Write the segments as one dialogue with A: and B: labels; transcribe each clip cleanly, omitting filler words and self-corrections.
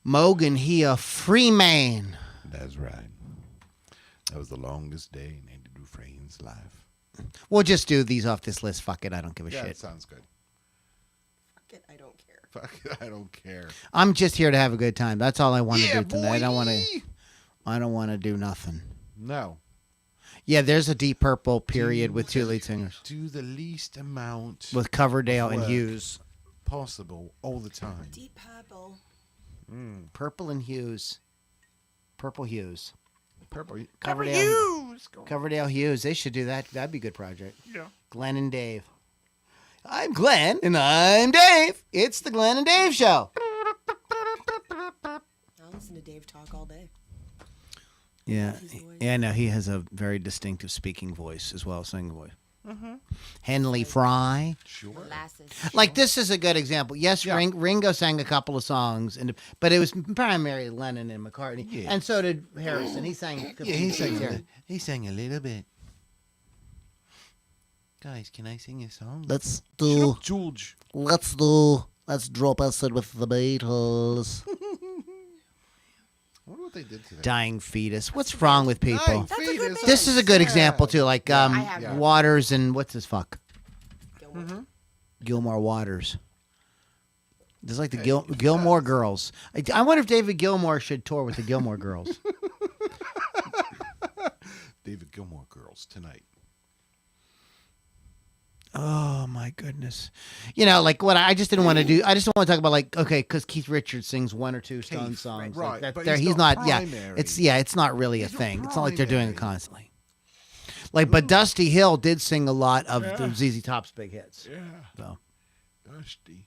A: Mogan, he a free man.
B: That's right. That was the longest day in Andy Dufresne's life.
A: We'll just do these off this list. Fuck it. I don't give a
B: Yeah,
A: shit.
B: it sounds good.
C: Fuck it, I don't care.
B: Fuck it, I don't care.
A: I'm just here to have a good time. That's all I want to
B: Yeah,
A: do tonight.
B: boy.
A: I don't want to do nothing.
B: No.
A: Yeah, there's a Deep Purple period with two lead singers.
B: Do the least amount
A: With Coverdale and
B: work
A: Hughes.
B: possible all the time.
C: Deep Purple.
A: Purple and Hughes. Purple Hughes.
B: Purple.
A: Coverdale. Coverdale Hughes. They should do that. That'd be a good project.
B: Yeah.
A: Glenn and Dave. I'm Glenn and I'm Dave. It's the Glenn and Dave Show.
C: I'll listen to Dave talk all day.
A: Yeah.
C: His voice.
A: Yeah, no, he has a very distinctive speaking voice as well as singing voice. Henley Fry.
B: Sure.
C: Molasses.
A: Like, this is a good example. Yes,
B: Yeah.
A: Ringo sang a couple of songs, but it was primarily Lennon and McCartney.
B: Yeah.
A: And so did Harrison. He sang
B: He sang a little bit. Guys, can I sing a song?
A: Let's
B: George.
A: let's drop acid with the Beatles.
B: I wonder what they did today.
A: Dying fetus. What's wrong with people?
B: Dying
C: That's a good
B: fetus.
C: band.
A: This is a good example too, like
C: I have-
A: Waters and what's his fuck?
C: Gilmore.
A: Gilmore Waters. There's like the Gilmore Girls. I wonder if David Gilmour should tour with the Gilmore Girls.
B: David Gilmour Girls tonight.
A: Oh my goodness! You know, like what I just didn't want to do. I just don't want to talk about like because Keith Richards sings one or two Stone songs.
B: right,
A: Like that,
B: but
A: there,
B: he's
A: he's
B: not
A: not. Yeah,
B: primary.
A: it's not really a
B: He's not
A: thing. It's not like they're doing it
B: primary.
A: constantly. Like, but Dusty Hill did sing a lot of the ZZ Top's big hits.
B: Yeah.
A: So,
B: Dusty.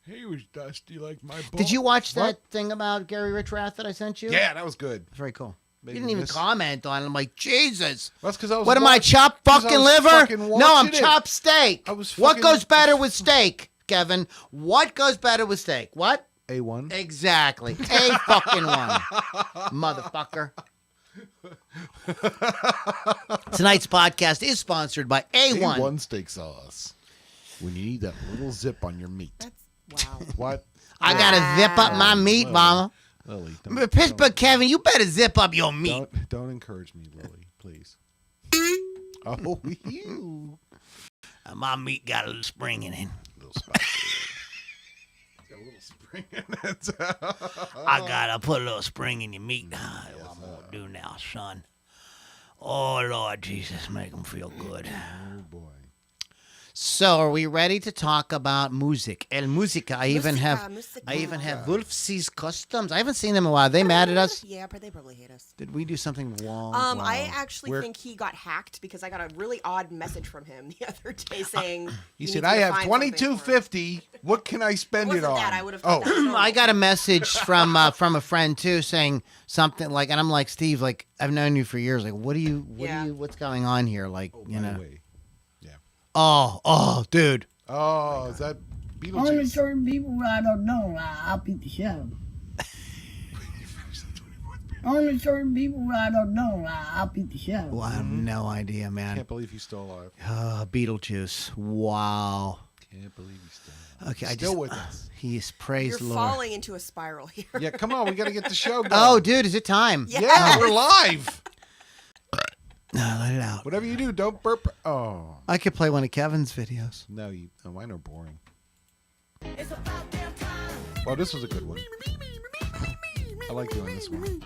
B: He was dusty like my boy.
A: did you watch that
B: What?
A: thing about Gary Richrath that I sent you?
B: Yeah, that was good.
A: Very cool.
B: Maybe
A: You didn't even
B: miss-
A: comment on it. I'm like, Jesus.
B: That's because I was.
A: What am I, chopped
B: 'cause I
A: fucking
B: was
A: liver?
B: fucking
A: No, I'm
B: watching it.
A: chopped steak.
B: I was
A: What
B: fucking-
A: goes better with steak, Kevin? What goes better with steak? What?
B: A1.
A: Exactly. A fucking one. Motherfucker. Tonight's podcast is sponsored by A1.
B: A1 steak sauce. When you need that little zip on your meat.
C: That's wow.
B: What?
A: I got to zip up my meat, mama.
B: Lily,
A: Pittsburgh Kevin, you better zip up your meat.
B: Don't encourage me, Lily, please. Oh, you.
A: My meat got a little spring in it.
B: Little spicy. It's got a little spring in it.
A: I got to put a little spring in your meat. What I'm going to do now, son. Oh, Lord Jesus, make them feel good.
B: Oh, boy.
A: So, are we ready to talk about music? El Musica. I even have
C: Musica.
A: Wolfsie's Customs. I haven't seen them in a while. Are they mad at us?
C: Yeah, but they probably hate us.
A: Did we do something wrong?
C: I actually
B: Where-
C: think he got hacked because I got a really odd message from him the other day saying
B: He
C: you
B: said,
C: need
B: I
C: to
B: have
C: find something for him."
B: $22.50. What can I spend it
C: Wasn't
B: on?
C: that, I would have thought
B: Oh,
C: that was normal.
A: I got a message from a friend too saying something like, and I'm like, Steve, like I've known you for years. Like, what's going on here? Like, you
B: by
A: know?
B: the way. Yeah.
A: Oh, dude.
B: Oh, is that
D: Only
B: Beetlejuice?
D: certain people I don't know, I'll beat the shit out of them. Only certain people I don't know, I'll beat the shit out of them.
A: Well, I have no idea, man.
B: Can't believe he's still alive.
A: Beetlejuice. Wow.
B: Can't believe he's still alive.
A: Okay,
B: Still with us.
A: He's praised
C: You're
A: the Lord.
C: falling into a spiral here.
B: Yeah, come on. We got to get the show going.
A: Oh, dude, is it time?
C: Yeah.
B: Yeah, we're live.
A: No, let it out.
B: Whatever you do, don't burp. Oh.
A: I could play one of Kevin's videos.
B: No, mine are boring. Oh, this was a good one. I like doing this one.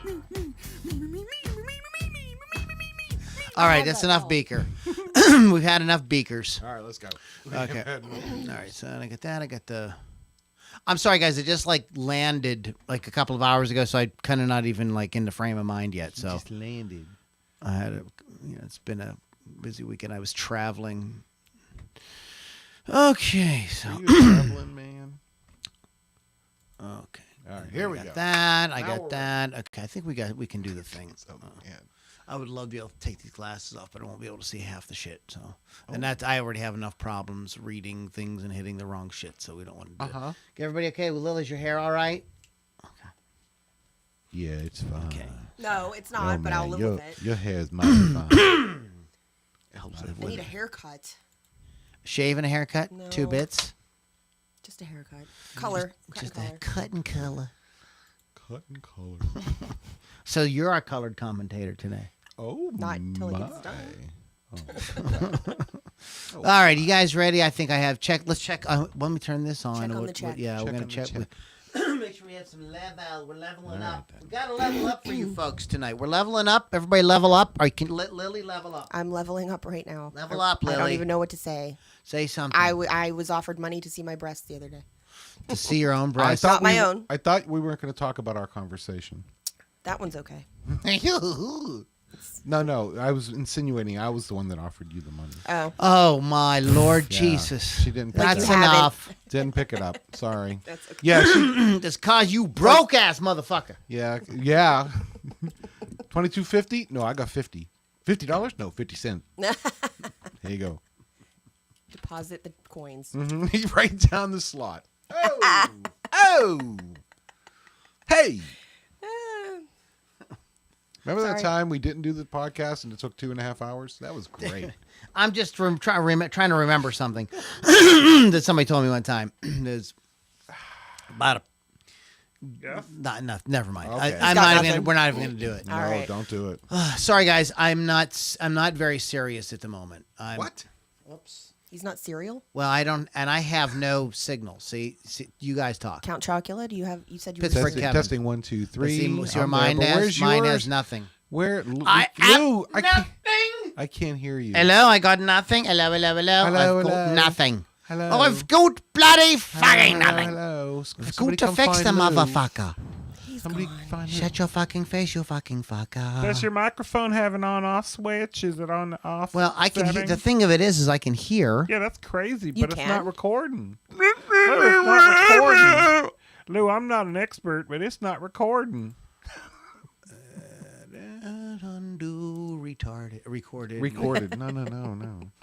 A: All right, that's enough beaker. We've had enough beakers.
B: All right, let's go.
A: Okay. All right, so I got that. I got the. I'm sorry, guys. It just like landed like a couple of hours ago, so I kind of not even like in the frame of mind yet. So
B: Just landed.
A: I had it's been a busy weekend. I was traveling. Okay, so
B: Are you traveling, man?
A: okay.
B: All right, here we
A: got
B: go.
A: that. I
B: Now
A: got
B: we're
A: that. Okay, I think we can do the thing.
B: Oh, man.
A: I would love to be able to take these glasses off, but I won't be able to see half the shit. So, and that's I already have enough problems reading things and hitting the wrong shit, so we don't want to do it.
B: Uh-huh.
A: Okay, everybody okay? Well, Lily, is your hair all right?
B: Yeah, it's fine.
A: Okay.
C: No, it's not,
B: Oh,
C: but I'll
B: man,
C: live
B: your,
C: with it.
B: Your hair's mighty fine.
A: It helps live
C: I
A: with
C: need a
A: it.
C: haircut.
A: Shave and a haircut?
C: No.
A: 2 bits?
C: Just a haircut. Color. Cut and color.
A: Cut and color.
B: cut and color.
A: So you're our colored commentator today.
B: Oh,
C: Not until he gets done.
A: All right, you guys ready? I think I have checked. Let's check. Let me turn this on.
C: Check on the check.
A: Yeah,
B: Check
A: we're gonna
B: on the
A: check.
B: check.
A: Make sure we have some level. We're leveling
B: All
A: up.
B: right,
A: We gotta level up for you folks tonight. We're leveling up. Everybody level up. Or can Lily level up?
C: I'm leveling up right now.
A: Level up,
C: I don't
A: Lily.
C: even know what to say.
A: Say something.
C: I was offered money to see my breasts the other day.
A: To see your own
B: I
A: breasts.
B: thought
C: Not my own.
B: I thought we weren't going to talk about our conversation.
C: That one's okay.
B: No. I was insinuating I was the one that offered you the money.
C: Oh,
A: Oh my Lord
B: Yeah,
A: Jesus!
B: She didn't.
C: Like
A: That's
C: you haven't.
A: enough.
B: Didn't pick it up. Sorry.
C: that's okay.
B: Yeah. She,
A: Just cause you broke ass motherfucker.
B: yeah. $22.50? No, I got $50. $50? No, 50 cents. There you go.
C: Deposit the coins.
B: He right down the slot. Oh. Oh. Hey. Remember that
C: Sorry.
B: time we didn't do the podcast and it took 2.5 hours? That was great.
A: I'm just trying to remember something that somebody told me one time. There's about a.
E: Yeah.
A: Not enough. Never mind.
B: Okay.
A: I'm
C: Got
A: not even.
C: nothing.
A: We're not even going to do it.
C: All
B: No,
C: right.
B: don't do it.
A: Sorry, guys. I'm not very serious at the moment.
B: What?
A: Whoops.
C: He's not cereal.
A: Well, I don't, and I have no signal. See, you guys talk.
C: Count Chocula. Do you have? You said you
A: Pittsburgh
C: were.
A: Kevin.
B: Testing 1, 2, 3.
A: See where
B: I'm
A: mine
B: there, but
A: has?
B: where's
A: Mine
B: yours?
A: has nothing.
B: Where?
A: I have
B: Lou,
A: nothing.
B: I can't hear you.
A: Hello, I got nothing. Hello.
B: Hello,
A: I've got
B: hello.
A: nothing.
B: Hello.
A: Oh, I've got bloody fucking
B: Hello,
A: nothing.
B: hello.
A: I've
B: Somebody
A: got to
B: come
A: fix the
B: find Lou.
A: motherfucker.
C: He's
B: Somebody
C: gone.
B: find him.
A: Shut your fucking face, you fucking fucker.
E: Does your microphone have an on-off switch? Is it on off?
A: Well, I can hear.
E: setting?
A: The thing of it is I can hear.
E: Yeah, that's crazy,
C: You
E: but it's
C: can?
E: not recording. Lou, it's not recording. Lou, I'm not an expert, but it's not recording.
A: Undo retarded recorded.
B: Recorded. No.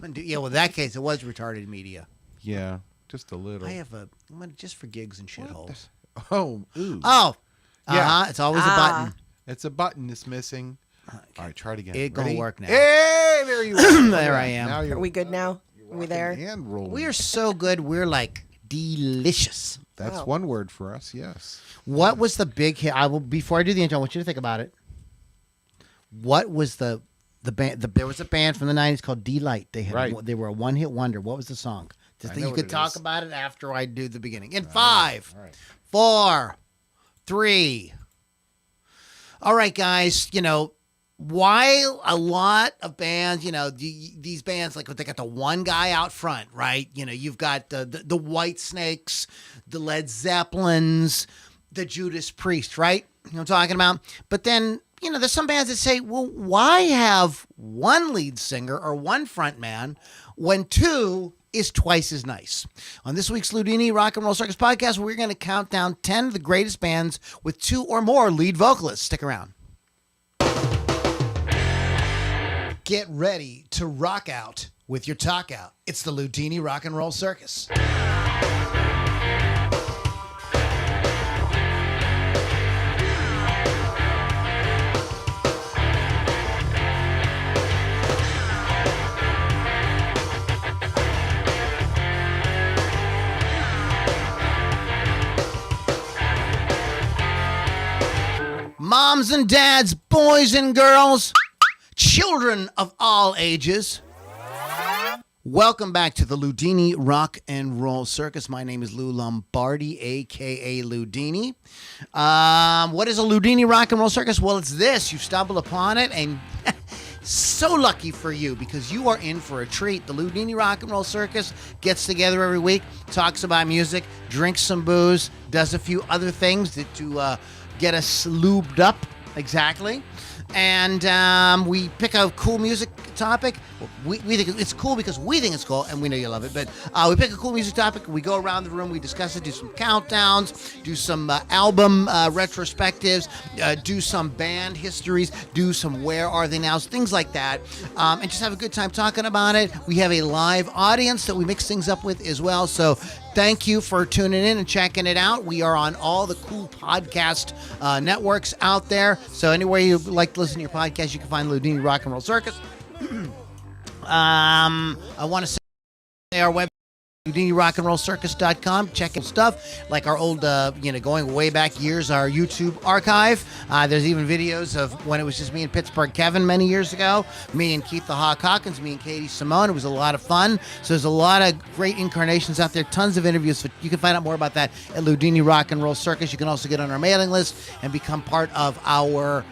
A: Undo, yeah, well, in that case, it was retarded media.
B: Yeah, just a little.
A: I have a just for gigs and shitholes.
B: Oh, ooh.
A: Oh,
B: Yeah.
A: It's always a
C: Ah.
A: button.
B: It's a button that's missing. All right, try it again.
A: It gonna
B: Ready?
A: work now.
B: Hey, there you are.
A: There I am.
B: Now you're
C: Are we good now? Are we there?
B: hand rolling.
A: We are so good. We're like delicious.
B: That's
C: Wow.
B: one word for us. Yes.
A: What was the big hit? Before I do the intro, I want you to think about it. What was the band? There was a band from the '90s called Delight. They were a one-hit wonder. What was the song? Just
B: I
A: that
B: know
A: you
B: what
A: could
B: it
A: talk
B: is.
A: about it after I do the beginning. In 5,
B: All right.
A: 4, 3. All right, guys. While a lot of bands, these bands, like they got the one guy out front, right? You've got the White Snakes, the Led Zeppelins, the Judas Priest, right? You know what I'm talking about? But then, there's some bands that say, well, why have one lead singer or one front man when two is twice as nice? On this week's Loudini Rock and Roll Circus podcast, we're going to count down 10 of the greatest bands with 2 or more lead vocalists. Stick around. Get ready to rock out with your talk out. It's the Loudini Rock and Roll Circus. Moms and dads, boys and girls, children of all ages, welcome back to the Loudini Rock and Roll Circus. My name is Lou Lombardi, a.k.a. Loudini. What is a Loudini Rock and Roll Circus? Well, it's this. You stumbled upon it, and so lucky for you because you are in for a treat. The Loudini Rock and Roll Circus gets together every week, talks about music, drinks some booze, does a few other things to get us lubed up. Exactly. And we pick a cool music topic. We think it's cool because we think it's cool, and we know you love it. But we pick a cool music topic. We go around the room. We discuss it. Do some countdowns. Do some album retrospectives. Do some band histories. Do some where are they nows. Things like that. And just have a good time talking about it. We have a live audience that we mix things up with as well. So thank you for tuning in and checking it out. We are on all the cool podcast networks out there. So anywhere you like to listen to your podcast, you can find Loudini Rock and Roll Circus. I want to say our website. LoudiniRockAndRollCircus.com. Check out stuff like our old, going way back years, our YouTube archive. There's even videos of when it was just me and Pittsburgh Kevin many years ago, me and Keith the Hawk Hawkins, me and Katie Simone. It was a lot of fun. So there's a lot of great incarnations out there, tons of interviews. You can find out more about that at Loudini Rock and Roll Circus. You can also get on our mailing list and become part of our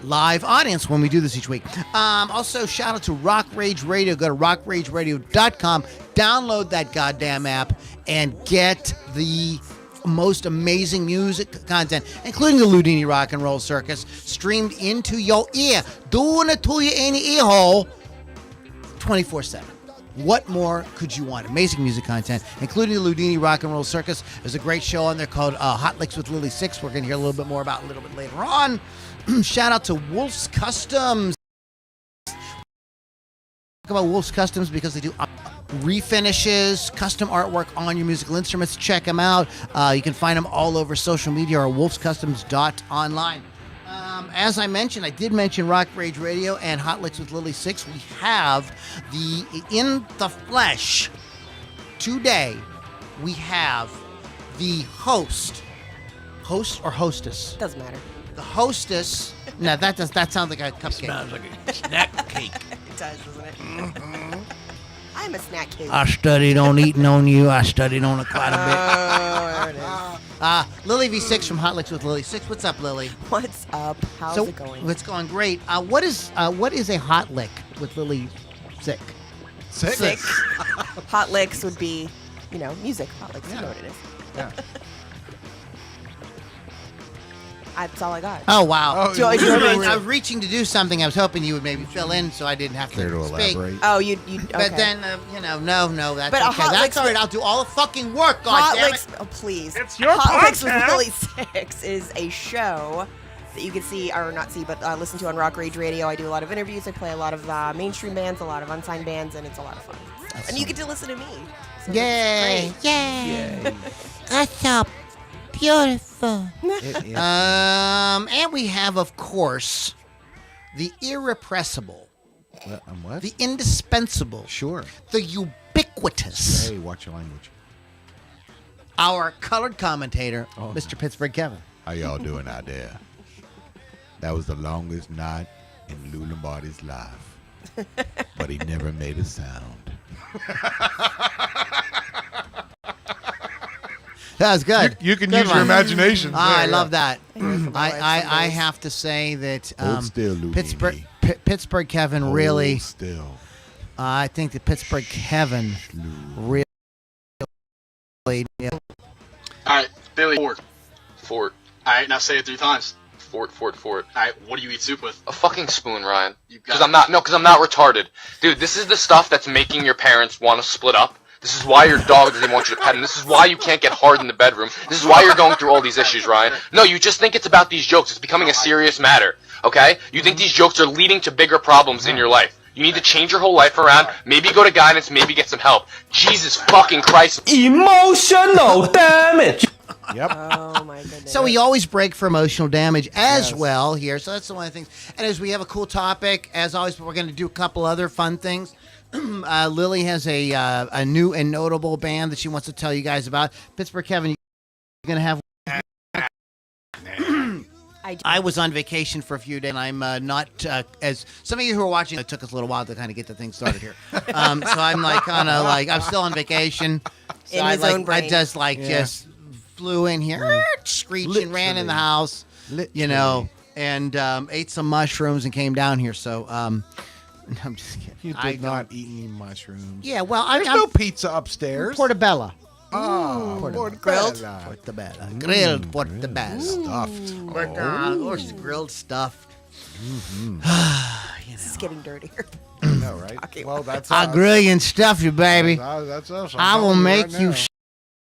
A: live audience when we do this each week. Also, shout out to Rock Rage Radio. Go to rockrageradio.com, download that goddamn app, and get the most amazing music content, including the Loudini Rock and Roll Circus, streamed into your ear, doing it to you in your ear hole 24/7. What more could you want? Amazing music content, including the Loudini Rock and Roll Circus. There's a great show on there called Hot Licks with Lily Six. We're going to hear a little bit more about a little bit later on. Shout out to Wolf's Customs. Talk about Wolf's Customs because they do refinishes, custom artwork on your musical instruments. Check them out. You can find them all over social media or wolfscustoms.online. As I mentioned, I did mention Rock Rage Radio and Hot Licks with Lily 6. We have the In the Flesh. Today, we have the host or hostess?
C: Doesn't matter.
A: The hostess. No, that sounds like a cupcake.
B: Smells like a snack cake.
C: It does, doesn't it? I'm a snack kid.
A: I studied on eating on you. I studied on it quite a
C: Oh, there it is.
A: bit. Lily V6 from Hot Licks with Lily 6. What's up, Lily?
C: What's up? How's it going?
A: It's going great. What is a hot lick with Lily 6?
C: Six. Hot licks would be, music. Hot licks, you know what it is.
B: Yeah.
C: That's all I got.
A: Oh, wow.
B: Oh,
C: Do you want me
A: I was reaching to do something. I was hoping you would maybe fill in so I didn't have
B: Care to
A: to speak.
B: elaborate?
C: Oh, you.
A: But
C: Okay.
A: then, no, that's
C: But a
A: okay.
C: hot
A: That's
C: licks
A: all right.
C: with-
A: I'll do all the fucking work,
C: Hot
A: goddammit.
C: Licks, oh please.
E: It's your
C: Hot Licks with
E: podcast.
C: Lily Six is a show that you can see, or not see, but listen to on Rock Rage Radio. I do a lot of interviews. I play a lot of mainstream bands, a lot of unsigned bands, and it's a lot of fun. And you get to listen to me. So
A: Yay!
C: it's
A: Yay! That's so beautiful.
B: It is.
A: And we have, of course, the irrepressible,
B: What?
A: the indispensable,
B: Sure.
A: the ubiquitous,
B: Hey, watch your language.
A: our colored commentator,
B: Oh,
A: Mr. Pittsburgh Kevin.
B: How y'all doing out there? That was the longest night in Lou Lombardi's life. But he never made a sound.
A: That was good.
B: You can
A: Good
B: use your
A: one.
B: imagination.
A: I
B: there,
A: love
B: yeah.
A: that.
C: Some
A: I
C: days.
A: have to say that
B: Hold still, Loudini.
A: Pittsburgh Kevin
B: Hold
A: really.
B: still.
A: I think that Pittsburgh Kevin really.
F: All right, Billy. Fort. All right, now say it 3 times. Fort. All right, what do you eat soup with?
G: A fucking spoon, Ryan.
F: You got
G: Because
F: it.
G: I'm not retarded. Dude, this is the stuff that's making your parents want to split up. This is why your dog doesn't want you to pet him. This is why you can't get hard in the bedroom. This is why you're going through all these issues, Ryan. No, you just think it's about these jokes. It's becoming a serious matter, okay? You think these jokes are leading to bigger problems in your life. You need to change your whole life around. Maybe go to guidance. Maybe get some help. Jesus fucking Christ.
H: Emotional damage.
B: Yep.
C: Oh my goodness.
A: So we always break for emotional damage as well here. So that's one of the things. And as we have a cool topic, as always, we're going to do a couple other fun things. Lily has a new and notable band that she wants to tell you guys about. Pittsburgh Kevin, you're going to have. I was on vacation for a few days, and I'm not as some of you who are watching. It took us a little while to kind of get the thing started here, so I'm like kind of like I'm still on vacation. So
C: In
A: I
C: his own
A: I
C: brain.
A: just just flew in here, screeching, ran in the house, and ate some mushrooms and came down here. So I'm just kidding.
B: You
A: I
B: did
A: don't-
B: not eat any mushrooms.
A: Yeah, well,
B: There's no pizza upstairs.
A: Portobello.
B: Oh,
C: Grilled?
A: Portobello. Grilled portobello.
B: Stuffed.
A: But, of course, grilled stuff.
C: This is getting dirtier.
B: I know, right?
C: Talking
B: Well, that's
A: I'll
B: us.
A: grill you and stuff you, baby.
B: That's us. I'm
A: I will
B: telling you
A: make
B: right
A: you
B: now.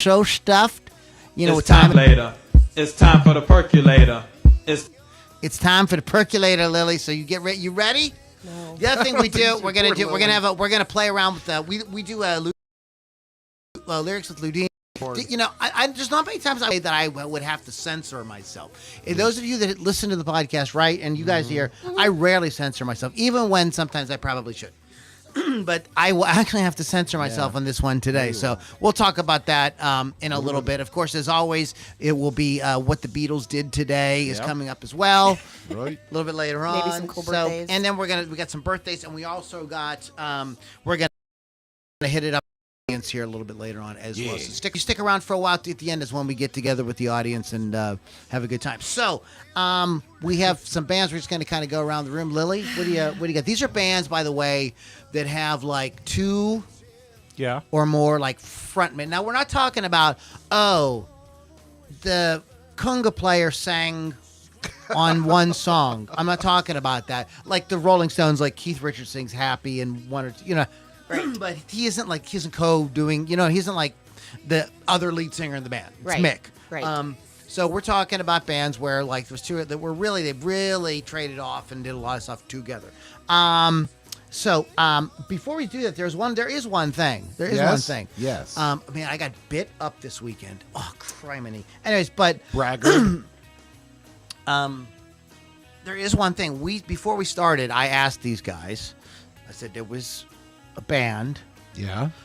A: so stuffed. You know what
H: It's time
A: time
H: later. It's time for the percolator.
A: it's time for the percolator, Lily. So you get ready. You ready?
C: No.
A: The other thing we do, we're gonna
B: Poor
A: we're gonna play around with we do lyrics with Loudini. You know, I there's not many times I say that I would have to censor myself. And those of you that listen to the podcast, right, and you guys here, I rarely censor myself, even when sometimes I probably should. but I will actually have to censor myself on this one today. So we'll talk about that in a little bit. Of course, as always, it will be what the Beatles did today is coming up as well.
B: Right.
A: A little bit later on.
C: Maybe some cool birthdays.
A: And then we got some birthdays, and we also got we're gonna hit it up here a little bit later on as well. So stick around for a while. At the end is when we get together with the audience and have a good time. So we have some bands. We're just going to kind of go around the room. Lily, what do you got? These are bands, by the way, that have like 2 or more like frontmen. Now we're not talking about the conga player sang on one song. I'm not talking about that. Like the Rolling Stones, like Keith Richards sings "Happy" and one or two, Right. But he isn't co-doing, he isn't like the other lead singer in the band. It's Mick.
C: Right.
A: So we're talking about bands where like there's 2 that were they really traded off and did a lot of stuff together. So before we do that, there is one thing.
B: Yes.
A: Man, I got bit up this weekend. Oh, criminy. Anyways, but
B: Bragger.
A: there is one thing. Before we started, I asked these guys. I said there was a band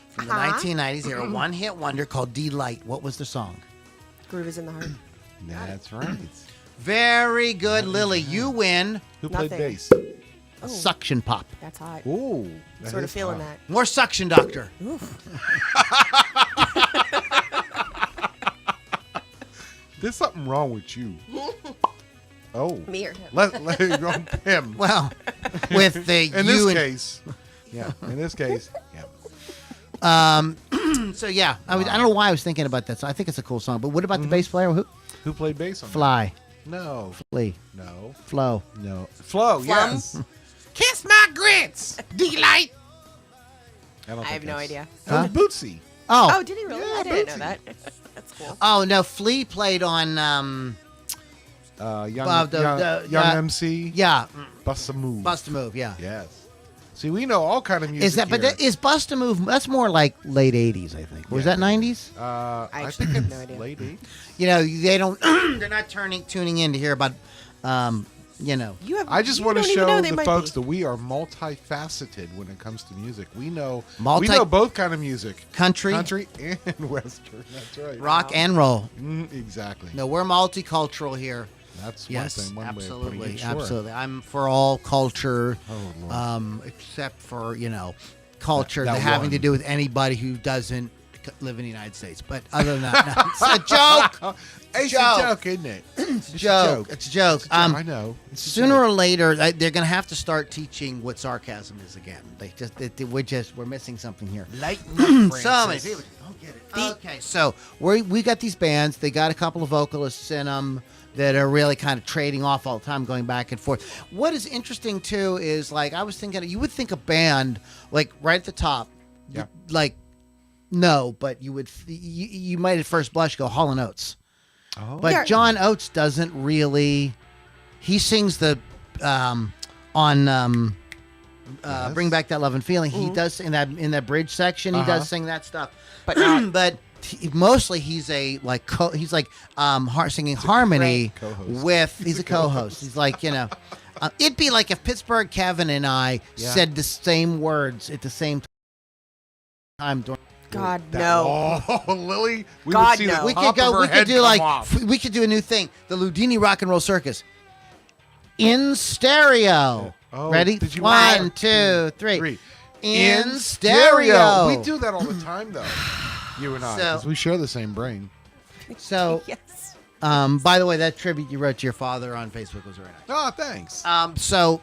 A: from the 1990s. They were a one-hit wonder called Delight. What was the song?
C: Groove is in the heart.
B: That's right.
A: Very good, Lily. You win.
B: Who played
C: Nothing.
B: bass?
A: A suction pop.
C: That's hot.
B: Ooh.
C: Sort of feeling that.
A: More suction, doctor.
B: There's something wrong with you. Oh.
C: Me or him?
B: Let go him.
A: Well, with the
B: In
A: you
B: this case. Yeah. In this case. Yeah.
A: So yeah, I don't know why I was thinking about that. So I think it's a cool song. But what about the bass player?
B: Who played bass on
A: Fly.
B: that? No.
A: Flea.
B: No.
A: Flow.
B: No. Flo, yes.
A: Kiss my grits. Delight.
C: I have no idea.
B: That was Bootsy.
C: Oh, did he really?
B: Yeah,
C: I didn't know
B: Bootsy.
C: that. That's cool.
A: Oh no, Flea played on
B: Young MC.
A: Yeah.
B: Bust a Move.
A: Bust a Move, yeah.
B: Yes. See, we know all kind of music.
A: Is that
B: here.
A: but is Bust a Move that's more like late 80s, I think. Was that 90s?
B: I
C: actually
B: think
C: have
B: it's
C: no idea.
B: late 80s.
A: They don't they're not tuning in to hear about
C: You have.
B: I just
C: you
B: want to
C: don't even know
B: show
C: they
B: the
C: might
B: folks
C: be.
B: that we are multifaceted when it comes to music. We know
A: Multi-
B: both kind of music.
A: country,
B: and western. That's right.
A: rock and roll.
B: Exactly.
A: No, we're multicultural here.
B: That's
A: Yes,
B: one thing. One way of
A: absolutely,
B: putting it. Sure.
A: absolutely. I'm for all culture,
B: Oh, Lord.
A: except for culture
B: That
A: having
B: one.
A: to do with anybody who doesn't live in the United States. But other than that, no, it's a joke.
B: It's
A: joke.
B: a joke, isn't it?
A: It's a joke. It's a joke.
B: I know. It's a
A: Sooner
B: joke.
A: or later, they're going to have to start teaching what sarcasm is again. We're missing something here.
B: Lighten up,
A: So many
B: Francis.
A: people don't get it. Okay, so we got these bands. They got a couple of vocalists in them that are really kind of trading off all the time, going back and forth. What is interesting too is like I was thinking, you would think a band like right at the top,
B: Yeah.
A: like no, but you would you might at first blush go Hall & Oates.
B: Oh.
A: But
C: Yeah.
A: John Oates doesn't really. He sings the on
B: Yes.
A: "Bring Back That Love and Feeling."
C: Mm-hmm.
A: He does in that bridge section. He
B: Uh-huh.
A: does sing that stuff,
C: But not-
A: but mostly he's singing harmony
B: co-host.
A: with. He's a co-host. He's like it'd be like if Pittsburgh Kevin and I
B: Yeah.
A: said the same words at the same time.
C: God
B: That-
C: no.
B: Oh, Lily. We
C: God,
B: would see
C: no.
B: the
A: We
B: top
A: could go.
B: of her
A: We could
B: head
A: do
B: come
A: like
B: off.
A: we could do a new thing. The Loudini Rock and Roll Circus in stereo.
B: Oh,
A: Ready?
B: did you
A: 1,
B: want-
A: 2, 3.
B: Three.
A: In stereo.
B: We do that all the time, though. You and I,
A: So-
B: 'cause we share the same brain.
A: So,
C: Yes.
A: by the way, that tribute you wrote to your father on Facebook was very nice.
B: Oh, thanks.
A: So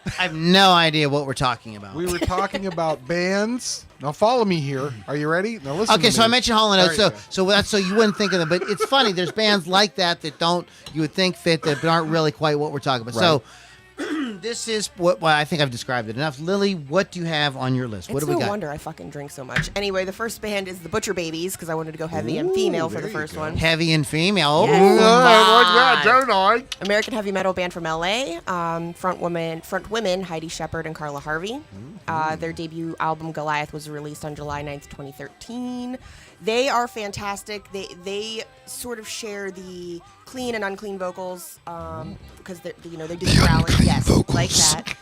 A: I have no idea what we're talking about.
B: We were talking about bands. Now follow me here. Are you ready? Now listen.
A: Okay,
B: to
A: so I
B: me.
A: mentioned Hall & Oates,
B: There you
A: so that's so you wouldn't think of them, but it's funny. There's bands like that you would think fit that aren't really quite what we're talking about. So this is what I think I've described it enough. Lily, what do you have on your list? What
C: It's
A: do we
C: no
A: got?
C: wonder I fucking drink so much. Anyway, the first band is the Butcher Babies because I wanted to go heavy and female for
B: there
C: the
B: you
C: first
B: go.
C: one.
A: Heavy and female.
C: Yes.
A: Ooh, my.
B: don't I?
C: American heavy metal band from LA. Front women Heidi Shepard and Carla Harvey. Their debut album Goliath was released on July 9th, 2013. They are fantastic. They sort of share the clean and unclean vocals because they do the growling. Yes, like that.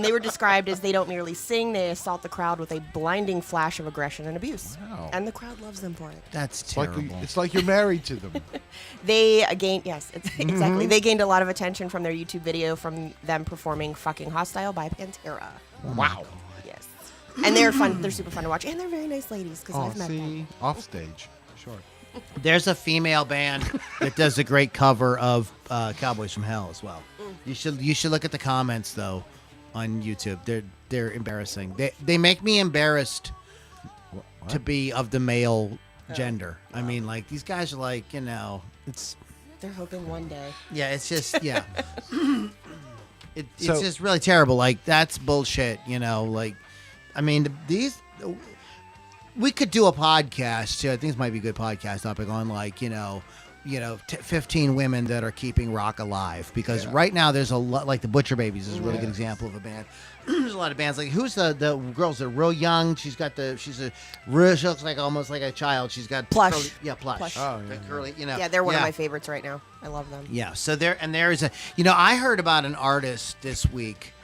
C: They were described as they don't merely sing; they assault the crowd with a blinding flash of aggression and abuse, and the crowd loves them for it.
A: That's
I: It's
A: terrible.
I: it's like you're married to them.
C: They exactly. They gained a lot of attention from their YouTube video from them performing "Fucking Hostile" by Pantera.
I: Wow.
C: Yes, and they're fun. They're super fun to watch, and they're very nice ladies because I've met them.
I: Off stage. Sure.
A: There's a female band that does a great cover of "Cowboys from Hell" as well. You should look at the comments though on YouTube. They're embarrassing. They make me embarrassed to be of the male gender. I mean, like these guys are like, it's.
C: They're hoping one day.
A: Yeah, it's just it's
I: So-
A: just really terrible. Like that's bullshit. Like, I mean these. We could do a podcast too. I think this might be a good podcast topic on 15 women that are keeping rock alive. Because right now there's a lot, like the Butcher Babies is a really good example of a band. There's a lot of bands like who's the girls that are real young. She looks like almost like a child. She's got
C: Plush.
A: Plush.
I: Oh,
A: The
I: yeah.
A: curly,
C: Yeah, they're one of my favorites right now. I love them.
A: Yeah. So there is a. I heard about an artist this week.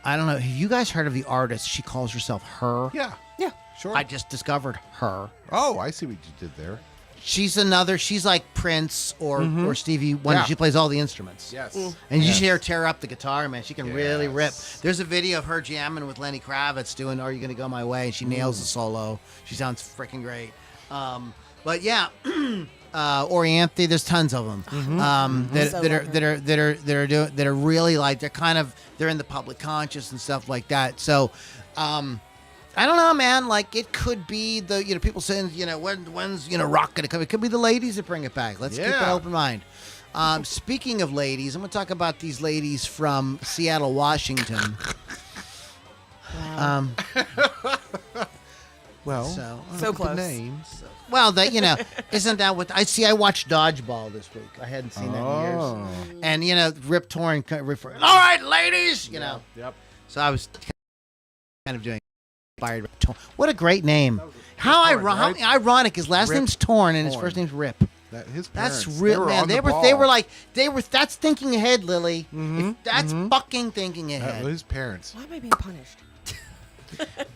A: I don't know. Have you guys heard of the artist? She calls herself Her.
I: Yeah.
C: Yeah.
I: Sure.
A: I just discovered Her.
I: Oh, I see what you did there.
A: She's like Prince or Stevie Wonder.
I: Yeah.
A: She plays all the instruments.
I: Yes.
A: And you should hear her tear up the guitar, man. She can really rip.
I: Yes.
A: There's a video of her jamming with Lenny Kravitz doing "Are You Gonna Go My Way?" and she nails the solo. She sounds freaking great. But yeah, Orianthe. There's tons of them that are really like they're in the public conscious and stuff like that. So. I don't know, man. Like it could be the people saying when's rock gonna come? It could be the ladies that bring it back. Let's keep an open mind. Speaking of ladies, I'm gonna talk about these ladies from Seattle, Washington.
I: Well,
A: So
C: So close.
I: The names.
A: well, isn't that what I see? I watched Dodgeball this week. I hadn't seen that in years. And Rip Torn referring. All right, ladies.
I: Yep.
A: So I was kind of doing. Inspired Rip Torn. What a great name! How ironic! His last
I: Rip
A: name's Torn and his
I: Torn.
A: first name's Rip.
I: His parents.
A: That's real, man.
I: On
A: They
I: the
A: were
I: ball.
A: That's thinking ahead, Lily. That's fucking thinking ahead.
I: His parents.
C: Why am I being punished?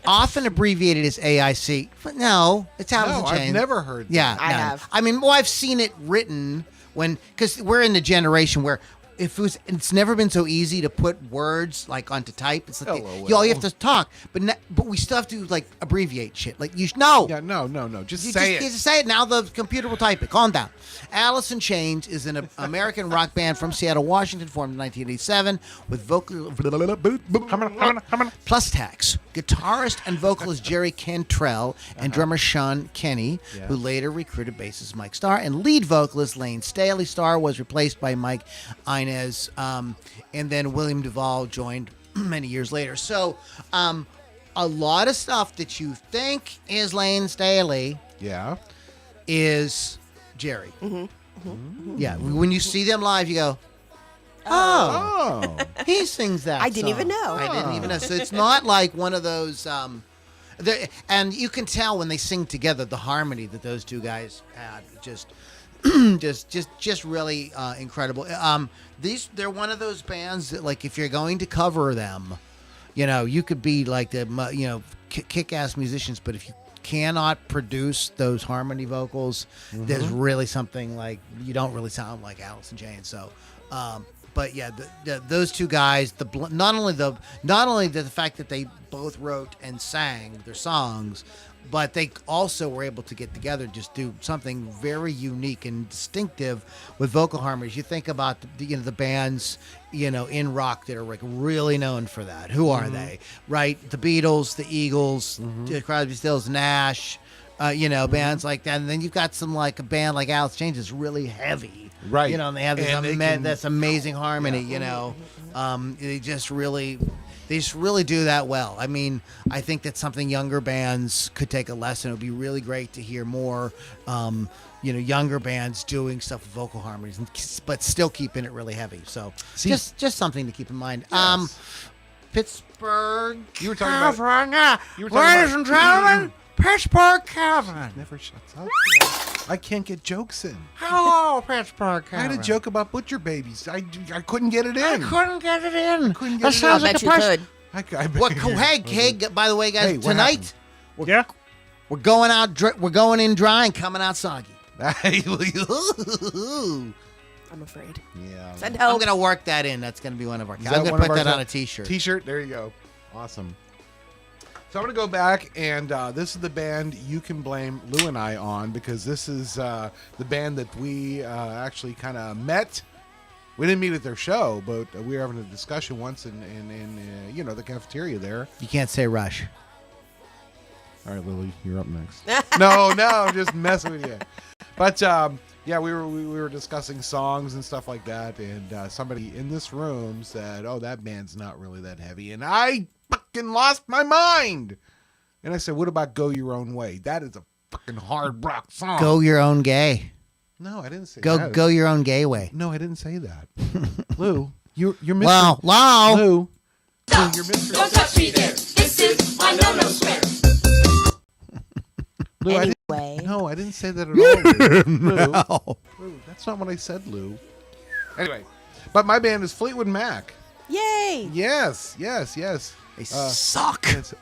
A: Often abbreviated as AIC, but no, it's Alice
I: No,
A: in Chains.
I: I've never heard that.
A: Yeah,
C: I
A: no.
C: have.
A: I mean, I've seen it written because we're in the generation where it's never been so easy to put words like onto type. It's like all you have to talk, but we still have to like abbreviate shit. Like
I: Yeah, no. Just say it.
A: Just say it now. The computer will type it. Calm down. Alice in Chains is an American rock band from Seattle, Washington, formed in 1987 with plus tax guitarist and vocalist Jerry Cantrell and drummer Sean Kenny, who later recruited bassist Mike Starr and lead vocalist Lane Staley. Starr was replaced by Mike Inez, and then William Duvall joined many years later. So, a lot of stuff that you think is Lane Staley
I: Yeah.
A: is Jerry. Yeah, when you see them live, you go, oh, he sings that.
C: I didn't
A: song.
C: even know.
A: I didn't even know. So it's not like one of those. And you can tell when they sing together the harmony that those two guys had. Just really incredible. They're one of those bands that, like, if you're going to cover them, you could be like the kick-ass musicians, but if you cannot produce those harmony vocals, there's really something like you don't really sound like Alice in Chains. So, but yeah, those two guys, not only the fact that they both wrote and sang their songs, but they also were able to get together and just do something very unique and distinctive with vocal harmonies. You think about the bands in rock that are like really known for that. Who are they? Right? The Beatles, the Eagles, Crosby, Stills, Nash. Bands like that, and then you've got a band like Alice in Chains is really heavy,
I: Right?
A: And they have this amazing harmony. They just really do that well. I mean, I think that's something younger bands could take a lesson. It would be really great to hear more, younger bands doing stuff with vocal harmonies, but still keeping it really heavy. So just something to keep in mind.
I: Yes.
A: Pittsburgh,
I: You were talking about-
A: California.
I: you were talking
A: Ladies
I: about-
A: and gentlemen, Pittsburgh Kevin.
I: Never shuts up. I can't get jokes in.
A: Hello, Pittsburgh
I: I
A: Kevin.
I: had a joke about butcher babies. I couldn't get it in.
A: I couldn't get it in.
I: Couldn't get
A: That
I: it in.
A: sounds
C: I
A: like
C: bet
A: a
C: you
A: person.
C: could.
I: I bet
A: What?
I: you-
A: Hey, by the way, guys,
I: Hey, what
A: tonight
E: Yeah.
A: we're going out. We're going in dry and coming out soggy.
C: I'm afraid.
I: Yeah.
C: Send
A: I'm
C: help.
A: gonna work that in. That's gonna be one of our.
I: Is
A: I'm
I: that
A: gonna
I: one of
A: put that
I: our
A: on a T-shirt.
I: T-shirt. There you go. Awesome. So I'm going to go back, and this is the band you can blame Lou and I on, because this is the band that we actually kind of met. We didn't meet at their show, but we were having a discussion once in the cafeteria there.
A: You can't say Rush.
I: All right, Lily, you're up next. no, I'm just messing with you. But yeah, we were discussing songs and stuff like that, and somebody in this room said, "Oh, that band's not really that heavy," and I fucking lost my mind. And I said, "What about Go Your Own Way? That is a fucking hard rock song."
A: Go your own gay.
I: No, I didn't say
A: Go
I: that.
A: go your own gay way.
I: No, I didn't say that. Lou, you're missing.
A: Wow, wow.
I: Lou, you're missing.
J: Don't touch me there. This is my no-no square.
I: Lou,
C: Anyway.
I: I didn't say that at all. Lou.
A: No.
I: Lou, that's not what I said, Lou. Anyway, but my band is Fleetwood Mac.
C: Yay!
I: Yes.
A: They suck.
I: Yes.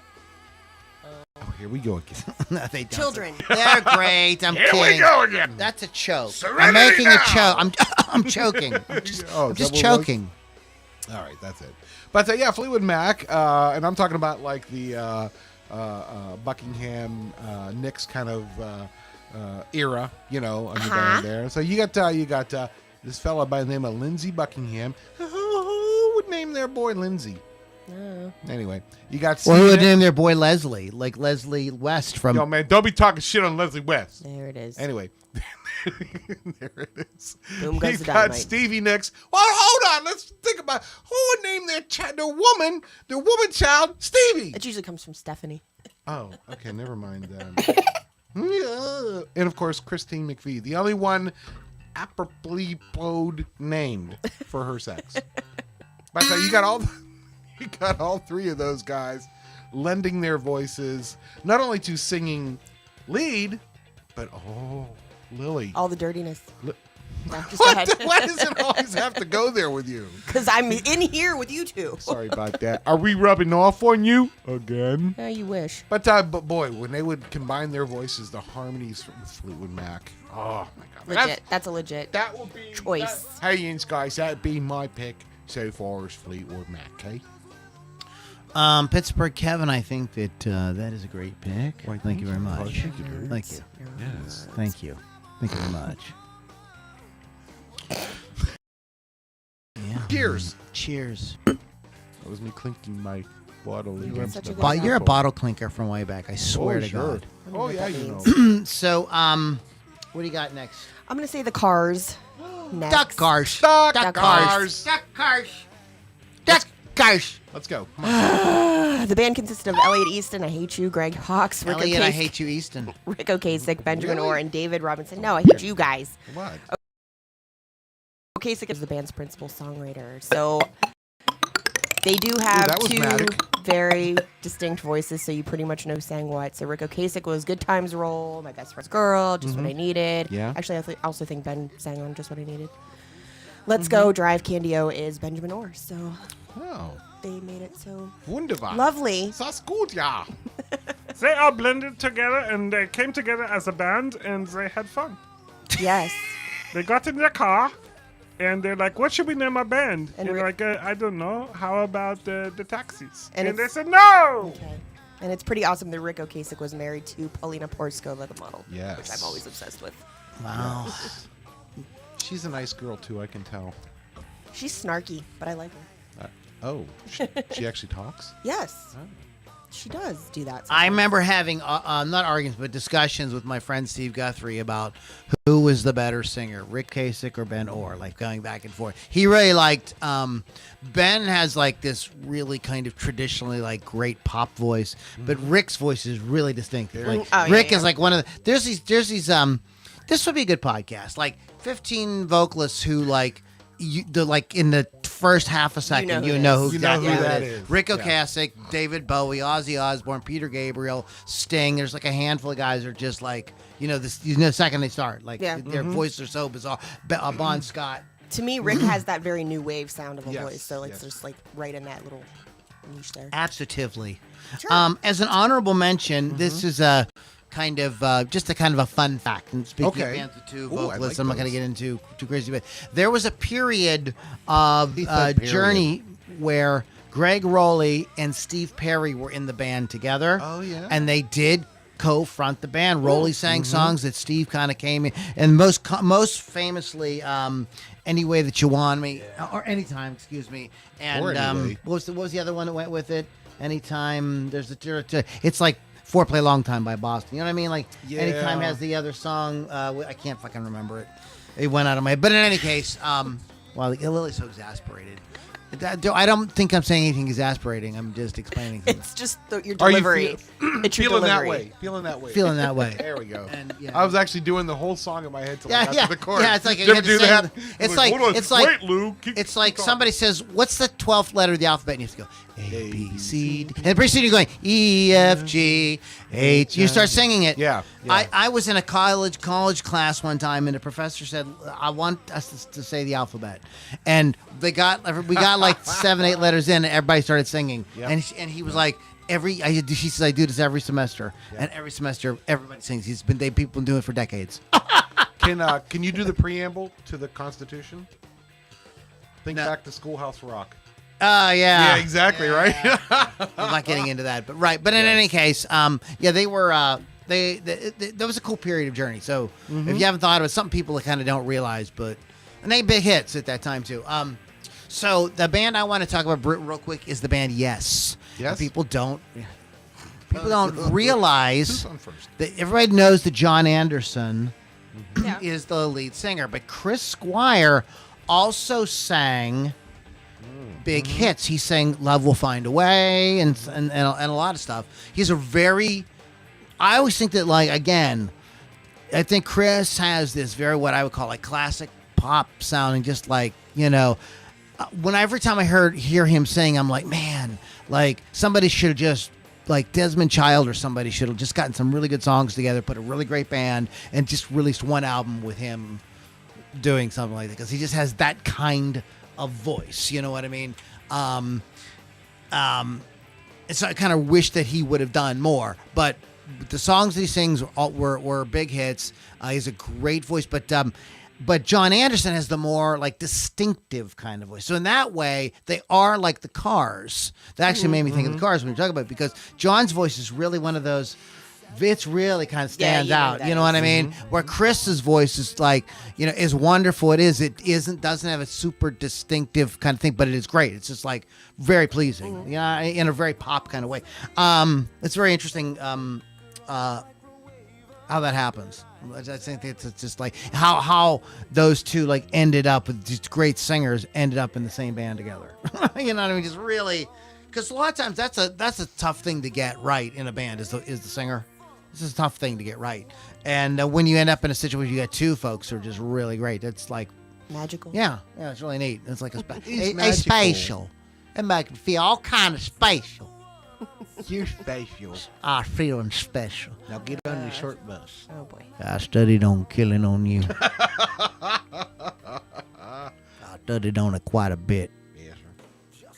I: Oh, here we go again.
A: No, they don't.
C: Children.
A: They're great. I'm kidding.
I: Here we go again.
A: That's a choke.
I: Serenity
A: I'm making
I: now.
A: a choke. I'm choking. I'm just
I: Oh, double
A: choking.
I: All right, that's it. But yeah, Fleetwood Mac, and I'm talking about like the Buckingham Knicks kind of era, on your band there. So you got this fella by the name of Lindsey Buckingham. Who would name their boy Lindsey? Anyway, you got.
A: Well, who would
I: Steve
A: name their boy Leslie? Like Leslie West from.
I: Yo, man, don't be talking shit on Leslie West.
C: There it is.
I: Anyway, there it is.
C: Boom goes
I: You
C: the
I: got
C: dynamite.
I: Stevie Nicks. Well, hold on. Let's think about who would name their woman child Stevie.
C: It usually comes from Stephanie.
I: Oh, okay, never mind then. Yeah. And of course, Christine McVie, the only one apropos named for her sex. But you got all three of those guys lending their voices not only to singing lead, but Lily.
C: All the dirtiness.
I: Li-
C: No, just go ahead.
I: Why does it always have to go there with you?
C: Because I'm in here with you two.
I: Sorry about that. Are we rubbing off on you again?
C: Yeah, you wish.
I: But boy, when they would combine their voices, the harmonies from Fleetwood Mac. Oh my God,
C: Legit. That's a legit
I: that would be
C: choice.
I: Hey, yins guys, that'd be my pick so far as Fleetwood Mac. Okay.
A: Pittsburgh Kevin, I think that that is a great pick.
I: Why,
A: Thank you very much.
I: Thank you, dude.
A: Thank you.
I: Yes.
A: Thank you. Thank you very much. Yeah.
I: Cheers.
A: Cheers.
I: That was me clinking my bottle against
C: such
I: the
C: a good
A: But you're a
C: apple.
A: bottle clinker from way back. I swear
I: Oh,
A: to
I: sure.
A: God.
I: Oh yeah,
C: that
I: you
C: means.
I: know.
A: So, what do you got next?
C: I'm going to say the Cars. Next.
A: Duck cars.
I: Duck
A: Duck
I: cars.
A: cars. Duck cars. Duck cars.
I: Let's go. Come on.
C: The band consisted of Elliot Easton, I Hate You, Greg Hawkes, Rick
A: Elliot, I
C: Ocasek,
A: hate you, Easton.
C: Rick Ocasek, Benjamin
I: Really?
C: Orr, and David Robinson. No, I hate you guys.
I: What?
C: Ocasek is the band's principal songwriter. So they do have
I: that was
C: two
I: Matic.
C: very distinct voices, so you pretty much know sang what. So Rick Ocasek was Good Times Roll, My Best Friend's Girl, Just What I Needed.
I: Yeah.
C: Actually, I also think Ben sang on Just What I Needed. Let's Go, Drive Candy-O is Benjamin Orr. So
I: Oh,
C: they made it so
I: wunderbar.
C: lovely.
I: Das gut, ja.
E: They all blended together and they came together as a band and they had fun.
C: Yes.
E: They got in their car and they're like, what should we name our band?
C: And
E: And, they're
C: Rick-
E: like, I don't know. How about the Taxis?
C: And
E: And they
C: it's-
E: said, no!
C: Okay. And it's pretty awesome that Rick Ocasek was married to Paulina Porskova, the model.
I: Yes.
C: Which I'm always obsessed with.
A: Wow.
I: She's a nice girl too. I can tell.
C: She's snarky, but I like her.
I: Oh, she actually talks.
C: Yes. She does do that.
A: I remember having, not arguments, but discussions with my friend Steve Guthrie about who was the better singer, Rick Ocasek or Ben Orr, like going back and forth. He really liked, Ben has like this really kind of traditionally like great pop voice, but Rick's voice is really distinctive. Like,
C: Oh, yeah,
A: Rick
C: yeah.
A: is like one of the, there's these, this would be a good podcast, like 15 vocalists who like, they're like in the first half a second, you know who exactly
I: that
A: it is.
I: is.
A: Rick
I: Yeah.
A: Ocasek, David Bowie, Ozzy Osbourne, Peter Gabriel, Sting. There's like a handful of guys that are just like, the second they start, like their voices are so bizarre. Bon Scott.
C: To me, Rick has that very new wave sound of a
I: Yes,
C: voice, so it's
I: yes.
C: just like right in that little niche there.
A: Absolutely.
C: Sure.
A: As an honorable mention, this is a kind of just a kind of a fun fact. And speaking of
I: Okay.
A: bands with two
I: Ooh, I
A: vocalists,
I: like
A: I'm not going to
I: those.
A: get into too crazy, but there was a period of
I: He said period.
A: Journey where Greg Rowley and Steve Perry were in the band together.
I: Oh, yeah.
A: And they did co-front the band. Rowley sang songs that Steve kind of came in, and most famously, "Any Way That You Want Me," or "Anytime," excuse me. And
I: Or Anyway.
A: what was the other one that went with it? Anytime. There's it's like "Foreplay Long Time" by Boston. You know what I mean? Like
I: Yeah.
A: Anytime has the other song. I can't fucking remember it. It went out of my. But in any case, well, Lily's so exasperated. I don't think I'm saying anything exasperating. I'm just explaining something.
C: It's just your
I: Are you
C: delivery. It's your
I: feeling that
C: delivery.
I: way? Feeling that way?
A: Feeling that way.
I: There we go.
A: And, yeah.
I: I was actually doing the whole song in my head till I got to the chorus.
A: Yeah, it's like
I: Did
A: you
I: you
A: had
I: ever
A: to
I: do
A: sing
I: that?
A: the- It's like
I: hold on,
A: it's like
I: wait, Lou.
A: it's like somebody says, "What's the 12th letter of the alphabet?" And you have to go A B C D. And pretty soon you're going E F G H. You start singing it.
I: Yeah.
A: I was in a college class one time, and the professor said, "I want us to say the alphabet," and we got like 7, 8 letters in, and everybody started singing,
I: Yep.
A: and he was like. She says I do this every semester, and every semester everybody sings. People been doing it for decades.
I: Can you do the preamble to the Constitution? Think
A: No.
I: back to Schoolhouse Rock.
A: Yeah.
I: Yeah, exactly, right?
A: I'm not getting into that, but right. But in any case, they were. That was a cool period of Journey. So if you haven't thought of it, some people kind of don't realize, and they big hits at that time too. So the band I want to talk about real quick is the band Yes.
I: Yes?
A: People don't realize
I: Who's on first?
A: that everybody knows that John Anderson
C: Yeah.
A: is the lead singer, but Chris Squire also sang big hits. He sang "Love Will Find a Way" and a lot of stuff. He's a very. I always think that I think Chris has this very what I would call like classic pop sounding, just like every time I hear him sing, I'm like, man, like somebody should have just. Like Desmond Child or somebody should have just gotten some really good songs together, put a really great band, and just released one album with him doing something like that, because he just has that kind of voice. You know what I mean? And so I kind of wish that he would have done more. But the songs that he sings were big hits. He's a great voice, but John Anderson has the more like distinctive kind of voice. So in that way, they are like the Cars. That actually made me think of the Cars when you talk about it, because John's voice is really one of those. It's really kind of stands
C: you know
A: out.
C: that
A: You know what I mean? Where Chris's voice is like, is wonderful. It doesn't have a super distinctive kind of thing, but it is great. It's just like very pleasing. Yeah, in a very pop kind of way. It's very interesting how that happens. I think it's just like how those two like ended up with these great singers ended up in the same band together. You know what I mean? Just really, because a lot of times that's a tough thing to get right in a band is the singer. This is a tough thing to get right, and when you end up in a situation where you got two folks who are just really great, it's like
C: Magical.
A: yeah, it's really neat. It's like a
I: magical.
A: spatial. It makes me feel all kind of spatial.
B: You're special.
A: I'm feeling special.
B: Now get on your short bus.
C: Oh boy.
A: I studied on killing on you. I studied on it quite a bit.
B: Yes, sir.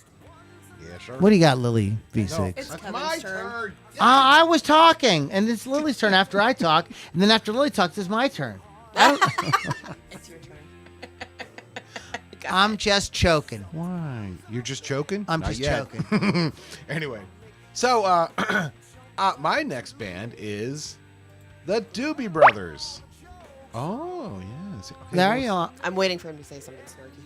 B: Yes, sir.
A: What do you got, Lily V6?
C: It's
I: That's
C: Kevin's
I: my
C: turn.
I: turn.
A: I was talking, and it's Lily's turn after I talk, and then after Lily talks, it's my turn.
C: It's your turn.
A: I'm just choking.
I: Why? You're just choking?
A: I'm
I: Not
A: just
I: yet.
A: choking.
I: Anyway, so my next band is the Doobie Brothers. Oh, yes. Okay,
A: There
I: well,
A: you are.
C: I'm waiting for him to say something snarky.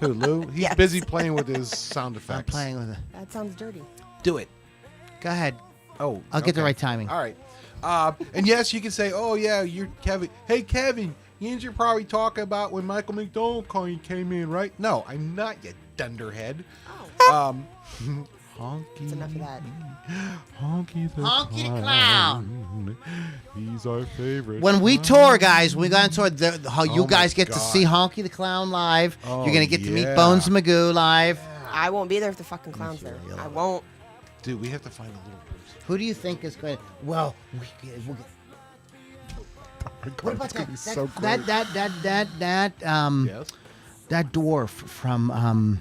I: Who, Lou? He's
C: Yes.
I: busy playing with his sound effects.
A: I'm playing with it.
C: That sounds dirty.
I: Do it.
A: Go ahead.
I: Oh,
A: I'll get the
I: okay.
A: right timing.
I: All right. And yes, you can say, oh, yeah, you're Kevin. Hey, Kevin, you're probably talking about when Michael McDonald came in, right? No, I'm not, you dunderhead.
C: Oh.
I: Honky.
C: That's enough of that.
I: Honky the
A: Honky the
I: Clown. He's our favorite.
A: When we tour, guys, we got on tour. How you
I: Oh,
A: guys
I: my
A: get to
I: God.
A: see Honky the Clown live.
I: Oh,
A: You're gonna get to meet
I: yeah.
A: Bones Magoo live.
C: I won't be there if the fucking clown's there. I won't.
I: Dude, we have to find a little person.
A: Who do you think is going? Well, we'll get. What about
I: It's gonna
A: that?
I: be so
A: That
I: Yes.
A: that dwarf from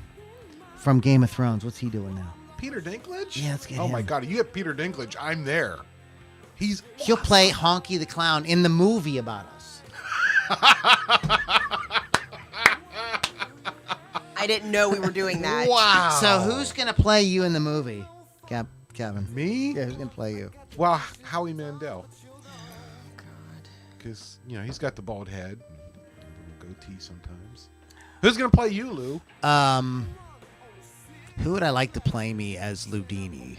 A: Game of Thrones. What's he doing now?
I: Peter Dinklage?
A: Yeah, let's get
I: Oh
A: him.
I: my God, you get Peter Dinklage, I'm there.
A: He'll play Honky the Clown in the movie about us.
C: I didn't know we were doing that.
I: Wow.
A: So who's gonna play you in the movie, Kevin?
I: Me?
A: Yeah, who's gonna play you?
I: Well, Howie Mandel. Because, he's got the bald head and a little goatee sometimes. Who's going to play you, Lou?
A: Who would I like to play me as Loudini?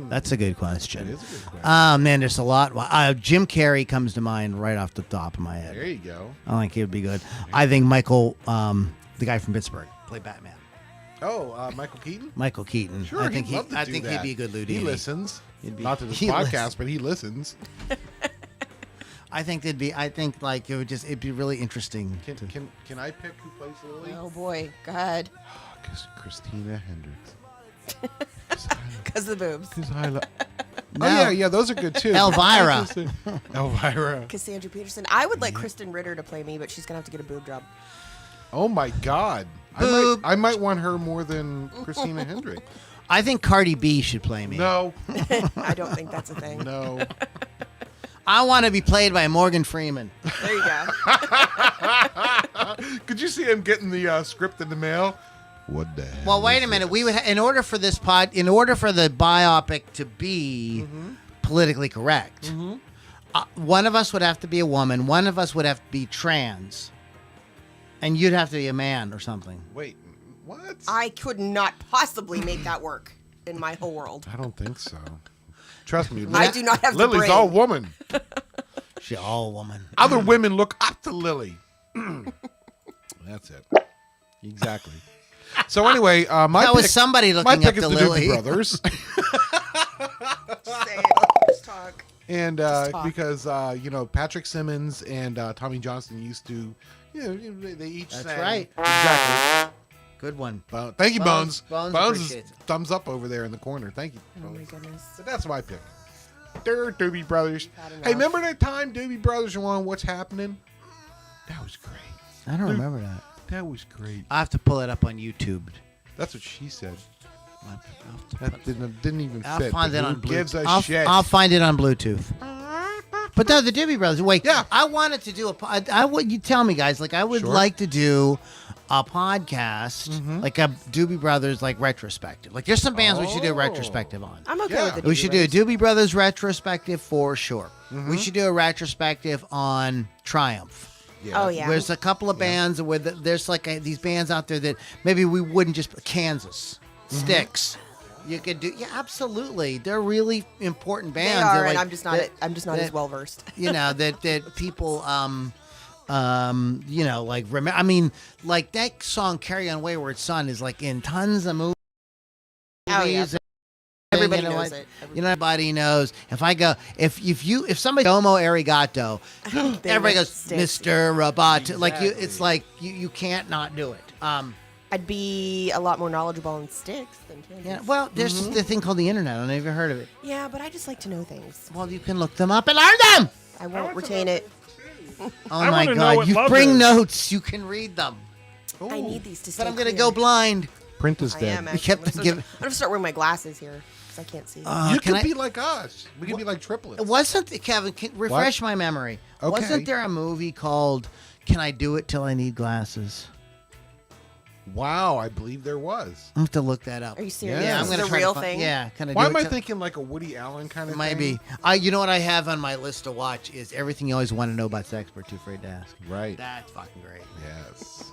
A: That's a good question.
I: That is a good question.
A: Man, there's a lot. Jim Carrey comes to mind right off the top of my head.
I: There you go.
A: I think he would be good. I think Michael, the guy from Pittsburgh, play Batman.
I: Oh, Michael Keaton?
A: Michael Keaton.
I: Sure,
A: I think
I: he'd love to
A: I
I: do
A: think
I: that.
A: he'd be a good Loudini.
I: He listens.
A: He'd be-
I: Not to this
A: he
I: podcast,
A: listens.
I: but he listens.
A: I think it'd be really interesting.
I: Can I pick who plays Lily?
C: Oh boy, go ahead.
I: Christina Hendricks.
C: Because the boobs.
A: No.
I: Oh yeah, those are good too.
A: Elvira.
I: Elvira.
C: Cassandra Peterson. I would like Kristen Ritter to play me, but she's gonna have to get a boob job.
I: Oh my God.
A: Boob.
I: I might want her more than Christina Hendricks.
A: I think Cardi B should play me.
I: No.
C: I don't think that's a thing.
I: No.
A: I want to be played by Morgan Freeman.
C: There you go.
I: Could you see him getting the script in the mail?
B: What the hell?
A: Well, wait
B: is
A: a minute.
B: this?
A: We would, in order for the biopic to be politically correct, one of us would have to be a woman, one of us would have to be trans, and you'd have to be a man or something.
I: Wait, what?
C: I could not possibly make that work in my whole world.
I: I don't think so. Trust me.
C: I do not have the
I: Lily's
C: brain.
I: all woman.
A: She's all woman.
I: Other women look up to Lily. That's it. Exactly. So anyway, my
A: That
I: pick,
A: was somebody
I: my
A: looking
I: pick
A: up
I: is
A: to
I: the
A: Lily.
I: Doobie Brothers.
C: Just say it. Just talk.
I: And
C: talk.
I: because Patrick Simmons and Tommy Johnson used to, they each
A: That's
I: sang.
A: right.
I: Exactly.
A: Good one.
I: Thank you, Bones.
A: Bones
I: is
A: appreciates it.
I: thumbs up over there in the corner. Thank you.
C: Oh my
I: Bones.
C: goodness.
I: But that's my pick. Doobie Brothers.
C: Had enough.
I: Hey, remember that time Doobie Brothers were on What's Happening? That was great.
A: I don't remember that.
I: That was great.
A: I have to pull it up on YouTube.
I: That's what she said.
A: I'll
I: That didn't even
A: I'll
I: fit.
A: find
I: but
A: it
I: who
A: on Bluetooth.
I: gives a
A: I'll,
I: shit?
A: I'll find it on Bluetooth. But no, the Doobie Brothers. Wait,
I: Yeah.
A: I wanted to do you tell me, guys. Like, I would
I: Sure.
A: like to do a podcast, like a Doobie Brothers retrospective. Like, there's some bands we should do a retrospective on.
C: I'm okay
I: Yeah.
C: with the
A: We
C: Doobie
A: should do a
C: Brothers.
A: Doobie Brothers retrospective for sure. We should do a retrospective on Triumph.
C: Oh yeah.
A: There's a couple of bands where there's these bands out there that maybe we wouldn't just Kansas, Styx. You could do absolutely. They're really important
C: They
A: bands.
C: are,
A: They're
C: and
A: like-
C: I'm just not.
A: that-
C: I'm just not
A: that-
C: as well versed.
A: that people remember. I mean, like that song "Carry On Wayward Son" is in tons of movies.
C: Oh, yeah.
A: and,
C: Everybody
A: you know,
C: knows
A: like,
C: it.
A: Everybody knows. If somebody Domo Arigato, everybody goes Mr. Roboto.
I: Exactly.
A: You can't not do it.
C: I'd be a lot more knowledgeable in Sticks than Kansas.
A: Yeah. Well, there's the thing called the internet. I don't know if you've heard of it.
C: Yeah, but I just like to know things.
A: Well, you can look them up and learn them.
C: I won't retain it.
A: Oh
E: I
A: my
E: wanna know
A: God!
E: what
A: You
E: love
A: bring
E: is.
A: notes. You can read them.
C: I need these to stay
A: But I'm gonna
C: clear.
A: go blind.
I: Print is
C: I
I: dead.
C: am.
A: You
C: Actually.
A: kept
C: I'm gonna
A: giving.
C: I'm gonna start wearing my glasses here because I can't see.
I: You
A: Can
I: could
A: I-
I: be like us. We could be like triplets.
A: Wasn't Kevin? Refresh my memory.
I: Okay.
A: Wasn't there a movie called "Can I Do It Till I Need Glasses"?
I: Wow, I believe there was.
A: I have to look that up.
C: Are you serious?
A: Yeah, I'm
C: This is
A: gonna
C: a
A: try to
C: real
A: find-
C: thing?
A: Yeah, can I?
I: Why
A: do
I: am
A: it
I: I
A: till-
I: thinking like a Woody Allen kind of
A: Maybe.
I: thing?
A: You know what I have on my list to watch is Everything You Always Want to Know About Sex But Too Afraid to Ask.
I: Right.
A: That's fucking great.
I: Yes.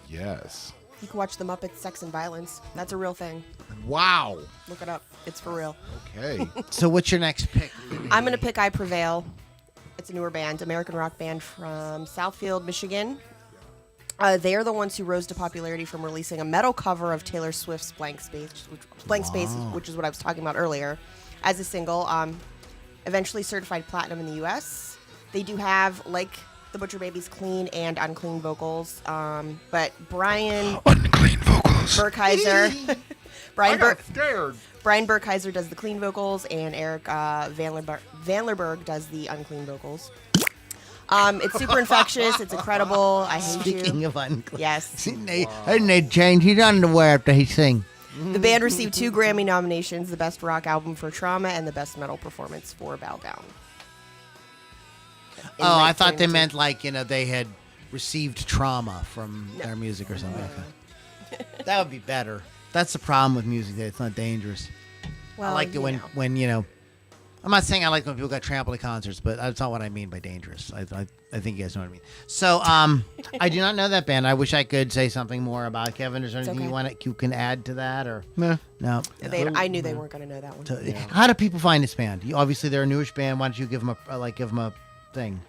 I: Yes.
C: You can watch The Muppets Sex and Violence. That's a real thing.
I: Wow.
C: Look it up. It's for real.
I: Okay.
A: So what's your next pick?
C: I'm going to pick I Prevail. It's a newer band, American rock band from Southfield, Michigan. They are the ones who rose to popularity from releasing a metal cover of Taylor Swift's Blank Space, which is what I was talking about earlier, as a single. Eventually certified platinum in the U.S. They do have, like the Butcher Babies, clean and unclean vocals. But Brian
B: Unclean vocals.
C: Burkheiser, Brian
I: Scared.
C: Brian Burkheiser does the clean vocals, and Eric Vanlerberg does the unclean vocals. It's super infectious. It's incredible. I hate
A: Speaking
C: you.
A: of unclean.
C: Yes.
A: Didn't they change his underwear after he sing?
C: The band received 2 Grammy nominations, the Best Rock Album for Trauma and the Best Metal Performance for Bow Down. In
A: I thought they
C: 1992.
A: meant like, they had received trauma from their music or something. Okay. That would be better. That's the problem with music, that it's not dangerous.
C: Well,
A: I like it when I'm not saying I like when people got trampled at concerts, but that's not what I mean by dangerous. I think you guys know what I mean. So I do not know that band. I wish I could say something more about it. Kevin. Is there anything
C: okay.
A: you can add to that or
I: No.
A: no?
C: I knew they weren't going to know that one.
A: So, how do people find this band? Obviously, they're a newish band. Why don't you give them a thing?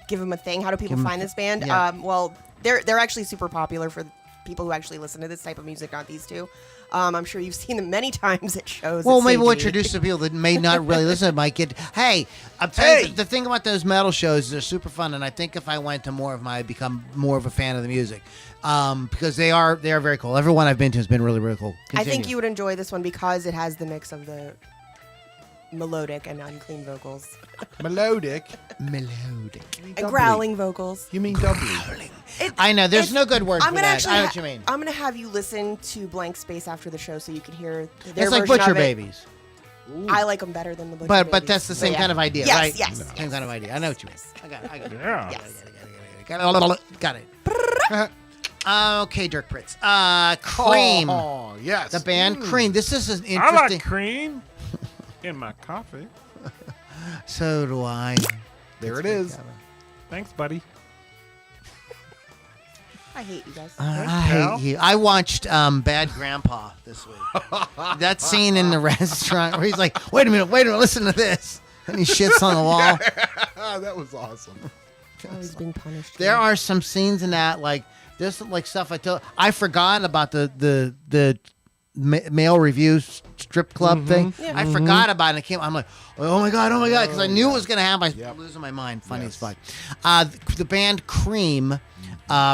C: Give them a thing. How do people
A: Give 'em-
C: find this band?
A: yeah.
C: Well, they're actually super popular for people who actually listen to this type of music, not these two. I'm sure you've seen them many times at shows.
A: Well,
C: at
A: maybe we'll
C: CG.
A: introduce the people that may not really listen. Might get. Hey, I'm telling you, the thing about those metal shows is they're super fun, and I think if I went to more of them, I'd become more of a fan of the music, because they are very cool. Everyone I've been to has been really really cool.
C: I think
A: Continue.
C: you would enjoy this one because it has the mix of the melodic and unclean vocals
I: Melodic.
C: and growling vocals.
I: You mean doubly?
A: I know there's no good word
C: I'm
A: for
C: gonna
A: that.
C: actually
A: I know what you mean.
C: I'm gonna have you listen to Blank Space after the show so you can hear their
A: It's like
C: version
A: Butcher
C: of it.
A: Babies,
C: I like them better than the Butcher
A: but
C: Babies.
A: that's the same
C: yeah.
A: kind of idea,
C: Yes,
A: right?
C: yes,
A: Same kind of idea. I know what you mean. I got it.
E: Yeah.
C: Yes.
A: Got it. Okay, Dirk Pritz. Cream.
I: Oh, yes.
A: The band Cream. This is an
E: I
A: interesting.
E: like cream in my coffee.
A: So do I.
I: There it is.
E: Thanks, buddy.
C: I hate you guys.
A: I hate you. I watched Bad Grandpa this week. That scene in the restaurant where he's like, wait a minute, listen to this. And he shits on the wall.
I: That was awesome.
C: Oh, he's being punished.
A: There are some scenes in that, like, there's some, like, stuff I forgot about the male review strip club thing.
C: Yeah.
A: I forgot about it. I'm like, oh my god, because I knew it was gonna happen. I was losing my mind. Funny as fuck. The band Cream,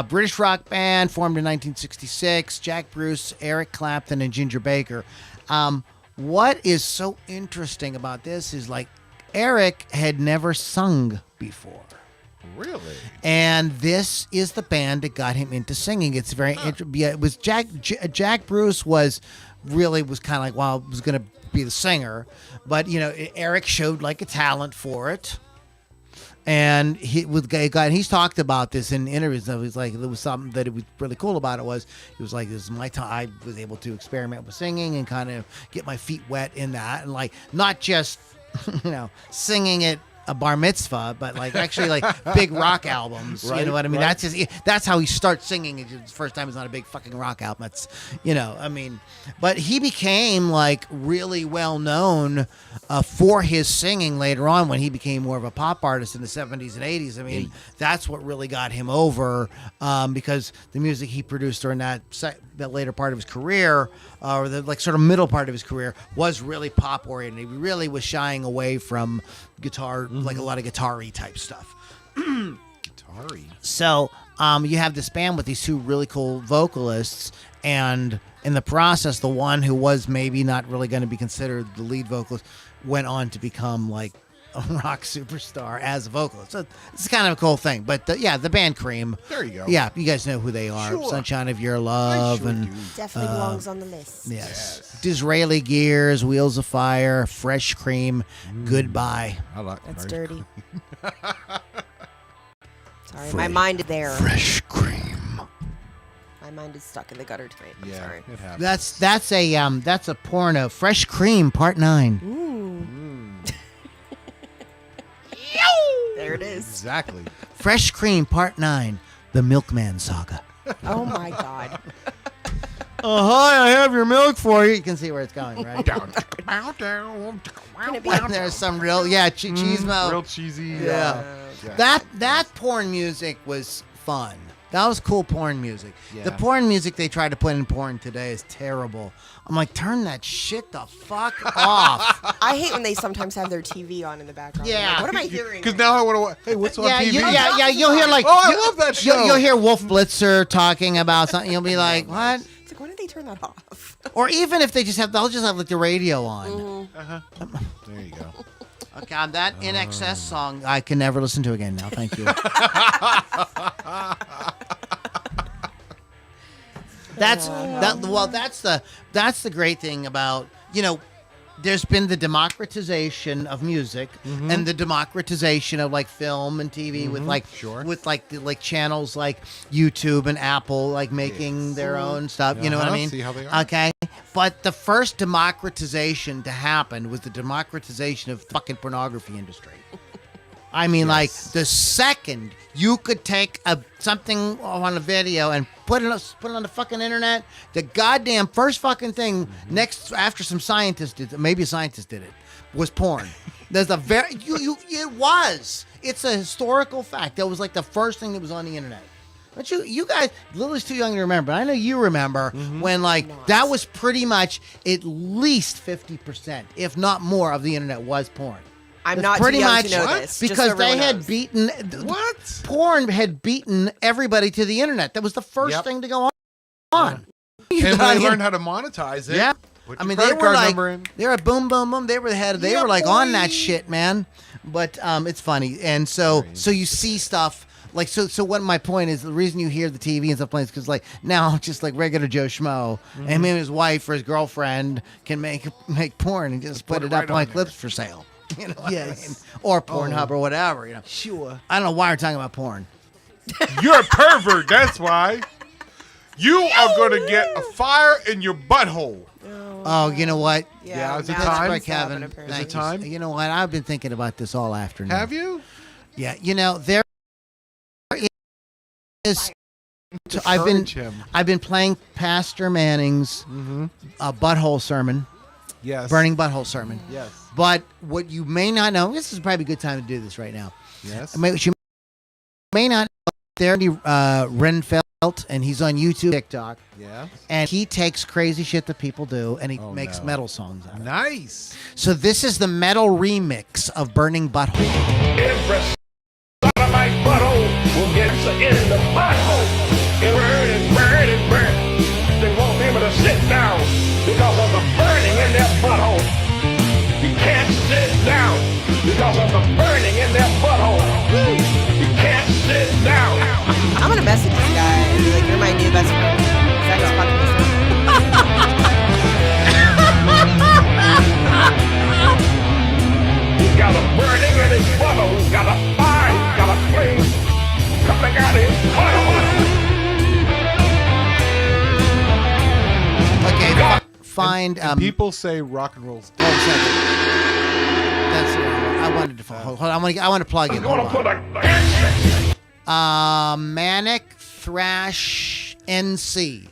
A: British rock band formed in 1966. Jack Bruce, Eric Clapton, and Ginger Baker. What is so interesting about this is, like, Eric had never sung before.
I: Really?
A: And this is the band that got him into singing. It's very yeah. It was Jack Bruce was kind of like, well, was going to be the singer, but Eric showed like a talent for it. And he's talked about this in interviews. It was like, there was something that it was really cool about it was this is my time. I was able to experiment with singing and kind of get my feet wet in that, and like not just singing at a bar mitzvah, but like actually like big rock albums.
I: Right,
A: you know what I mean?
I: right.
A: That's how he starts singing. It's the first time it's not a big fucking rock album. That's but he became like really well known for his singing later on when he became more of a pop artist in the 70s and 80s. I mean, that's what really got him over, because the music he produced during that later part of his career, or the like sort of middle part of his career, was really pop oriented. He really was shying away from guitar, like a lot of guitar-y type stuff.
I: Guitar-y.
A: So you have this band with these two really cool vocalists, and in the process, the one who was maybe not really going to be considered the lead vocalist went on to become like a rock superstar as a vocalist. So it's kind of a cool thing. But the band Cream.
I: There you go.
A: Yeah, you guys know who they are.
I: Sure.
A: Sunshine of Your Love.
I: sure
A: and
I: do.
C: Definitely belongs on the list.
A: Yes. Disraeli Gears, Wheels of Fire, Fresh Cream, Goodbye.
I: I like
C: That's
I: very-
C: dirty. Sorry, my mind is there.
A: Fresh Cream.
C: My mind is stuck in the gutter tonight. I'm
I: Yeah,
C: sorry.
I: it happens.
A: That's a porno. Fresh Cream Part 9.
C: Ooh. There it is.
I: Exactly.
A: Fresh Cream Part 9. The Milkman Saga.
C: Oh my god.
A: Hi, I have your milk for you. You can see where it's going, right?
C: Can it be?
A: There's some real, cheese mo.
I: Real cheesy.
A: Yeah. That porn music was fun. That was cool porn music.
I: Yeah.
A: The porn music they try to put in porn today is terrible. I'm like, turn that shit the fuck off.
C: I hate when they sometimes have their TV on in the background. I'm
A: Yeah.
C: like, what am I hearing?
I: Because now I want to. Hey, what's on TV?
A: You'll hear like.
I: Oh, I love that show.
A: You'll hear Wolf Blitzer talking about something. You'll be like, what?
C: It's like, why did they turn that off?
A: Or even if they'll just have like the radio on.
I: There you go.
A: Okay, on that In Excess song, I can never listen to again now. Thank you. That's the great thing about, there's been the democratization of music and the democratization of like film and TV with channels like YouTube and Apple like making their own stuff. You know what I mean?
I: See how they are.
A: Okay. But the first democratization to happen was the democratization of fucking pornography industry. I mean, like the second you could take something on a video and put it on the fucking internet, the goddamn first fucking thing after some scientists did, maybe a scientist did it, was porn. There's a it's a historical fact. That was like the first thing that was on the internet. But you guys, Lily's too young to remember. I know you remember when that was pretty much at least 50%, if not more, of the internet was porn.
C: I'm
A: That's
C: not
A: pretty
C: too young
A: much
C: to know this.
A: because they had beaten porn had beaten everybody to the internet. That was the first thing to go on.
I: And they learned how to monetize it.
A: Yeah,
I: Put
A: I
I: your
A: mean
I: credit
A: they were
I: card
A: like
I: number in.
A: they were boom boom boom. They were They were like on that shit, man. But it's funny, and so you see stuff. Like so what my point is, the reason you hear the TV and stuff playing is because like now just like regular Joe Schmo and him and his wife or his girlfriend can make porn and just put it up on clips for sale. You know what I mean? Or Pornhub or whatever,
C: Sure.
A: I don't know why we're talking about porn.
I: You're a pervert, that's why. You are going to get a fire in your butthole.
A: Oh, you know what?
I: Yeah, is it
C: now
I: time?
C: that's
A: Kevin.
C: happened,
I: Is it time?
A: You know what? I've been thinking about this all afternoon.
I: Have you?
A: Yeah, there is.
I: Him.
A: I've been playing Pastor Manning's butthole sermon,
I: Yes.
A: burning butthole sermon.
I: Yes.
A: But what you may not know, this is probably a good time to do this right now.
I: Yes.
A: What you may not know, there Renfeld, and he's on YouTube, TikTok,
I: Yeah.
A: and he takes crazy shit that people do, and he makes metal songs out of it.
I: Nice.
A: So this is the metal remix of Burning Butthole.
J: Every sodomite butthole will get in the butthole. It burn and burn and burn. They won't be able to sit down because of the burning in their butthole. You can't sit down because of the burning in their butthole. You can't sit down.
C: I'm gonna message this guy and be like, "You're my new best friend." That just fucking me
J: He's got a burning in his butthole. He's got a fire. He's got a flame coming out of his butthole.
A: Okay, find
I: People say rock and roll's
A: Oh, second. That's I wanted to hold on. I want to plug in. Hold on. Manic Thrash NC.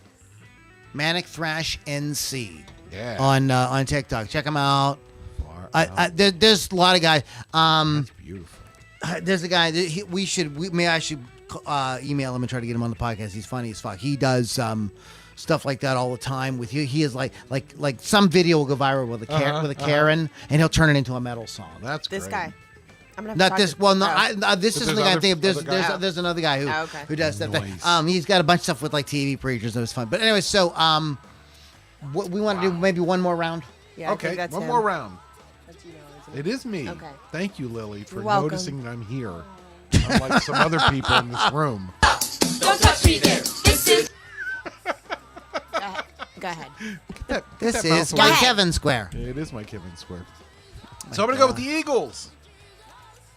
A: Manic Thrash NC.
I: Yeah.
A: On TikTok. Check them out. There's a lot of guys.
I: That's beautiful.
A: There's a guy. I should email him and try to get him on the podcast. He's funny as fuck. He does stuff like that all the time. With you, he is like some video will go viral with a Karen, and he'll turn it into a metal song.
I: That's
C: this
I: great.
C: guy. I'm gonna have
A: Not
C: to
A: this.
C: talk
A: Well,
C: to-
A: no.
C: oh.
A: This
I: But
A: isn't the
I: there's
A: guy. I think
I: other guys.
A: there's another guy
C: Oh, okay.
A: who does that thing.
I: Nice.
A: He's got a bunch of stuff with like TV preachers. That was fun. But anyway, so what we want to do maybe one more round.
C: Yeah, I
I: Okay,
C: think that's
I: one
C: him.
I: more round.
C: That's you, isn't it?
I: It is me.
C: Okay.
I: Thank you, Lily, for
C: You're welcome.
I: noticing that I'm here. Unlike some other people in this room.
J: Don't touch me there. This is.
C: Go ahead.
A: This
I: that
A: is
I: mouse
A: my
C: away.
A: Kevin Square.
I: It is my Kevin Square. So I'm going to go with the Eagles.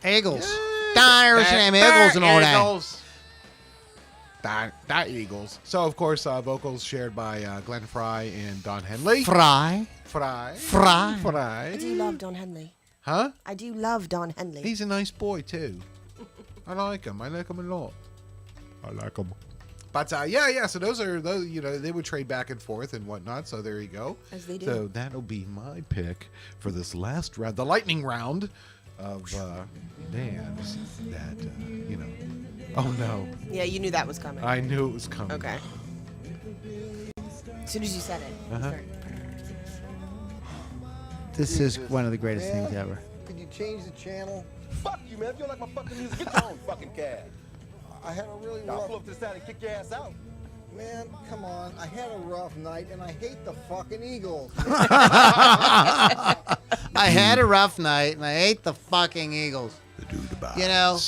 A: Eagles. Irish name Eagles and all that.
I: Eagles. That Eagles. So, of course, vocals shared by Glenn Fry and Don Henley.
A: Fry.
I: Fry.
C: I do love Don Henley.
I: Huh?
C: I do love Don Henley.
I: He's a nice boy, too. I like him. I like him a lot. I like him. But, yeah. So those, they would trade back and forth and whatnot. So there you go.
C: As they do.
I: So that'll be my pick for this last round, the lightning round. of bands that, Oh, no.
C: Yeah, you knew that was coming.
I: I knew it was coming.
C: Okay. As soon as you said it.
A: This is one of the greatest things ever.
K: Could you change the channel? Fuck you, man. If you don't like my fucking music, get your own fucking cab. I had a really rough... I'll pull up to the side and kick your ass out. Man, come on. I had a rough night, and I hate the fucking Eagles.
A: I had a rough night, and I hate the fucking Eagles. You know,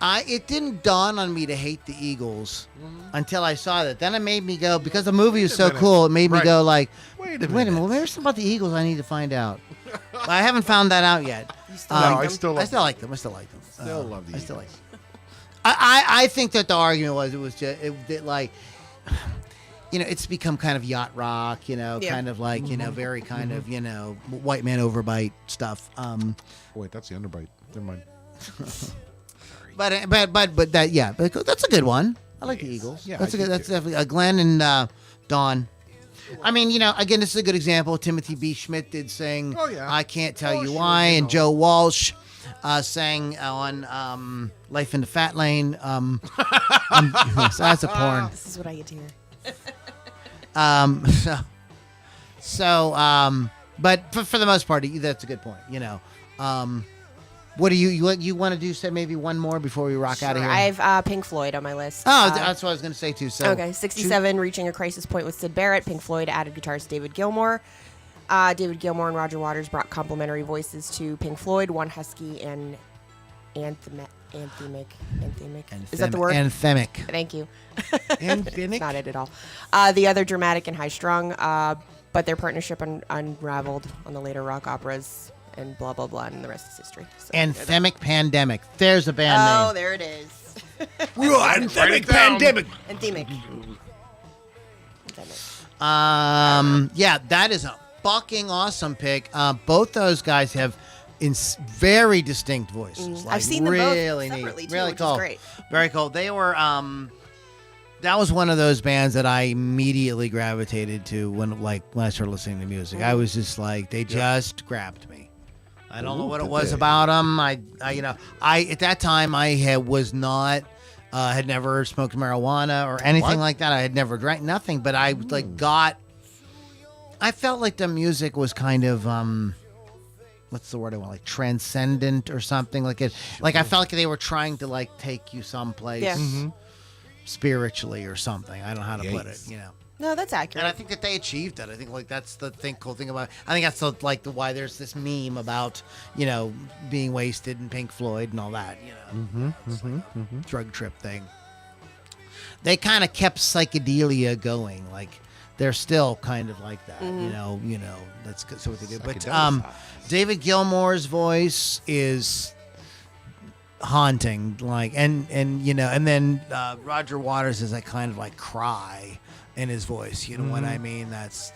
A: it didn't dawn on me to hate the Eagles until I saw that. Then it made me go, because the movie was so cool, it made me go like, wait a minute, well, there's something about the Eagles I need to find out. But I haven't found that out yet.
I: I still like
A: them. Still
I: love the Eagles.
A: Still like them. I think that the argument was just like, it's become kind of yacht rock, kind of like, very kind of, white man overbite stuff.
I: Wait, that's the underbite. Never mind.
A: But that's a good one. I like the Eagles.
I: Yeah,
A: that's definitely Glenn and Dawn. I mean, again, this is a good example. Timothy B. Schmidt did sing I Can't Tell You Why, and Joe Walsh sang on Life in the Fat Lane. So that's a porn.
C: This is what I get to hear.
A: But for the most part, that's a good point. What do you want to do? Say maybe one more before we rock out of here.
C: I have Pink Floyd on my list.
A: Oh, that's what I was going to say too. So
C: okay, 67, reaching a crisis point with Syd Barrett. Pink Floyd added guitarist David Gilmour. David Gilmour and Roger Waters brought complementary voices to Pink Floyd. One husky and anthemic. Is that the word?
A: Anthemic.
C: Thank you.
A: Anthemic.
C: Not it at all. The other dramatic and high-strung. But their partnership unraveled on the later rock operas. And blah, blah, blah, and the rest is history. So,
A: Anthemic Pandemic. There's a band name.
C: Oh, there it is.
A: Anthemic Pandemic.
C: Anthemic.
A: Yeah, that is a fucking awesome pick. Both those guys have very distinct voices. Like,
C: I've seen them
A: really
C: both separately,
A: neat.
C: too,
A: Really
C: which
A: cool.
C: is great.
A: Very cool. They were... that was one of those bands that I immediately gravitated to when I started listening to music. I was just like, they just grabbed me. I don't know what it was about them. I at that time I had never smoked marijuana or anything like that. I had never drank nothing, but I I felt like the music was kind of what's the word I want, like transcendent or something like it. Like I felt like they were trying to like take you someplace spiritually or something. I don't know how to put it.
C: No, that's accurate.
A: And I think that they achieved it. I think like that's the cool thing about it. I think that's why there's this meme about, being wasted in Pink Floyd and all that, drug trip thing. They kind of kept psychedelia going. Like they're still kind of like that, that's so what they do. But David Gilmour's voice is haunting, like, and then Roger Waters is like kind of like cry in his voice, what I mean? That's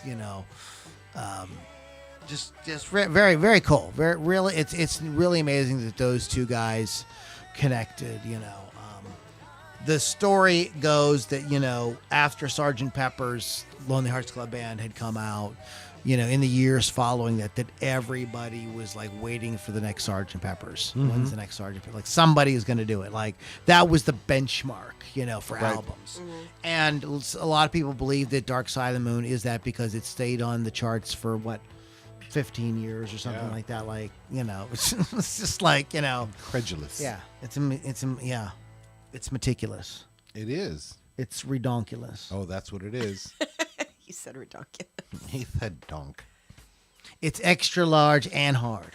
A: just very, very cool. Very really, it's really amazing that those two guys connected. The story goes that after Sgt. Pepper's Lonely Hearts Club Band had come out, in the years following that everybody was like waiting for the next Sgt. Pepper's. When's the next Sgt. Pepper? Like somebody is going to do it. Like that was the benchmark, for albums. And a lot of people believe that Dark Side of the Moon is that because it stayed on the charts for 15 years or something like that. Like, it's just like,
I: Incredulous.
A: Yeah. It's meticulous.
I: It is.
A: It's redonkulous.
I: Oh, that's what it is.
C: He said redonkulous.
I: He said donk.
A: It's extra large and hard.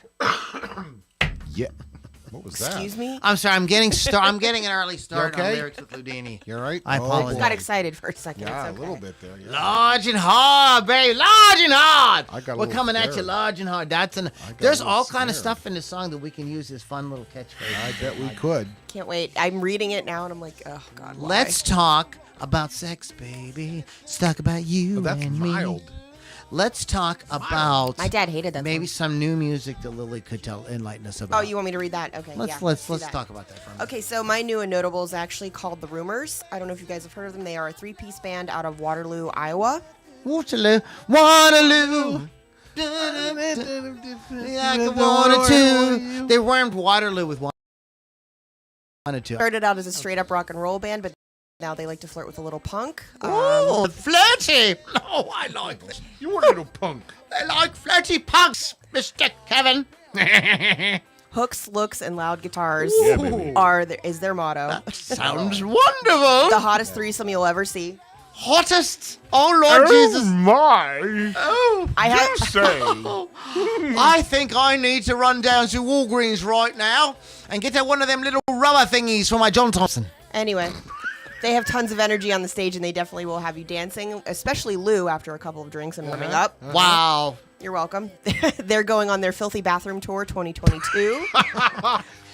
I: Yeah. What was that?
C: Excuse me?
A: I'm sorry. I'm getting an early start on lyrics with Loudini.
I: You're right.
A: I apologize.
C: I got excited for a second.
I: Yeah,
C: It's
I: a little bit there. Yeah.
A: Large and hard, baby. Large and hard. We're coming at you
I: scared.
A: large and hard. There's all kind of stuff in this song that we can use as fun little catchphrases.
I: I bet we could.
C: Can't wait. I'm reading it now, and I'm like, oh, God, why?
A: Let's talk about sex, baby. Let's talk about you
I: that's
A: and
I: mild.
A: me. Let's talk about
C: My dad hated that
A: maybe
C: song.
A: some new music that Lily could enlighten us about.
C: Oh, you want me to read that? Okay,
A: Let's
C: do that.
A: talk about that for a minute.
C: Okay, so my new and notable is actually called The Rumors. I don't know if you guys have heard of them. They are a 3-piece band out of Waterloo, Iowa.
A: Waterloo. I wanted to. They rhymed Waterloo with wanted to.
C: Started out as a straight up rock and roll band, but now they like to flirt with a little punk.
A: Oh, flirty! Oh, I like this.
I: You were a little punk.
A: I like flirty punks, Mr. Kevin.
C: Hooks, looks, and loud guitars
I: Yeah, baby.
C: is their motto.
A: Sounds wonderful.
C: The hottest threesome you'll ever see.
A: Hottest. Oh, Lord Jesus.
E: my!
A: Oh,
C: I have.
E: You say.
A: I think I need to run down to Walgreens right now and get one of them little rubber thingies for my John Thompson.
C: Anyway, they have tons of energy on the stage, and they definitely will have you dancing, especially Lou after a couple of drinks and warming up.
A: Wow.
C: You're welcome. They're going on their Filthy Bathroom Tour 2022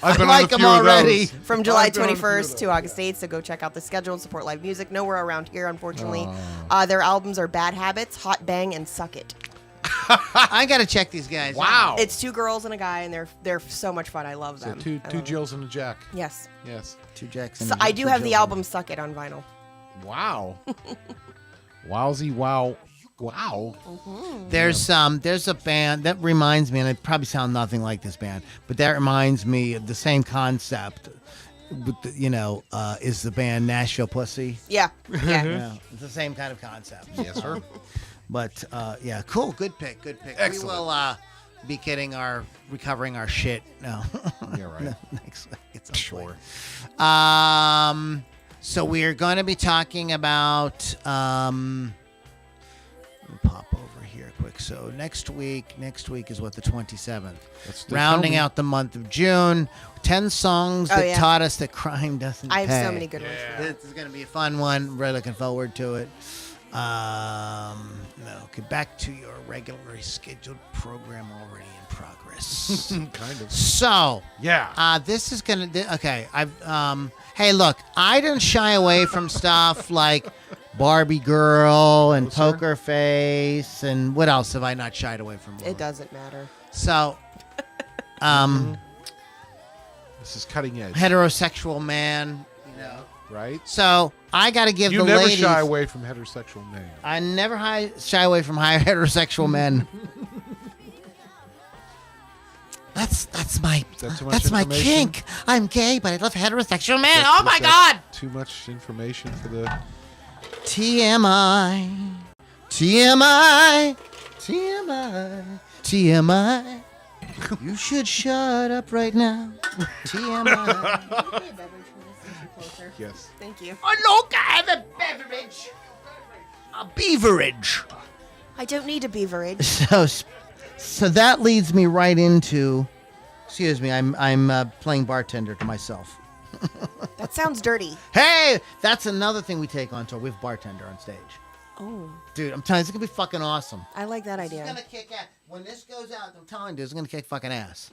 I: I've been
A: like
I: on a
A: them
I: few
A: already.
I: Of those.
C: from July
I: I've been on a few of
C: 21st to August 8th, so go check out the schedule and support live music. Nowhere around here, unfortunately. Their albums are Bad Habits, Hot Bang, and Suck It.
A: I got to check these guys.
I: Wow.
C: It's 2 girls and a guy, and they're so much fun. I love
I: So
C: them.
I: two
C: I love
I: Jills and a Jack.
C: them. Yes.
I: Yes.
A: 2 Jackson.
C: So I do have the album Suck It on vinyl.
I: Wow. Wowsy wow. Wow.
A: There's a band that reminds me, and it probably sound nothing like this band, but that reminds me of the same concept. With the, is the band Nashville Pussy?
C: Yeah. Yeah.
A: Yeah, it's the same kind of concept.
I: Yes, sir.
A: But yeah, cool. Good pick. Good pick.
I: Excellent.
A: We will be recovering our shit. No.
I: Yeah, right.
A: Next week. It's sure. So we are going to be talking about. Let me pop over here quick. So next week is what, the 27th. Rounding out the month of June. 10 songs that taught us that crime doesn't
C: I have
A: pay.
C: so many good ones.
A: This is going to be a fun one. Really looking forward to it. Okay, back to your regularly scheduled program already in progress.
I: Kind of.
A: So,
I: yeah.
A: This is going to, okay, hey, look, I didn't shy away from stuff like Barbie Girl and Poker Face, and what else have I not shied away from?
C: It doesn't matter.
A: So,
I: This is cutting edge.
A: heterosexual man,
I: Right?
A: So I got to give
I: You
A: the
I: never
A: ladies.
I: shy away from heterosexual men.
A: I never shy away from heterosexual men. That's my kink. I'm gay, but I love heterosexual men. Oh my God!
I: Too much information for the
A: TMI, TMI, TMI, TMI. You should shut up right now. TMI.
I: Yes.
C: Thank you.
A: Oh look, I have a beverage. A beverage.
C: I don't need a beverage.
A: So that leads me right into. Excuse me, I'm playing bartender to myself.
C: That sounds dirty.
A: Hey, that's another thing we take on tour. We have bartender on stage.
C: Oh.
A: Dude, I'm telling you, it's gonna be fucking awesome.
C: I like that idea.
A: It's gonna kick ass. When this goes out, I'm telling you, it's gonna kick fucking ass.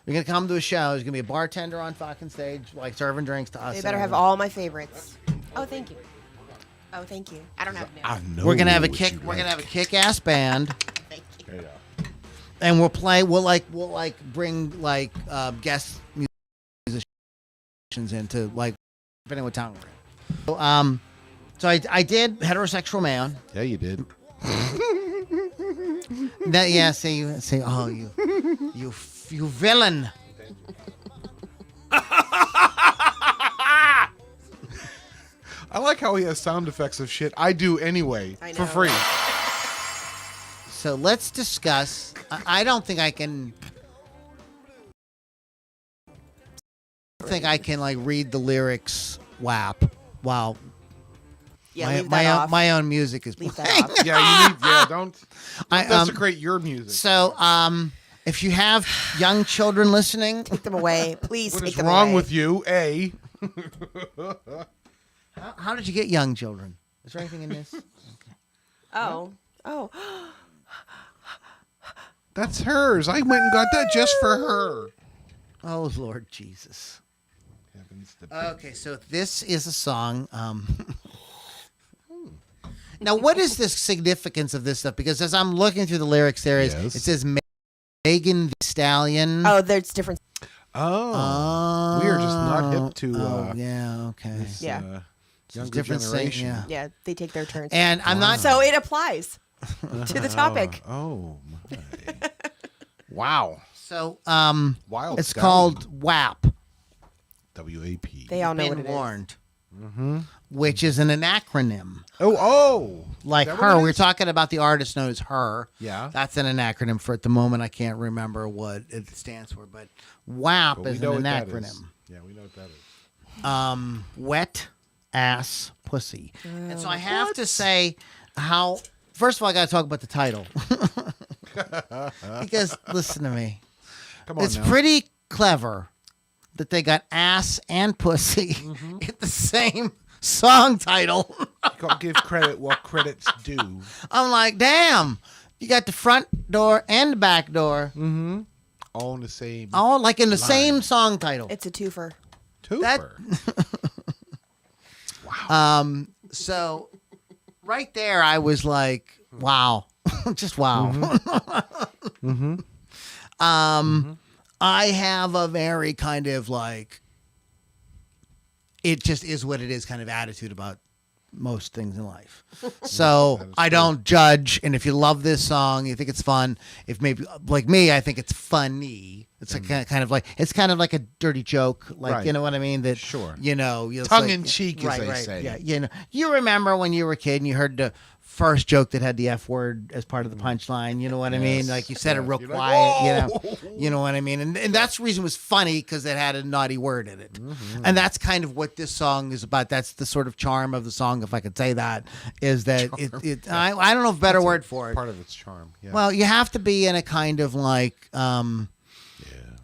A: You're gonna come to a show. There's gonna be a bartender on fucking stage, like serving drinks to us.
C: They better have all my favorites. Oh, thank you. Oh, thank you. I don't have names.
I: I know.
A: We're gonna have a
I: what
A: kick.
I: you
A: We're gonna
I: like.
A: have a kick-ass band.
C: Thank you.
I: Yeah.
A: And we'll bring guest musicians in to depending what town we're in. So I did heterosexual man.
I: Yeah, you did.
A: You villain.
I: I like how he has sound effects of shit I do anyway
C: I
I: for
C: know.
I: free.
A: So let's discuss. I don't think I can. Read the lyrics. WAP. Wow.
C: Yeah, leave that off.
A: my own music is
C: Leave
A: playing.
C: that off.
I: Yeah, you need. Yeah, don't
A: I,
I: desecrate your music.
A: So, if you have young children listening,
C: Take them away. Please
I: What
C: take
I: is
C: them
I: wrong
C: away.
I: with you? A.
A: how did you get young children? Is there anything in this?
C: Oh. Oh.
I: That's hers. I went and got that just for her.
A: Oh Lord Jesus.
I: Heavens to
A: Okay, so this is a song. Now, what is the significance of this stuff? Because as I'm looking through the lyrics, it says Megan Thee Stallion.
C: Oh, there's different.
I: Oh. We are just not hip to.
A: Yeah. Okay.
I: This,
C: Yeah.
I: younger
A: different
I: generation.
A: yeah.
C: Yeah, they take their turns.
A: And I'm not.
C: So it applies. To the topic.
I: Oh my. Wow.
A: So,
I: Wild
A: it's
I: Stallion.
A: called WAP.
I: W-A-P.
C: They all know
A: Been
C: what it is.
A: warned. Which is an acronym.
I: Oh.
A: Like
I: Is that what
A: her.
I: it
A: We were
I: is?
A: talking about the artist known as her.
I: Yeah.
A: That's an acronym for at the moment. I can't remember what it stands for, but WAP
I: But we
A: is
I: know
A: an
I: what that
A: acronym.
I: is. Yeah, we know what that is.
A: Wet ass pussy. And so I have to say how. First of all, I got to talk about the title because listen to me.
I: Come on
A: It's
I: now.
A: pretty clever that they got ass and pussy in the same song title.
I: Can't give credit what credit's due.
A: I'm like, damn, you got the front door and the back door,
I: All in the same
A: all like in the
I: line.
A: same song title.
C: It's a twofer.
I: twofer.
A: So right there, I was like, wow, just wow. I have a very kind of like, it just is what it is kind of attitude about most things in life. So I don't judge. And if you love this song, you think it's fun. If maybe like me, I think it's funny. It's like kind of like, it's kind of like a dirty joke. Like,
I: Right.
A: you know what I mean? That,
I: Sure.
A: you know, it's
I: Tongue
A: like-
I: in cheek, as
A: right,
I: they
A: right,
I: say.
A: Yeah. You know, you remember when you were a kid and you heard the first joke that had the F word as part of the punchline. You know what I mean?
I: Yes.
A: Like you said it real
I: You're like,
A: quiet,
I: "Whoa!"
A: you know what I mean? And that's the reason it was funny because it had a naughty word in it. And that's kind of what this song is about. That's the sort of charm of the song, if I could say that, is that I don't know if a better word for it.
I: Part of its charm. Yeah.
A: Well, you have to be in a kind of like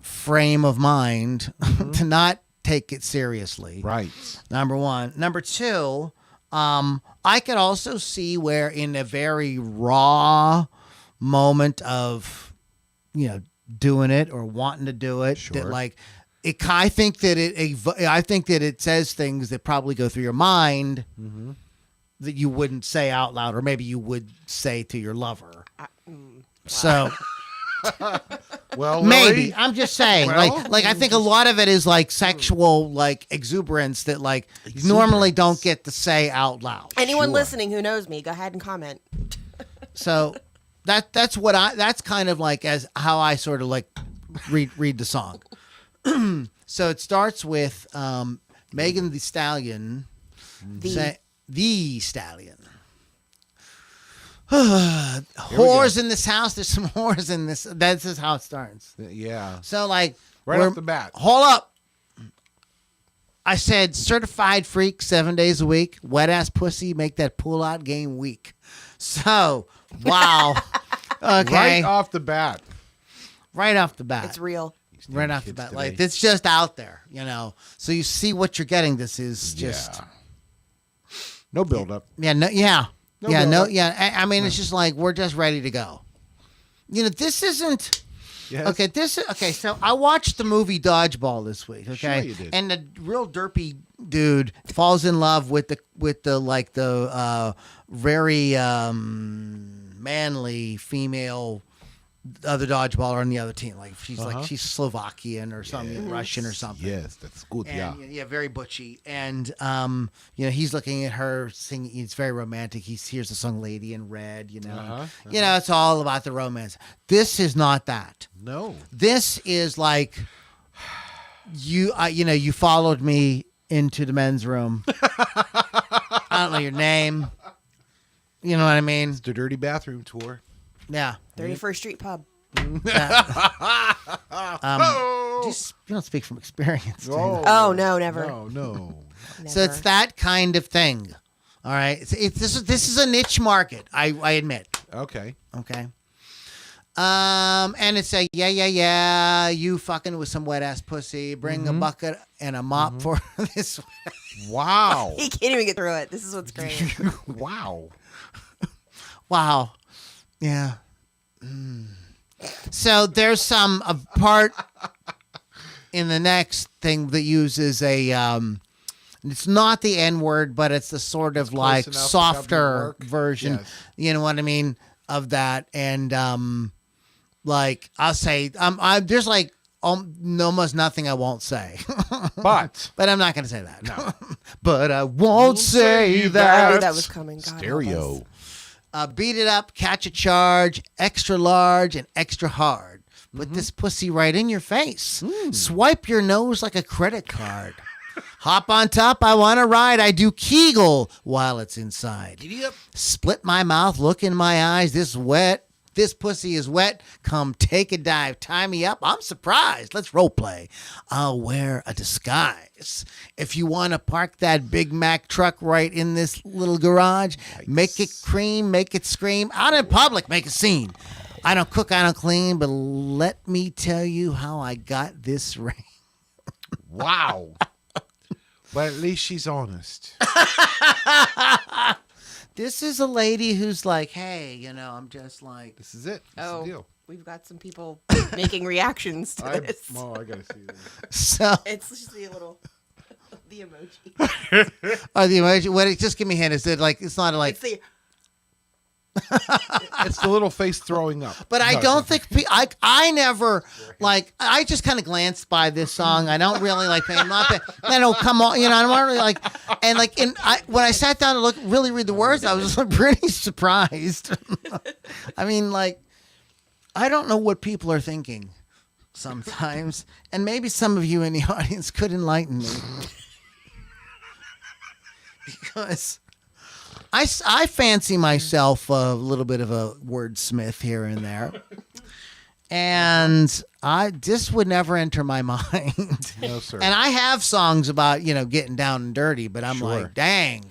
A: frame of mind to not take it seriously.
I: Right.
A: Number one. Number two, I could also see where in a very raw moment of, you know, doing it or wanting to do it, that like it. I think that it says things that probably go through your mind that you wouldn't say out loud, or maybe you would say to your lover. So.
I: Well,
A: Maybe
I: Lori,
A: I'm just saying,
I: Well,
A: like I think a lot of it is like sexual, like exuberance that like you normally don't get to say out loud.
C: Anyone listening who knows me, go ahead and comment.
A: So that's kind of like as how I sort of like read the song. So it starts with Megan Thee Stallion, the Stallion. Whores in this house. There's some whores in this. That's just how it starts.
I: Yeah.
A: So like
I: Right off the bat.
A: Hold up. I said certified freak 7 days a week. Wet ass pussy make that pull out game weak. So wow. Okay.
I: Right off the bat.
A: Right off the bat.
C: It's real.
A: Right off the
I: kids
A: bat.
I: today.
A: Like it's just out there, you know. So you see what you're getting. This is just
I: No build up.
A: yeah, no, yeah.
I: No
A: yeah,
I: build
A: no,
I: up.
A: yeah. I mean, it's just like we're just ready to go. You know, this isn't.
I: Yes.
A: Okay, okay. So I watched the movie Dodgeball this week. Okay,
I: Sure you did.
A: and the real derpy dude falls in love with the very manly female other dodgeballer on the other team. Like she's like she's Slovakian or something, Russian or something.
I: Yes, that's good.
A: And,
I: Yeah.
A: very butchy. And you know, he's looking at her singing. It's very romantic. He hears the song "Lady in Red." You know, you know, it's all about the romance. This is not that.
I: No.
A: This is like you know, you followed me into the men's room. I don't know your name. You know what I mean?
I: It's the dirty bathroom tour.
A: Yeah.
C: 31st Street Pub.
A: You don't speak from experience. do you?
C: Oh, no, never.
I: No.
A: So it's that kind of thing. All right. This is a niche market. I admit.
I: Okay.
A: Okay. And it's a yeah. You fucking with some wet ass pussy. Bring a bucket and a mop for this.
I: Wow.
C: He can't even get through it. This is what's great.
I: Wow.
A: Wow. Yeah. So there's a part in the next thing that uses a it's not the N word, but it's the sort of like
I: enough for
A: softer
I: government work.
A: version.
I: Yes.
A: You know what I mean of that, and like I'll say, there's like almost nothing I won't say,
I: But
A: I'm not gonna say that.
I: No.
A: But I won't say
C: I knew
A: that.
C: that was coming. God,
I: stereo.
A: Beat it up, catch a charge, extra large and extra hard. Put this pussy right in your face. Swipe your nose like a credit card. Hop on top, I want to ride. I do Kegel while it's inside. Split my mouth, look in my eyes. This pussy is wet. Come take a dive. Tie me up. I'm surprised. Let's role play. I'll wear a disguise. If you want to park that Big Mac truck right in this little garage, make it cream, make it scream. Out in public, make a scene. I don't cook, I don't clean, but let me tell you how I got this ring.
I: Wow. But at least she's honest.
A: This is a lady who's like, hey, I'm just like.
I: This is it. This is the deal.
C: We've got some people making reactions to this.
I: I gotta see this.
A: So
C: It's just the little, the emoji.
A: the emoji. What? Just give me a hint. Is it like? It's not like.
C: It's the,
I: It's the little face throwing up.
A: But I don't think I never like. I just kind of glanced by this song. I don't really like. I'm not. I don't come on. I'm not really like. And like, when I sat down to really read the words, I was pretty surprised. I mean, like, I don't know what people are thinking sometimes, and maybe some of you in the audience could enlighten me, because. I fancy myself a little bit of a wordsmith here and there. And this would never enter my mind.
I: No, sir.
A: And I have songs about, getting down and dirty, but I'm like, dang.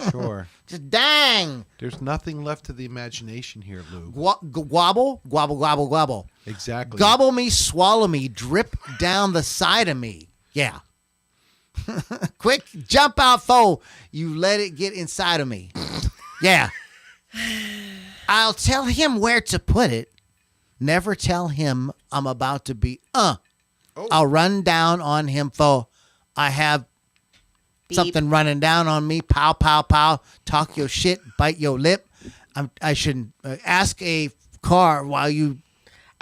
I: Sure.
A: Just dang.
I: There's nothing left to the imagination here, Lou.
A: Gwobble, gwobble, gwobble, gwobble.
I: Exactly.
A: Gobble me, swallow me, drip down the side of me. Yeah. Quick, jump out, foe. You let it get inside of me. Yeah. I'll tell him where to put it. Never tell him I'm about to be. I'll run down on him, foe. I have something running down on me. Pow, pow, pow. Talk your shit. Bite your lip. I shouldn't ask a car while you.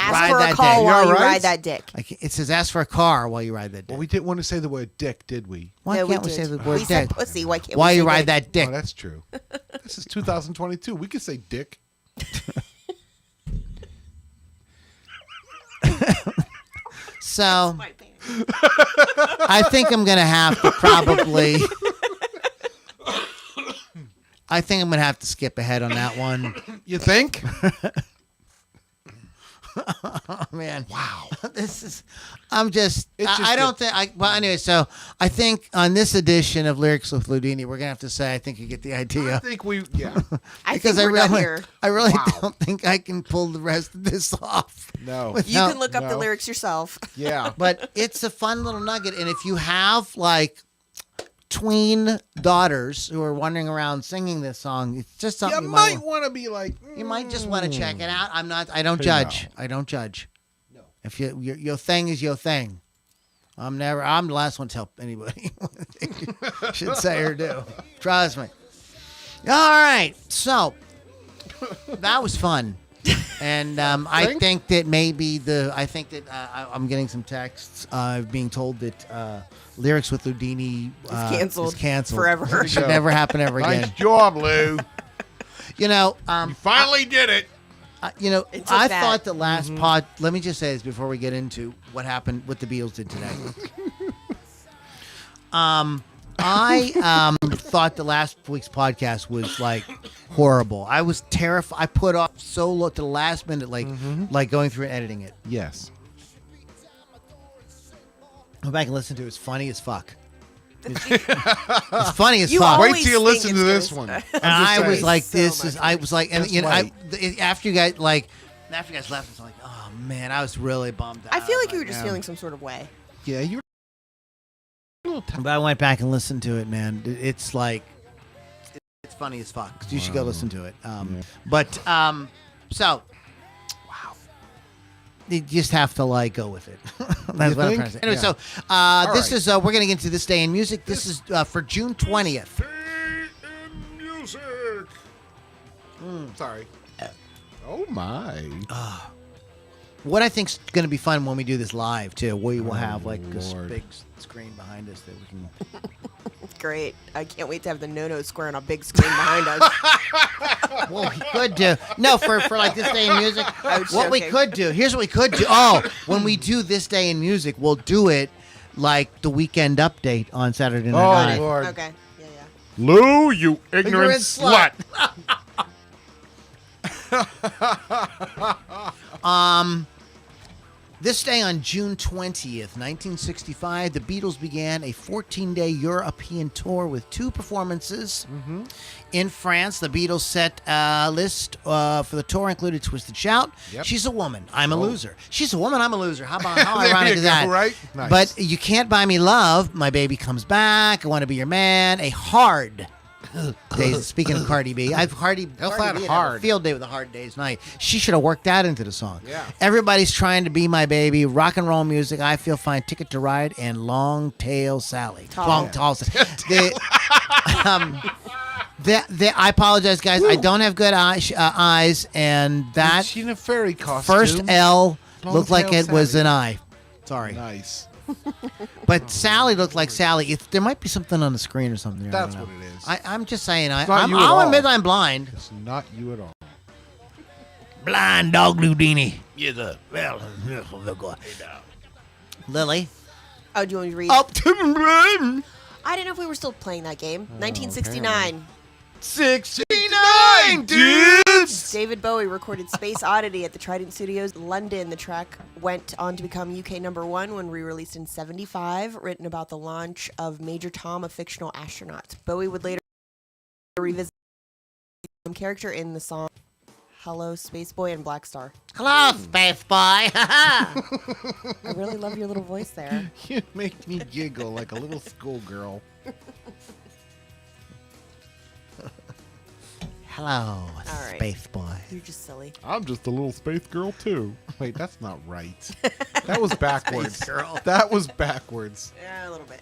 C: ask for a call while you ride that dick.
A: It says ask for a car while you ride that dick.
I: Well, we didn't want to say the word dick, did we?
A: Why can't we say the word
C: we
A: dick?
C: said pussy. Why can't
A: While
C: we
A: you
C: say
A: ride
C: dick?
A: that dick.
I: Oh, that's true. This is 2022. We could say dick.
A: So, I think I'm going to have to probably... I think I'm going to have to skip ahead on that one.
I: You think?
A: Oh, man.
I: Wow.
A: This is... I'm just...
I: It's just
A: I don't think... Well, anyway, so I think on this edition of Lyrics with Loudini, we're going to have to say I think you get the idea.
I: I think we... Yeah.
A: Because
C: I
A: really don't think I can pull the rest of this off.
I: No.
C: You can look up the lyrics yourself.
I: Yeah.
A: But it's a fun little nugget. And if you have, like... tween daughters who are wandering around singing this song, it's just something
I: You might want to be like,
A: you might just want to check it out. I don't judge. I don't judge. No. If your thing is your thing. I'm the last one to tell anybody what they should say or do. Trust me. All right. So that was fun. And I think that maybe I'm getting some texts being told that Lyrics with Loudini is canceled
C: forever.
A: It should never happen ever again.
I: Nice job, Lou.
A: You
I: finally did it.
A: I thought the last pod. Let me just say this before we get into what happened, what the Beatles did today. I thought the last week's podcast was like horrible. I was terrified. I put off so low to the last minute, like going through and editing it.
I: Yes.
A: Go back and listen to it. It's funny as fuck. It's funny as fuck.
I: Wait till you listen to this one.
A: And I was like, after you guys left, I was like, oh man, I was really bummed out.
C: I feel like you were just feeling some sort of way.
I: Yeah, you were.
A: But I went back and listened to it, man. It's like, it's funny as fuck. You should go listen to it. So, wow. You just have to go with it. That's what I'm trying to say. Anyway, so this is we're gonna get into This Day in Music. This is for June 20th.
I: Day in music. Sorry. Oh my.
A: What I think's going to be fun when we do this live too, we will have like a
I: Lord.
A: big screen behind us that we can.
C: Great. I can't wait to have the no-no square on a big screen behind us.
A: Well, we could do for like this day in music.
C: I was
A: What we
C: joking.
A: could do. Here's what we could do. Oh, when we do this day in music, we'll do it like the weekend update on Saturday Night
I: Oh,
A: Live.
I: Lord.
C: Okay. Yeah, yeah.
E: Lou, you ignorant
A: Ignorant
E: slut.
A: This day on June 20th, 1965, the Beatles began a 14-day European tour with 2 performances. In France, the Beatles set list for the tour included Twisted Shout,
I: Yep.
A: She's a Woman, I'm a Loser. She's a Woman, I'm a Loser. How
I: There
A: ironic
I: you
A: is
I: go,
A: that?
I: right? Nice.
A: But You Can't Buy Me Love, My Baby Comes Back, I Want to Be Your Man, a hard days. Speaking of Cardi B, Cardi B had a
I: hard.
A: field day with a Hard Day's Night. She should have worked that into the song.
I: Yeah.
A: Everybody's Trying to Be My Baby, Rock and Roll Music, I Feel Fine, Ticket to Ride, and Long Tail Sally. Long Tail Sally. I apologize, guys. I don't have good eyes, and that
I: She's in a fairy costume.
A: first L
I: Long
A: looked like
I: Tail
A: it was
I: Sally.
A: an I. Sorry.
I: Nice.
A: But Sally looked like Sally. There might be something on the screen or something. I
I: That's
A: don't know.
I: what it is.
A: I'm just saying.
I: not
A: I'll
I: you at all.
A: admit I'm blind.
I: It's not you at all.
A: Blind dog Loudini. Yes, sir. Well, Lily.
C: Oh, do you want me to read?
A: Oh,
C: I didn't know if we were still playing that game. 1969.
A: 69, dudes.
C: David Bowie recorded Space Oddity at the Trident Studios, London. The track went on to become UK #1 when re-released in '75, written about the launch of Major Tom, a fictional astronaut. Bowie would later revisit some character in the song Hello, Space Boy and Black Star.
A: Hello, Space Boy.
C: I really love your little voice there.
I: You make me giggle like a little schoolgirl.
A: Hello,
C: right.
A: Space Boy.
C: You're just silly.
E: I'm just a little space girl, too.
I: Wait, that's not right. That was backwards.
A: Space girl.
I: That was backwards.
C: Yeah, a little bit.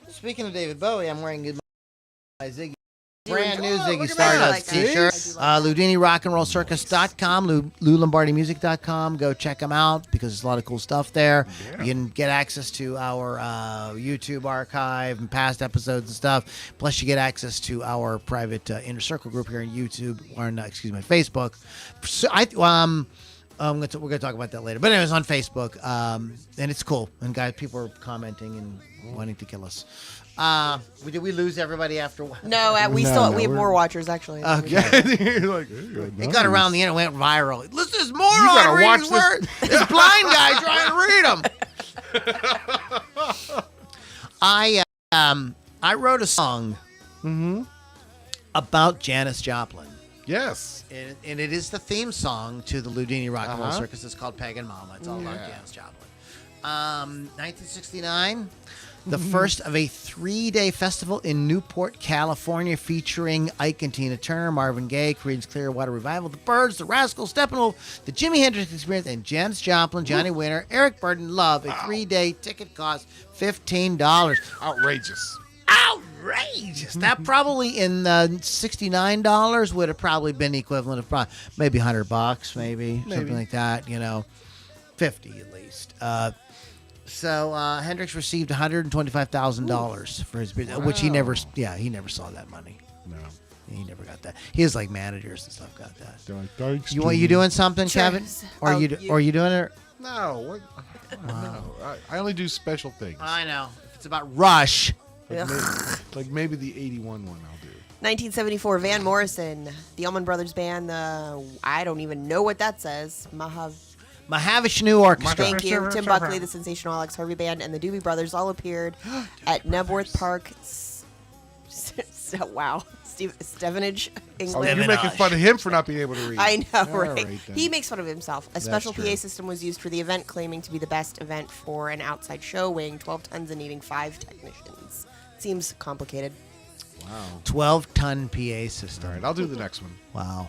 A: Speaking of David Bowie, I'm wearing Goodbye Ziggy.
C: Do
A: Brand new
C: enjoy-
A: Ziggy
C: look at that. I like
A: Stardust
C: that.
A: t-shirt.
C: I do like that.
A: Loudini Rock and Roll Circus.com, LouLombardiMusic.com. Go check them out because there's a lot of cool stuff there.
E: Yeah.
A: You can get access to our YouTube archive and past episodes and stuff. Plus, you get access to our private Inner Circle group here on YouTube, or no, excuse me, Facebook. So we're gonna talk about that later. But anyways, on Facebook, and it's cool. And guys, people are commenting and wanting to kill us. Did we lose everybody after a while?
C: No, we have more watchers actually.
A: Okay.
I: You're like, hey,
A: It
I: nice.
A: got around the internet, went viral. Listen to this moron
I: gotta
A: reading
I: watch
A: his
I: this.
A: words. This blind guy trying to read them. I wrote a song about Janis Joplin.
I: Yes.
A: And it is the theme song to the Loudini Rock and Roll
I: Uh-huh.
A: Circus. It's called Pagan Mama. It's all about
I: Yeah.
A: Janis Joplin. 1969, the first of a 3-day festival in Newport, California, featuring Ike and Tina Turner, Marvin Gaye, Creedence Clearwater Revival, The Byrds, The Rascals, Steppenwolf, The Jimi Hendrix Experience, and Janis Joplin, Johnny Winter, Eric Burden, Love. A 3-day ticket cost $15.
I: Outrageous.
A: Outrageous. That probably in $69 would have probably been the equivalent of maybe $100, maybe something like that. 50 at least. So Hendrix received $125,000 for his business, which he never saw that money.
I: No.
A: He never got that. His like managers and stuff got that.
I: Thanks.
A: You doing something,
C: Sure.
A: Kevin? Or
C: Oh,
A: are you doing it?
I: No. What? No. I only do special things.
A: I know. If it's about Rush.
I: Like maybe the 81 one I'll do.
C: 1974, Van Morrison, the Allman Brothers Band. I don't even know what that says.
A: Mahavishnu Orchestra.
C: Thank you. Tim Buckley, the sensational Alex Harvey Band, and the Doobie Brothers all appeared at Nebworth Park. Wow. Stevenage, England.
I: Oh, you're making fun of him for not being able to read.
C: I know,
I: All
C: right?
I: then.
C: He makes fun of himself. A special
I: true.
C: PA system was used for the event, claiming to be the best event for an outside show, weighing 12 tons and needing 5 technicians. Seems complicated.
I: Wow.
A: 12-ton PA system.
I: All right, I'll do the next one.
A: Wow.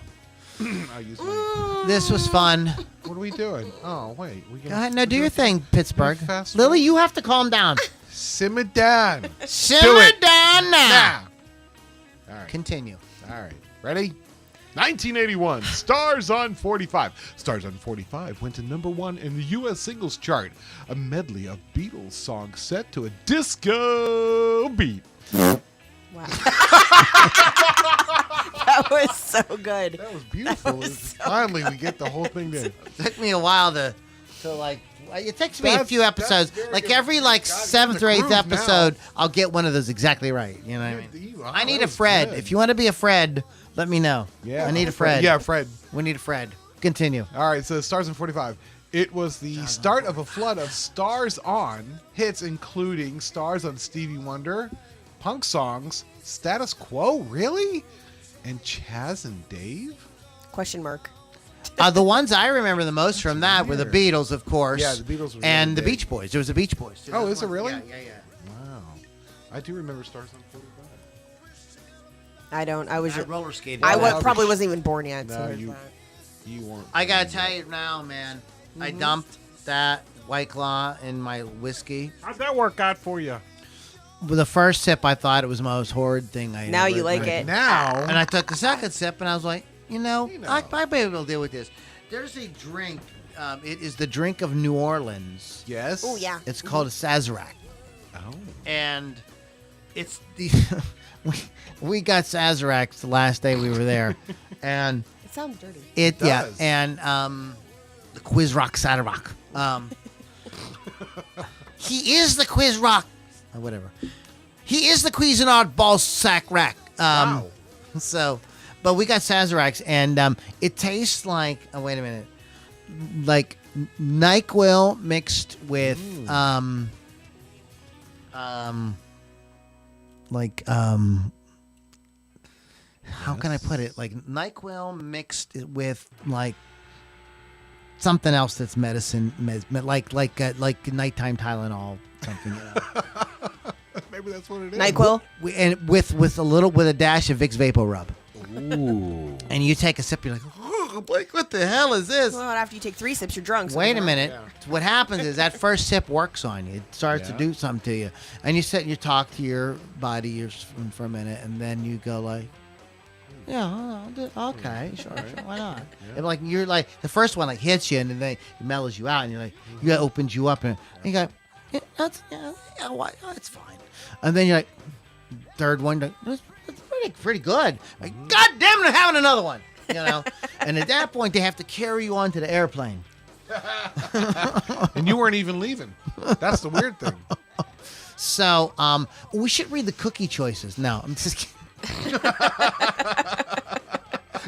I: I'll use my...
A: This was fun.
I: What are we doing? Oh, wait.
A: Go ahead, no, do your thing, Pittsburgh.
I: Fast
A: Lily, you have to calm down.
I: Simmer down.
A: Simmer down now.
I: All right.
A: Continue.
I: All right. Ready? 1981, Stars on 45. Stars on 45 went to number 1 in the U.S. singles chart. A medley of Beatles songs set to a disco beat.
C: Wow. That was so good.
I: That was beautiful. Finally, we get the whole thing there.
A: Took me a while to like. It takes me a few
I: That's
A: episodes.
I: very
A: Like
I: good.
A: every
I: God,
A: seventh or
I: you're in
A: eighth
I: the groove
A: episode,
I: now.
A: I'll get one of those exactly right. You know what I mean? I need
I: that
A: a
I: was
A: Fred.
I: good.
A: If you want to be a Fred, let me know.
I: Yeah,
A: I need a Fred.
I: Yeah, Fred.
A: We need a Fred. Continue.
I: All right, so Stars on 45. It was the start of a flood of Stars on hits, including Stars on Stevie Wonder, punk songs, Status Quo, really? And Chaz and Dave?
C: Question mark.
A: The ones I remember the most from that were the Beatles, of course.
I: Yeah, the Beatles were
A: and
I: really
A: the
I: big.
A: Beach Boys. There was the Beach Boys. Too.
I: Oh,
A: That's
I: is it
A: one-
I: really?
A: Yeah.
I: Wow. I do remember Stars on 45.
C: I don't. I was.
A: I roller skated.
C: Probably wasn't even born yet. So
I: No,
C: there's
I: you-
C: that.
I: You weren't.
A: I gotta tell you now, man. I
C: Mm-hmm.
A: dumped that White Claw in my whiskey.
E: How'd that work out for you?
A: With the first sip, I thought it was the most horrid thing I
C: Now
A: ever
C: you like
A: drank.
C: it.
I: Now,
A: And I took the second sip, and I was like, I might be able to deal with this. There's a drink. It is the drink of New Orleans.
I: yes.
C: Oh yeah.
A: It's called a Sazerac.
I: Oh.
A: And it's the we got Sazeracs the last day we were there, and
C: It sounds dirty.
A: it
I: does.
A: and the Quiz Rock Sazerac. He is the Quiz Rock, whatever. He is the Cuisinart Ball Sack Rack.
I: Wow.
A: So, but we got Sazeracs, and it tastes like. Oh, wait a minute. Like NyQuil mixed with how can I put it? Like NyQuil mixed with like something else that's medicine, like nighttime Tylenol, something. You know?
I: Maybe that's what it is.
C: NyQuil.
A: And with a dash of Vicks Vapor Rub.
I: Ooh.
A: And you take a sip, you're like, oh, like what the hell is this?
C: Well, after you take 3 sips, you're drunk. So
A: Wait
C: it's
A: a
C: not-
A: minute. What happens is that first sip works on you. It starts
I: Yeah.
A: to do something to you. And you sit and you talk to your body for a minute, and then you go like, yeah, okay, sure, why not? And like you're like the first one like hits you, and then it mellows you out, and you're like, you opens you up, and you go, that's fine. And then you're like, third one, that's pretty good. Like, God damn it, I'm having another one. You know, and at that point they have to carry you onto the airplane.
I: And you weren't even leaving. That's the weird thing.
A: So, we should read the cookie choices. No, I'm just kidding.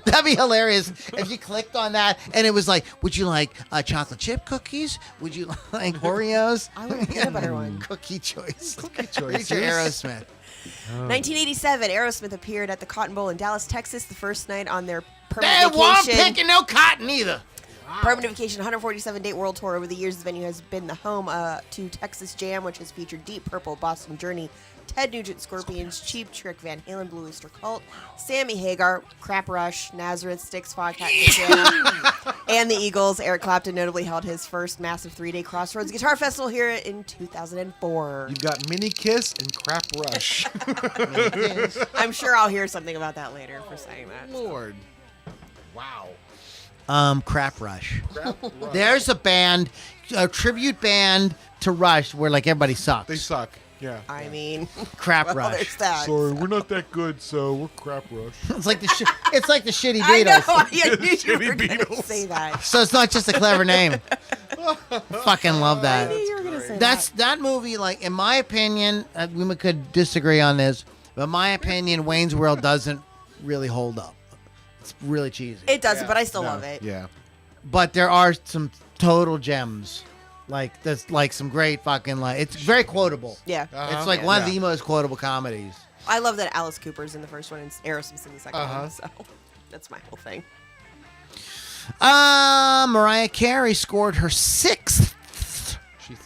A: That'd be hilarious if you clicked on that and it was like, would you like chocolate chip cookies? Would you like Oreos?
C: I want a peanut butter one.
A: Cookie choice.
I: Cookie
A: Read
I: choices.
A: your Aerosmith.
C: 1987, Aerosmith appeared at the Cotton Bowl in Dallas, Texas, the first night on their
A: They
C: permanent
A: weren't
C: vacation.
A: picking no cotton either.
C: Permanent Vacation 147-date world tour. Over the years, the venue has been the home to Texas Jam, which has featured Deep Purple, Boston Journey, Ted Nugent, Scorpions, Cheap Trick, Van Halen, Blue Oyster Cult, Sammy Hagar, Crap Rush, Nazareth, Styx, Foghat, and the Eagles. Eric Clapton notably held his first massive 3-day Crossroads Guitar Festival here in 2004.
I: You've got Mini Kiss and Crap Rush.
C: I'm sure I'll hear something about that later for saying that.
I: Lord. Wow.
A: Crap Rush.
I: Crap Rush.
A: There's a band, a tribute band to Rush where like everybody sucks.
I: They suck. Yeah.
C: I mean,
A: Crap
C: well,
A: Rush.
C: there's that.
I: Sorry, we're not that good, so we're Crap Rush.
A: It's like the shitty
C: I know.
A: Beatles.
C: I knew you
I: Shitty
C: were going to
I: Beatles.
C: say that.
A: So it's not just a clever name. Fucking love
C: I knew
A: that.
C: you were going to say
A: That's that movie. Like in my opinion, we could disagree on this, but in my opinion, Wayne's World doesn't really hold up. It's really cheesy.
C: It doesn't, but I still love it.
I: Yeah.
A: But there are some total gems. Like there's like some great fucking like it's very quotable.
C: Yeah.
A: It's like one of the most quotable comedies.
C: I love that Alice Cooper's in the first one and Aerosmith's in the second
I: Uh-huh.
C: one, so that's my whole thing.
A: Mariah Carey scored her 6th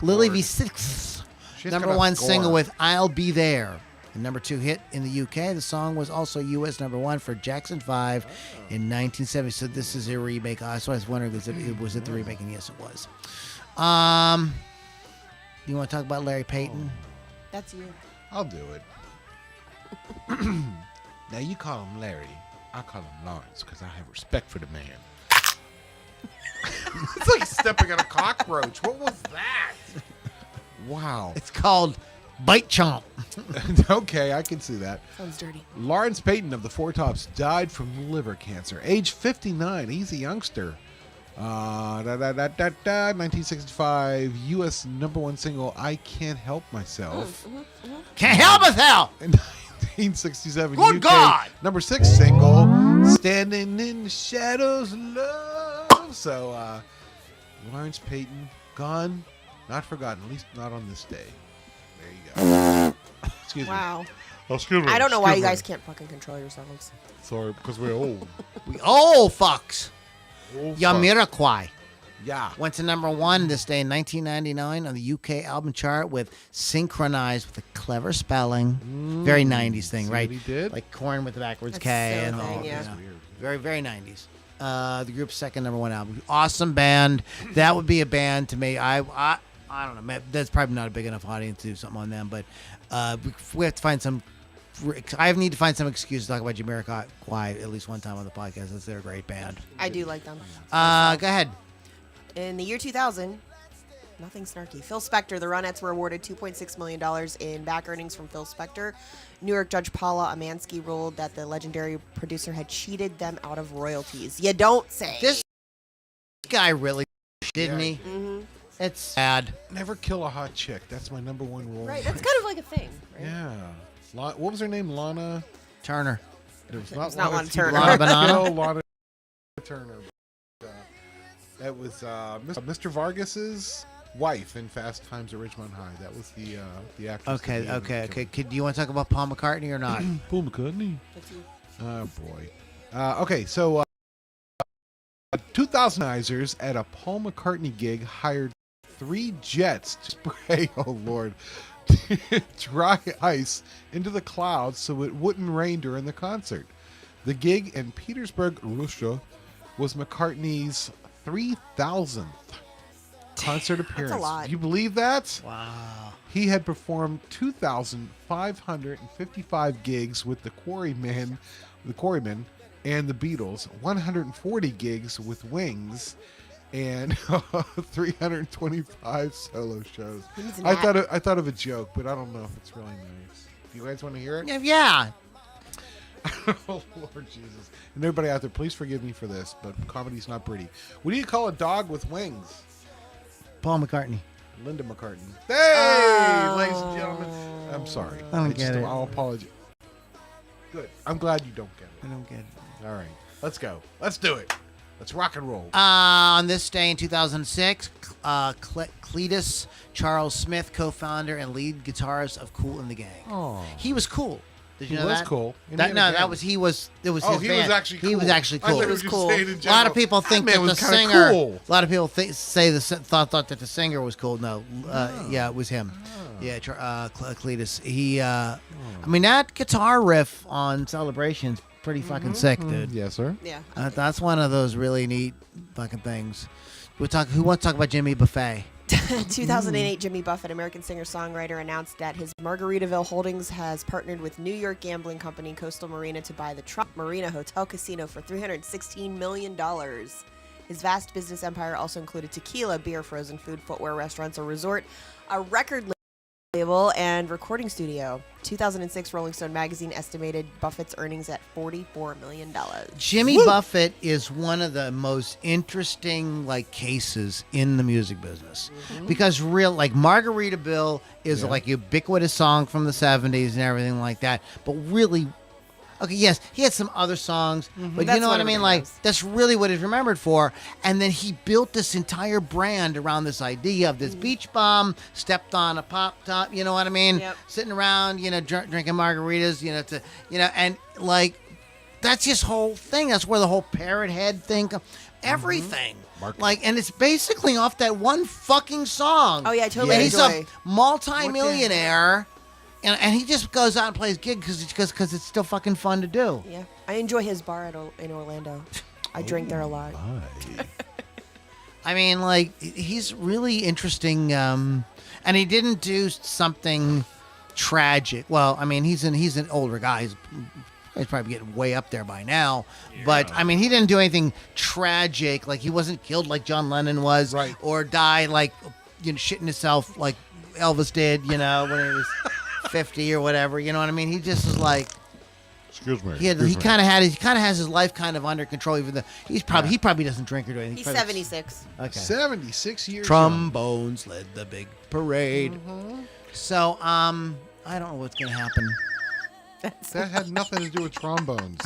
A: Lily V. 6th
I: She's
A: number
I: gonna
A: 1
I: score.
A: single with "I'll Be There." The number 2 hit in the UK. The song was also U.S. number 1 for Jackson 5 in 1970. So this is a remake. So I was wondering, was it the remake? And yes, it was. You want to talk about Larry Payton?
C: That's you.
I: I'll do it. Now you call him Larry. I call him Lawrence because I have respect for the man. It's like stepping on a cockroach. What was that? Wow.
A: It's called Bite Chomp.
I: Okay, I can see that.
C: Sounds dirty.
I: Lawrence Payton of the Four Tops died from liver cancer, age 59. He's a youngster. 1965 U.S. #1 single, I Can't Help Myself.
A: Can't help myself.
I: In 1967
A: Good
I: UK
A: God.
I: #6 single, Standing in the Shadows, Love. So, Lawrence Payton, gone, not forgotten, at least not on this day. There you go. Excuse me.
C: Wow.
I: Oh, excuse me.
C: I don't know why you
I: excuse
C: guys
I: me.
C: can't fucking control yourselves.
I: Sorry, because we're old.
A: We old fucks.
I: Old fuck.
A: Yamiroquai
I: Yeah.
A: went to #1 this day in 1999 on the UK album chart with Synchronized with a clever spelling. Very 90s thing,
I: See
A: right?
I: what he did?
A: Like Korn with the backwards
C: That's
A: K
C: so
A: and
C: thing,
A: all.
C: yeah.
A: You know. Very, very 90s. The group's second #1 album. Awesome band. That would be a band to me. I don't know. That's probably not a big enough audience to do something on them, but we have to find some. I need to find some excuse to talk about Jamiroquai at least one time on the podcast. They're a great band.
C: I do like them.
A: Go ahead.
C: In the year 2000, nothing snarky. Phil Spector, the Ronettes were awarded $2.6 million in back earnings from Phil Spector. New York Judge Paula Amansky ruled that the legendary producer had cheated them out of royalties. You don't say.
A: This guy really didn't he?
C: Mm-hmm.
A: It's sad.
I: Never kill a hot chick. That's my #1 rule.
C: Right, that's kind of like a thing, right?
I: Yeah. What was her name? Lana?
A: Turner.
I: It was
C: It's not Lana Turner.
A: Lana Banana?
I: No, Lana Turner. That was Mr. Vargas's wife in Fast Times at Ridgemont High. That was the actress.
A: Okay. Do you want to talk about Paul McCartney or not?
I: Paul McCartney. Oh boy. Okay, so 2000izers at a Paul McCartney gig hired 3 jets to spray. Oh Lord. Dry ice into the clouds so it wouldn't rain during the concert. The gig in Petersburg, Russia, was McCartney's 3,000th concert appearance.
C: That's a lot.
I: You believe that?
A: Wow.
I: He had performed 2,555 gigs with the Quarrymen, and the Beatles, 140 gigs with Wings, and 325 solo shows. I thought of a joke, but I don't know if it's really nice. Do you guys want to hear it?
A: Yeah.
I: Oh, Lord Jesus. And everybody out there, please forgive me for this, but comedy's not pretty. What do you call a dog with wings?
A: Paul McCartney.
I: Linda McCartney. Hey, ladies and gentlemen. I'm sorry.
A: I don't get it.
I: I'll apologize. Good. I'm glad you don't get it.
A: I don't get it.
I: All right. Let's go. Let's do it. Let's rock and roll.
A: On this day in 2006, Cletus Charles Smith, co-founder and lead guitarist of Kool and the Gang.
I: Oh.
A: He was cool. Did you
I: He
A: know
I: was
A: that?
I: cool.
A: It was his band.
I: Actually cool.
A: He was actually
I: I
A: cool.
I: thought you were just saying in
A: A lot
I: general,
A: of people think
I: that
A: that
I: man
A: the
I: was kinda
A: singer.
I: cool.
A: A lot of people thought that the singer was cool. No, yeah, it was him. Yeah, Cletus. He, I mean, that guitar riff on Celebration's pretty fucking sick, dude.
I: Yes, sir.
C: Yeah.
A: That's one of those really neat fucking things. Who wants to talk about Jimmy Buffett?
C: 2008, Jimmy Buffett, American singer-songwriter, announced that his Margaritaville Holdings has partnered with New York gambling company Coastal Marina to buy the Trump Marina Hotel Casino for $316 million. His vast business empire also included tequila, beer, frozen food, footwear, restaurants, a resort, a record label, and recording studio. 2006 Rolling Stone magazine estimated Buffett's earnings at $44 million.
A: Jimmy Buffett is one of the most interesting cases in the music business because Margaritaville is like ubiquitous song from the 70s and everything like that, but really. Okay, yes, he had some other songs, but
C: That's
A: you know what I
C: what
A: mean?
C: everybody knows.
A: That's really what he's remembered for. And then he built this entire brand around this idea of this beach bum, stepped on a pop top, you know what I mean?
C: Yep.
A: Sitting around, drinking margaritas, and that's his whole thing. That's where the whole parrot head thing, everything. And it's basically off that one fucking song.
C: Oh, yeah, I totally
A: And he's
C: enjoy.
A: a multi-millionaire. And he just goes out and plays gigs because it's still fucking fun to do.
C: Yeah, I enjoy his bar in Orlando. I drink there a lot.
A: I mean, he's really interesting, and he didn't do something tragic. Well, I mean, he's an older guy. He's He's probably getting way up there by now. But, I mean, he didn't do anything tragic. Like, he wasn't killed like John Lennon was.
I: Right.
A: Or die, like, shitting himself like Elvis did, when he was 50 or whatever. You know what I mean? He just was like...
I: Excuse me.
A: He kind of has his life kind of under control, even though he probably doesn't drink or do anything.
C: He's 76.
A: Okay.
I: 76 years.
A: Trombones led the big parade. So, I don't know what's gonna happen.
I: That had nothing to do with trombones.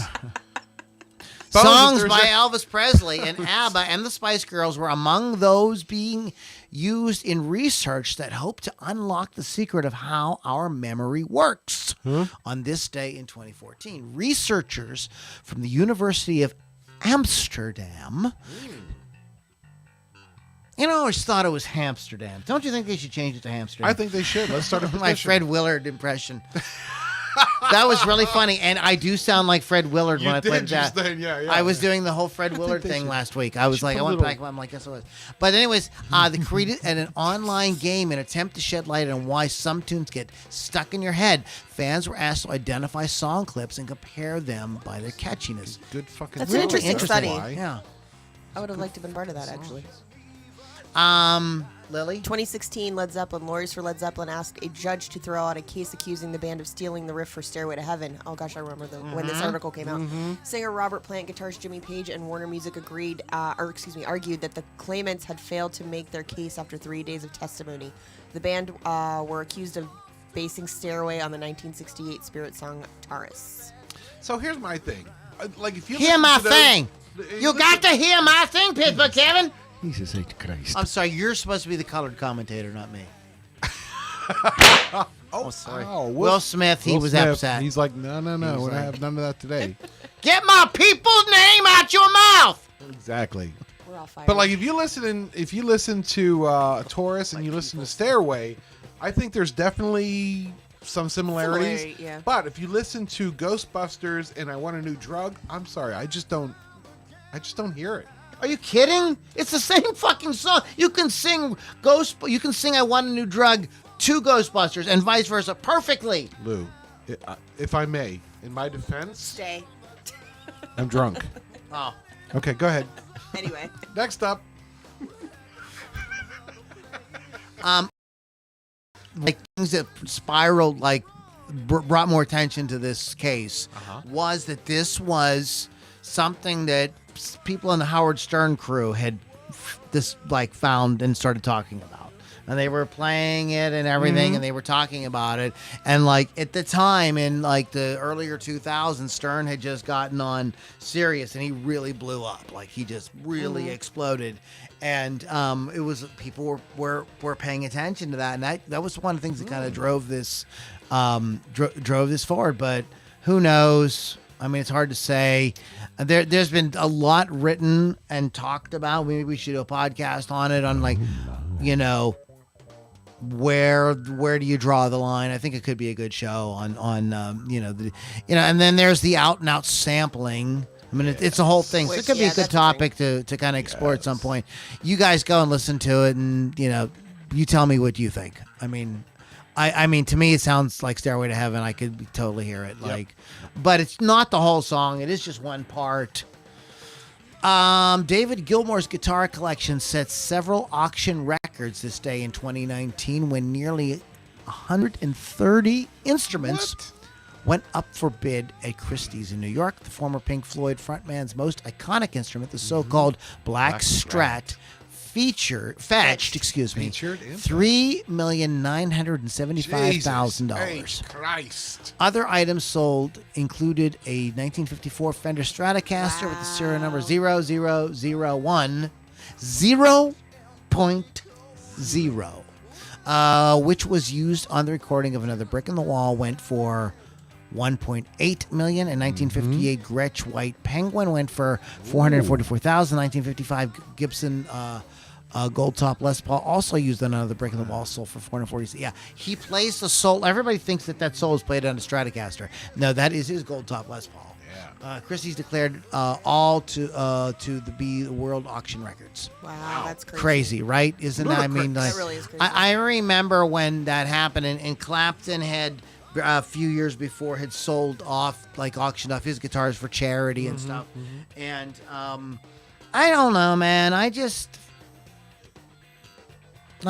A: Songs by Elvis Presley and ABBA and the Spice Girls were among those being used in research that hope to unlock the secret of how our memory works. On this day in 2014, researchers from the University of Amsterdam. I always thought it was Hamsterdam. Don't you think they should change it to Amsterdam?
I: I think they should. Let's start a petition.
A: My Fred Willard impression. That was really funny, and I do sound like Fred Willard when I played that. I was doing the whole Fred Willard thing last week. I was like, I went back, I'm like, yes, it was. But anyways, they created an online game in an attempt to shed light on why some tunes get stuck in your head. Fans were asked to identify song clips and compare them by their catchiness.
I: Good fucking.
C: That's an interesting study.
A: Yeah.
C: I would have liked to have been part of that, actually.
A: Lily?
C: 2016, Led Zeppelin. Lawyers for Led Zeppelin asked a judge to throw out a case accusing the band of stealing the riff for Stairway to Heaven. Oh, gosh, I remember when this article came out. Singer Robert Plant, guitarist Jimmy Page, and Warner Music argued that the claimants had failed to make their case after 3 days of testimony. The band were accused of basing Stairway on the 1968 Spirit song Taurus.
I: So here's my thing. Like, if you
A: hear my thing. You got to hear my thing, Pittsburgh Kevin.
B: Jesus H. Christ.
A: I'm sorry, you're supposed to be the colored commentator, not me. Oh, sorry.
I: Oh,
A: Will Smith, he was upset.
I: He's like, no, we're gonna have none of that today.
A: Get my people's name out your mouth.
I: Exactly.
C: We're all fired.
I: But like, if you listen to Taurus and you listen to Stairway, I think there's definitely some similarities.
C: Yeah.
I: But if you listen to Ghostbusters and I Want a New Drug, I'm sorry, I just don't hear it.
A: Are you kidding? It's the same fucking song. You can sing I Want a New Drug to Ghostbusters and vice versa perfectly.
I: Lou, if I may, in my defense,
C: Stay.
I: I'm drunk.
A: Oh.
I: Okay, go ahead.
C: Anyway.
I: Next up.
A: Like things that spiraled, like brought more attention to this case was that this was something that people in the Howard Stern crew had found and started talking about, and they were playing it and everything, and they were talking about it, and like at the time in like the earlier 2000s, Stern had just gotten on Sirius, and he really blew up, like he just really exploded, and it was people were paying attention to that, and that was one of the things that kind of drove this drove this forward. But who knows? I mean, it's hard to say. There's been a lot written and talked about. Maybe we should do a podcast on it, on like, where do you draw the line? I think it could be a good show on and then there's the out and out sampling. I mean, it's a whole thing. So it could be a good topic to kind of explore at some point. You guys go and listen to it, and you tell me what you think. I mean, to me, it sounds like Stairway to Heaven. I could totally hear it. But it's not the whole song. It is just one part. David Gilmour's guitar collection set several auction records this day in 2019 when nearly 130 instruments went up for bid at Christie's in New York. The former Pink Floyd frontman's most iconic instrument, the so-called Black Strat, fetched $3,975,000.
I: Christ.
A: Other items sold included a 1954 Fender Stratocaster with the serial number 0001 0.0, which was used on the recording of Another Brick in the Wall, went for $1.8 million. In 1958, Gretsch White Penguin went for $444,000. 1955, Gibson Gold Top Les Paul, also used on Another Brick in the Wall, sold for $440,000. Yeah, he plays the soul. Everybody thinks that soul is played on a Stratocaster. No, that is his Gold Top Les Paul. Yeah. Christie's declared all to the World Auction Records.
C: Wow, that's crazy.
A: Crazy, right? Isn't that? I mean, like,
C: that really is crazy.
A: I remember when that happened, and Clapton had a few years before had sold off, like auctioned off his guitars for charity and stuff. And I don't know, man. I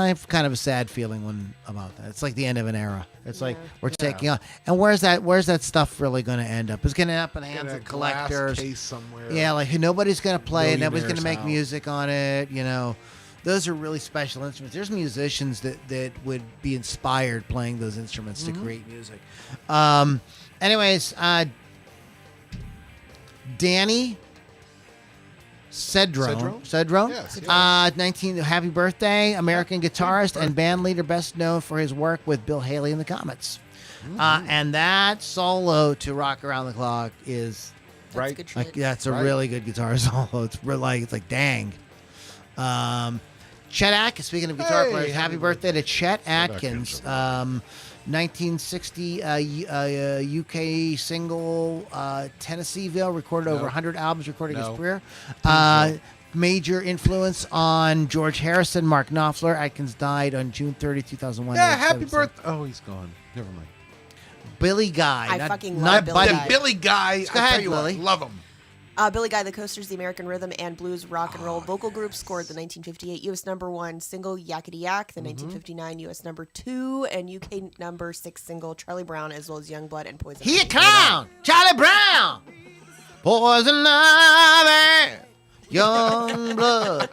A: have kind of a sad feeling about that. It's like the end of an era. It's like we're taking on. And where's that stuff really going to end up? It's going to end up in the hands of collectors.
I: Case somewhere.
A: Yeah, like nobody's going to play it. Nobody's going to make
I: house.
A: music on it. You know, those are really special instruments. There's musicians that would be inspired playing those instruments to create music. Anyways, Danny Cedro.
I: Yes.
A: 19. Happy birthday, American guitarist and band leader, best known for his work with Bill Haley and the Comets. And that solo to "Rock Around the Clock" is
C: That's good shit.
A: like that's a really good guitar solo. It's like dang. Chet Atkins. Speaking of guitar players, happy birthday to Chet Atkins. 1960 UK single Tennesseeville, recorded over 100 albums, recording his career. Major influence on George Harrison, Mark Knopfler. Atkins died on June 30, 2001.
I: Yeah, happy birthday. Oh, he's gone. Never mind.
A: Billy Guy.
C: I fucking love Billy Guy.
I: Billy Guy.
A: Go ahead,
I: Lily. Love him.
C: Billy Guy, the Coasters, the American rhythm and blues rock and roll vocal group, scored the 1958 U.S. #1 single Yakety Yak, the 1959 U.S. #2 and UK #6 single Charlie Brown, as well as Youngblood and Poison.
A: He a clown, Charlie Brown, Poison Ivy, Youngblood,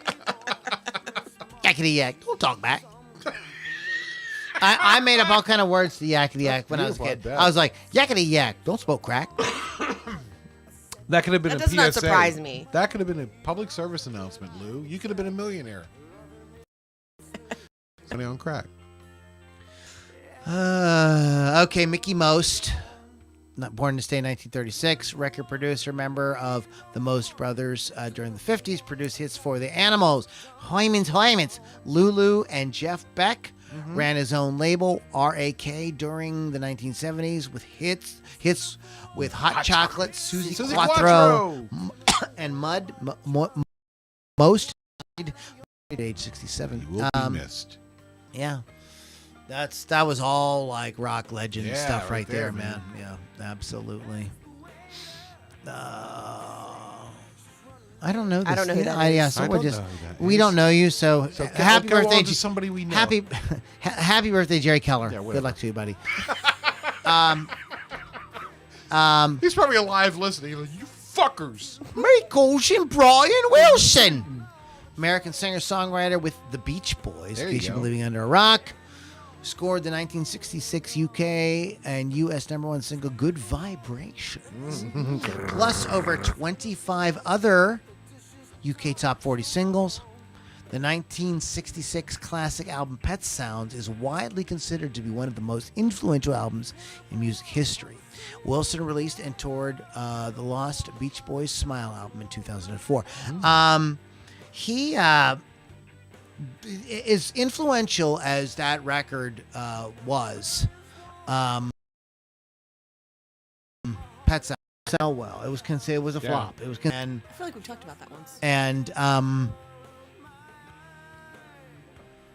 A: Yakety Yak. Don't talk back. I made up all kind of words to Yakety Yak when I was a kid. I was like, Yakety Yak, don't smoke crack.
I: That could have been
C: That
I: a
C: does
I: PSA.
C: not surprise me.
I: That could have been a public service announcement, Lou. You could have been a millionaire. Money on crack.
A: Okay, Mickey Most, not born this day, 1936, record producer, member of the Most Brothers during the 50s, produced hits for the Animals, Hoymans, Lulu, and Jeff Beck. Ran his own label, RAK, during the 1970s with hits with Hot Chocolate, Susie Quattro, and Mud. Most died at age 67.
I: He will be missed.
A: Yeah. That was all like rock legend stuff right there, man.
I: man.
A: Yeah, absolutely. I don't know this.
C: I don't know who that is.
A: Yeah, so
I: I
A: we're
I: don't
A: just
I: know who that
A: we
I: is.
A: don't know you. So, happy
I: go
A: birthday
I: on to somebody we know.
A: Happy birthday, Jerry Keller.
I: Yeah,
A: Good
I: whatever.
A: luck to you, buddy.
I: He's probably alive listening. He's like, you fuckers.
A: Michaels and Brian Wilson, American singer-songwriter with the Beach Boys.
I: There
A: in
I: you
A: case you're
I: go.
A: living under a rock. Scored the 1966 UK and US #1 single "Good Vibrations," plus over 25 other UK top 40 singles. The 1966 classic album Pet Sounds is widely considered to be one of the most influential albums in music history. Wilson released and toured the Lost Beach Boys Smile album in 2004. He as influential as that record was, Pet Sounds sell well. It was considered, it was a flop. It was and
C: I feel like we've talked about that once.
A: and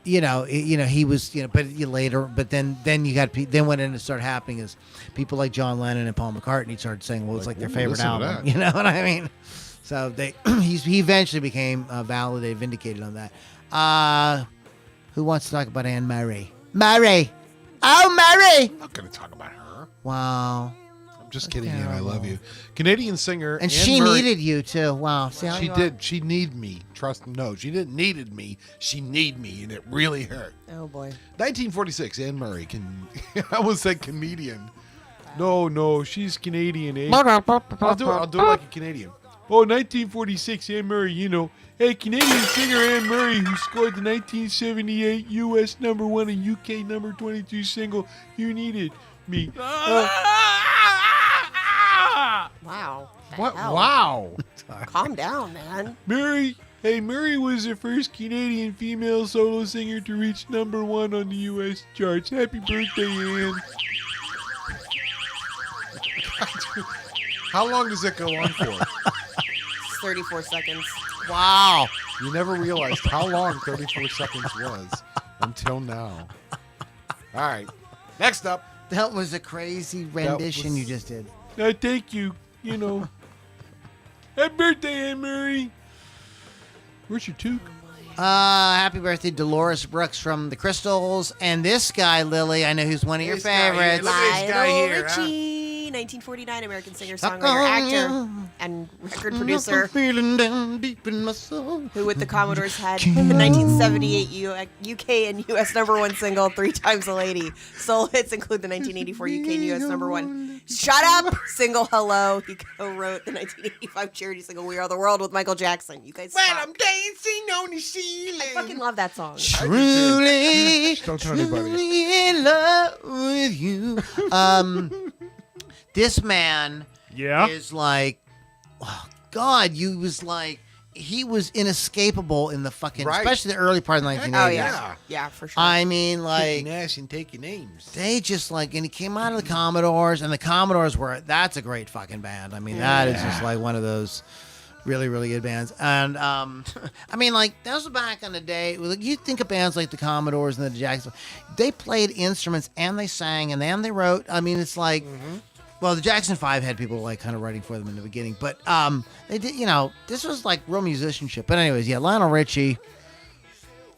A: he was, but later, but then you got then what ended up started happening is people like John Lennon and Paul McCartney started saying, well, it's like their favorite
I: listen to
A: album.
I: that.
A: You know what I mean? So he eventually became validated, vindicated on that. Who wants to talk about Anne Murray? Murray! Oh, Murray!
I: I'm not going to talk about her.
A: Wow.
I: I'm just kidding, Anne. I love you. Canadian singer.
A: And
I: Anne
A: she
I: Murray.
A: needed you, too. Wow. See how
I: She
A: you are?
I: did. She needed me. Trust me. No, she didn't needed me. She needed me, and it really hurt.
C: Oh boy.
I: 1946. Anne Murray. I almost said comedian. No, she's Canadian. Eh? I'll do it like a Canadian. Oh, 1946. Anne Murray. Hey, Canadian singer Anne Murray, who scored the 1978 U.S. #1 and UK #22 single "You Needed Me."
C: Wow.
I: What?
C: Hell?
I: Wow.
C: Calm down, man.
I: Murray was the first Canadian female solo singer to reach #1 on the U.S. charts. Happy birthday, Anne. How long does it go on for?
C: 34 seconds.
A: Wow.
I: You never realized how long 34 seconds was until now. All right. Next up.
A: That was a crazy rendition you just did.
E: Thank you. You know. Happy birthday, Anne Marie. Where's your toque?
A: Happy birthday, Dolores Brooks from the Crystals. And this guy, Lily, I know who's one of your favorites.
I: Look at this guy here.
C: Richie, 1949 American singer, songwriter, actor, and record producer.
A: Feeling down deep in my soul.
C: Who with the Commodores had the 1978 UK and US #1 single, 3 Times a Lady. Solo hits include the 1984 UK and US #1 Shut Up single Hello. He co-wrote the 1985 charity single We Are the World with Michael Jackson. You guys suck.
I: I'm dancing on the ceiling.
C: I fucking love that song.
A: Truly,
I: Don't tell anybody.
A: truly in love with you. This man is like, oh God, he was inescapable in the fucking, especially the early part of the 1980s.
C: Oh, yeah. Yeah, for sure.
A: I mean, like,
I: Nash and take your names.
A: they just like, and he came out of the Commodores, and the Commodores that's a great fucking band. I mean, that is just like one of those really, really good bands. And, I mean, like, that was back in the day. Like, you think of bands like the Commodores and the Jacksons, they played instruments, and they sang, and then they wrote. I mean, it's like, well, the Jackson 5 had people like kind of writing for them in the beginning, but they did, this was like real musicianship. But anyways, yeah, Lionel Richie,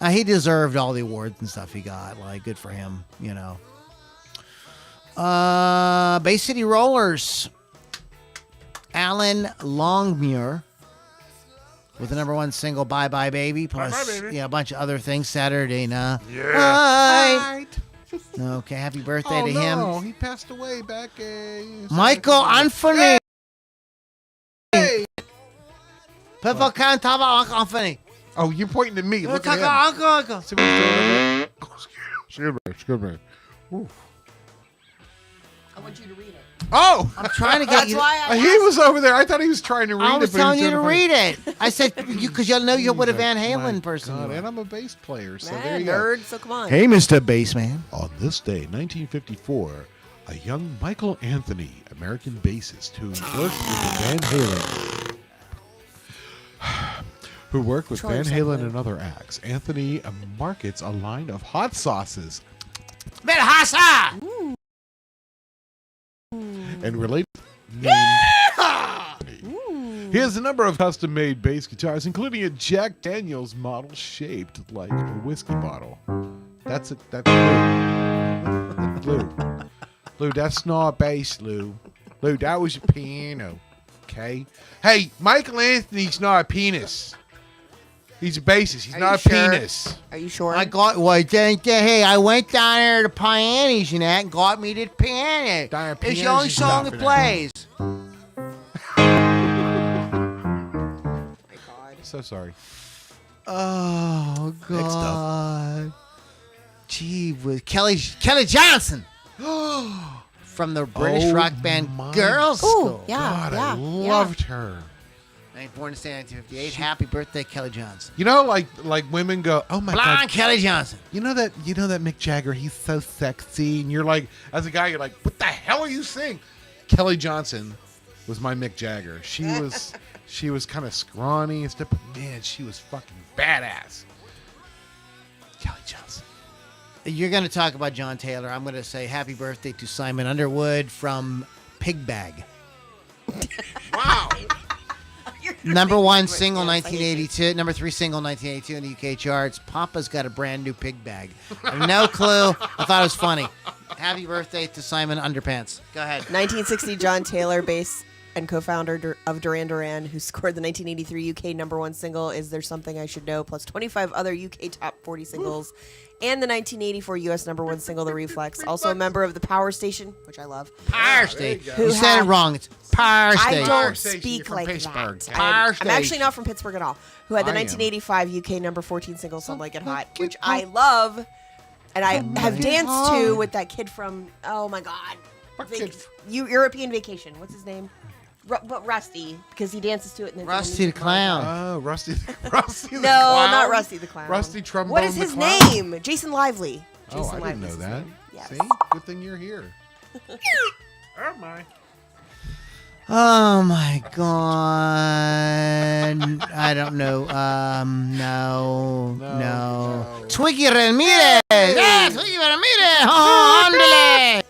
A: he deserved all the awards and stuff he got. Like, good for him, Bay City Rollers, Alan Longmuir with the #1 single "Bye Bye Baby," plus
E: Bye Bye Baby.
A: a bunch of other things. Saturday Night.
I: Right.
A: Okay, happy birthday to him.
I: No, he passed away back.
A: Michael Anthony. People can't talk about Uncle Anthony.
I: Oh, you're pointing to me. Look
A: Talk
I: at him.
A: about Uncle.
I: See what he's doing over there? Excuse me. Ooh.
C: I want you to read it.
I: Oh!
A: I'm trying to get you.
C: That's why
I: He was over there. I thought he was trying to read it.
A: I was
I: but he
A: telling you to
I: doing
A: read it. I said because you'll know you're what a Van
I: My
A: Halen person.
I: God,
A: you are.
I: and I'm a bass player, so there
C: Man,
I: you go.
C: nerd, so come on.
A: Hey, Mr. Bassman.
B: On this day, 1954, a young Michael Anthony, American bassist who worked with Van Halen,
C: Troy Zeppelin.
B: and other acts. Anthony markets a line of hot sauces
A: Better hassa.
B: and related named. He has a number of custom-made bass guitars, including a Jack Daniels model shaped like a whiskey bottle. That's Lou. Lou, that's not bass, Lou. Lou, that was a piano. Okay? Hey, Michael Anthony's not a penis. He's a bassist. He's
C: Are
B: not
C: you
B: a
C: sure?
B: penis.
C: Are you sure?
A: I got hey, I went down there to Piani's and that and got me this piano.
B: Down at
A: It's the
B: Piani's
A: only
B: and
A: song
B: stuff
A: it
B: and
A: plays.
C: my God.
B: So sorry.
A: Oh God.
B: Next up.
A: Gee, with Kelly Johnson from the British rock band
B: my
A: Girls School.
C: Ooh, yeah,
B: God,
C: yeah,
B: I loved her.
A: Born in 1958. Happy birthday, Kelly Johnson.
B: You know, like women go, oh my
A: Blonde
B: God.
A: Kelly Johnson.
B: You know that Mick Jagger, he's so sexy, and you're like, as a guy, you're like, what the hell are you saying? Kelly Johnson was my Mick Jagger. She was kind of scrawny and stuff, but man, she was fucking badass. Kelly Johnson.
A: You're going to talk about John Taylor. I'm going to say happy birthday to Simon Underwood from Pig Bag.
I: Wow.
A: #1 single 1982, #3 single 1982 in the UK charts. Papa's got a brand new pig bag. I have no clue. I thought it was funny. Happy birthday to Simon Underpants. Go ahead.
C: 1960, John Taylor, bass and co-founder of Duran Duran, who scored the 1983 UK #1 single "Is There Something I Should Know," plus 25 other UK top 40 singles, and the 1984 US #1 single "The Reflex." Also a member of the Power Station, which I love.
A: Power Station.
C: Who
A: You said it
C: have-
A: wrong. It's Power
C: I
A: Station.
C: don't
I: Station,
C: speak
I: you're from
C: like
I: Pittsburgh.
C: that.
A: Power
C: I'm actually
A: Station.
C: not from Pittsburgh at all. Who had the
I: I am.
C: 1985 UK #14 single "Some Like It Hot," which I love, and I have danced to with that kid from oh my god, European Vacation. What's his name? But Rusty, because he dances to it. And then
A: Rusty the Clown.
B: Oh, Rusty the
C: No,
B: Clown.
C: not Rusty the Clown.
B: Rusty Trombone
C: What is
B: the
C: his
B: Clown?
C: name? Jason Lively.
B: Oh,
C: Jason
B: I didn't know
C: Lively's his
B: that.
C: name. Yes.
B: See? Good thing you're here.
E: Oh my.
A: Oh my God. I don't know. No. Twiggy Ramirez. Ah, Twiggy Ramirez. Oh, ándale.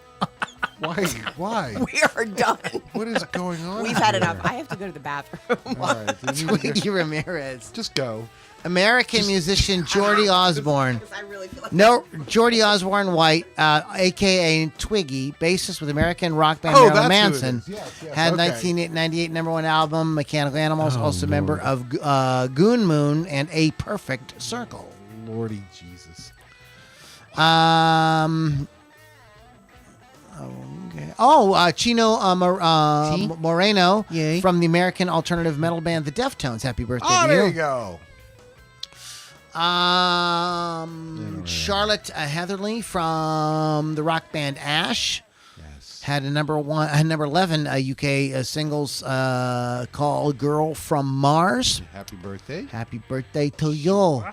B: Why?
C: We are done.
B: What is going on?
C: We've had
B: here?
C: enough. I have to go to the bathroom.
B: All right, you need to
A: Twiggy Ramirez.
B: just go.
A: American musician Geordie Osborne.
C: I really feel like
A: No, Geordie Osborne White, a.k.a. Twiggy, bassist with American rock band
B: Oh,
A: Marilyn
B: that's who it
A: Manson,
B: is. Yes, yes,
A: had
B: okay.
A: 1998 #1 album Mechanical Animals,
B: Oh,
A: also
B: Lord.
A: member of Goon Moon and A Perfect Circle.
B: Lordy Jesus.
A: Okay. Oh, Chino Moreno
B: Yay.
A: from the American alternative metal band The Deftones. Happy birthday
B: Oh,
A: to
B: there
A: you.
B: you go.
A: Charlotte Heatherly from the rock band Ash.
B: Yes.
A: Had a number 11 UK singles called "Girl from Mars."
B: Happy birthday.
A: Happy birthday to you!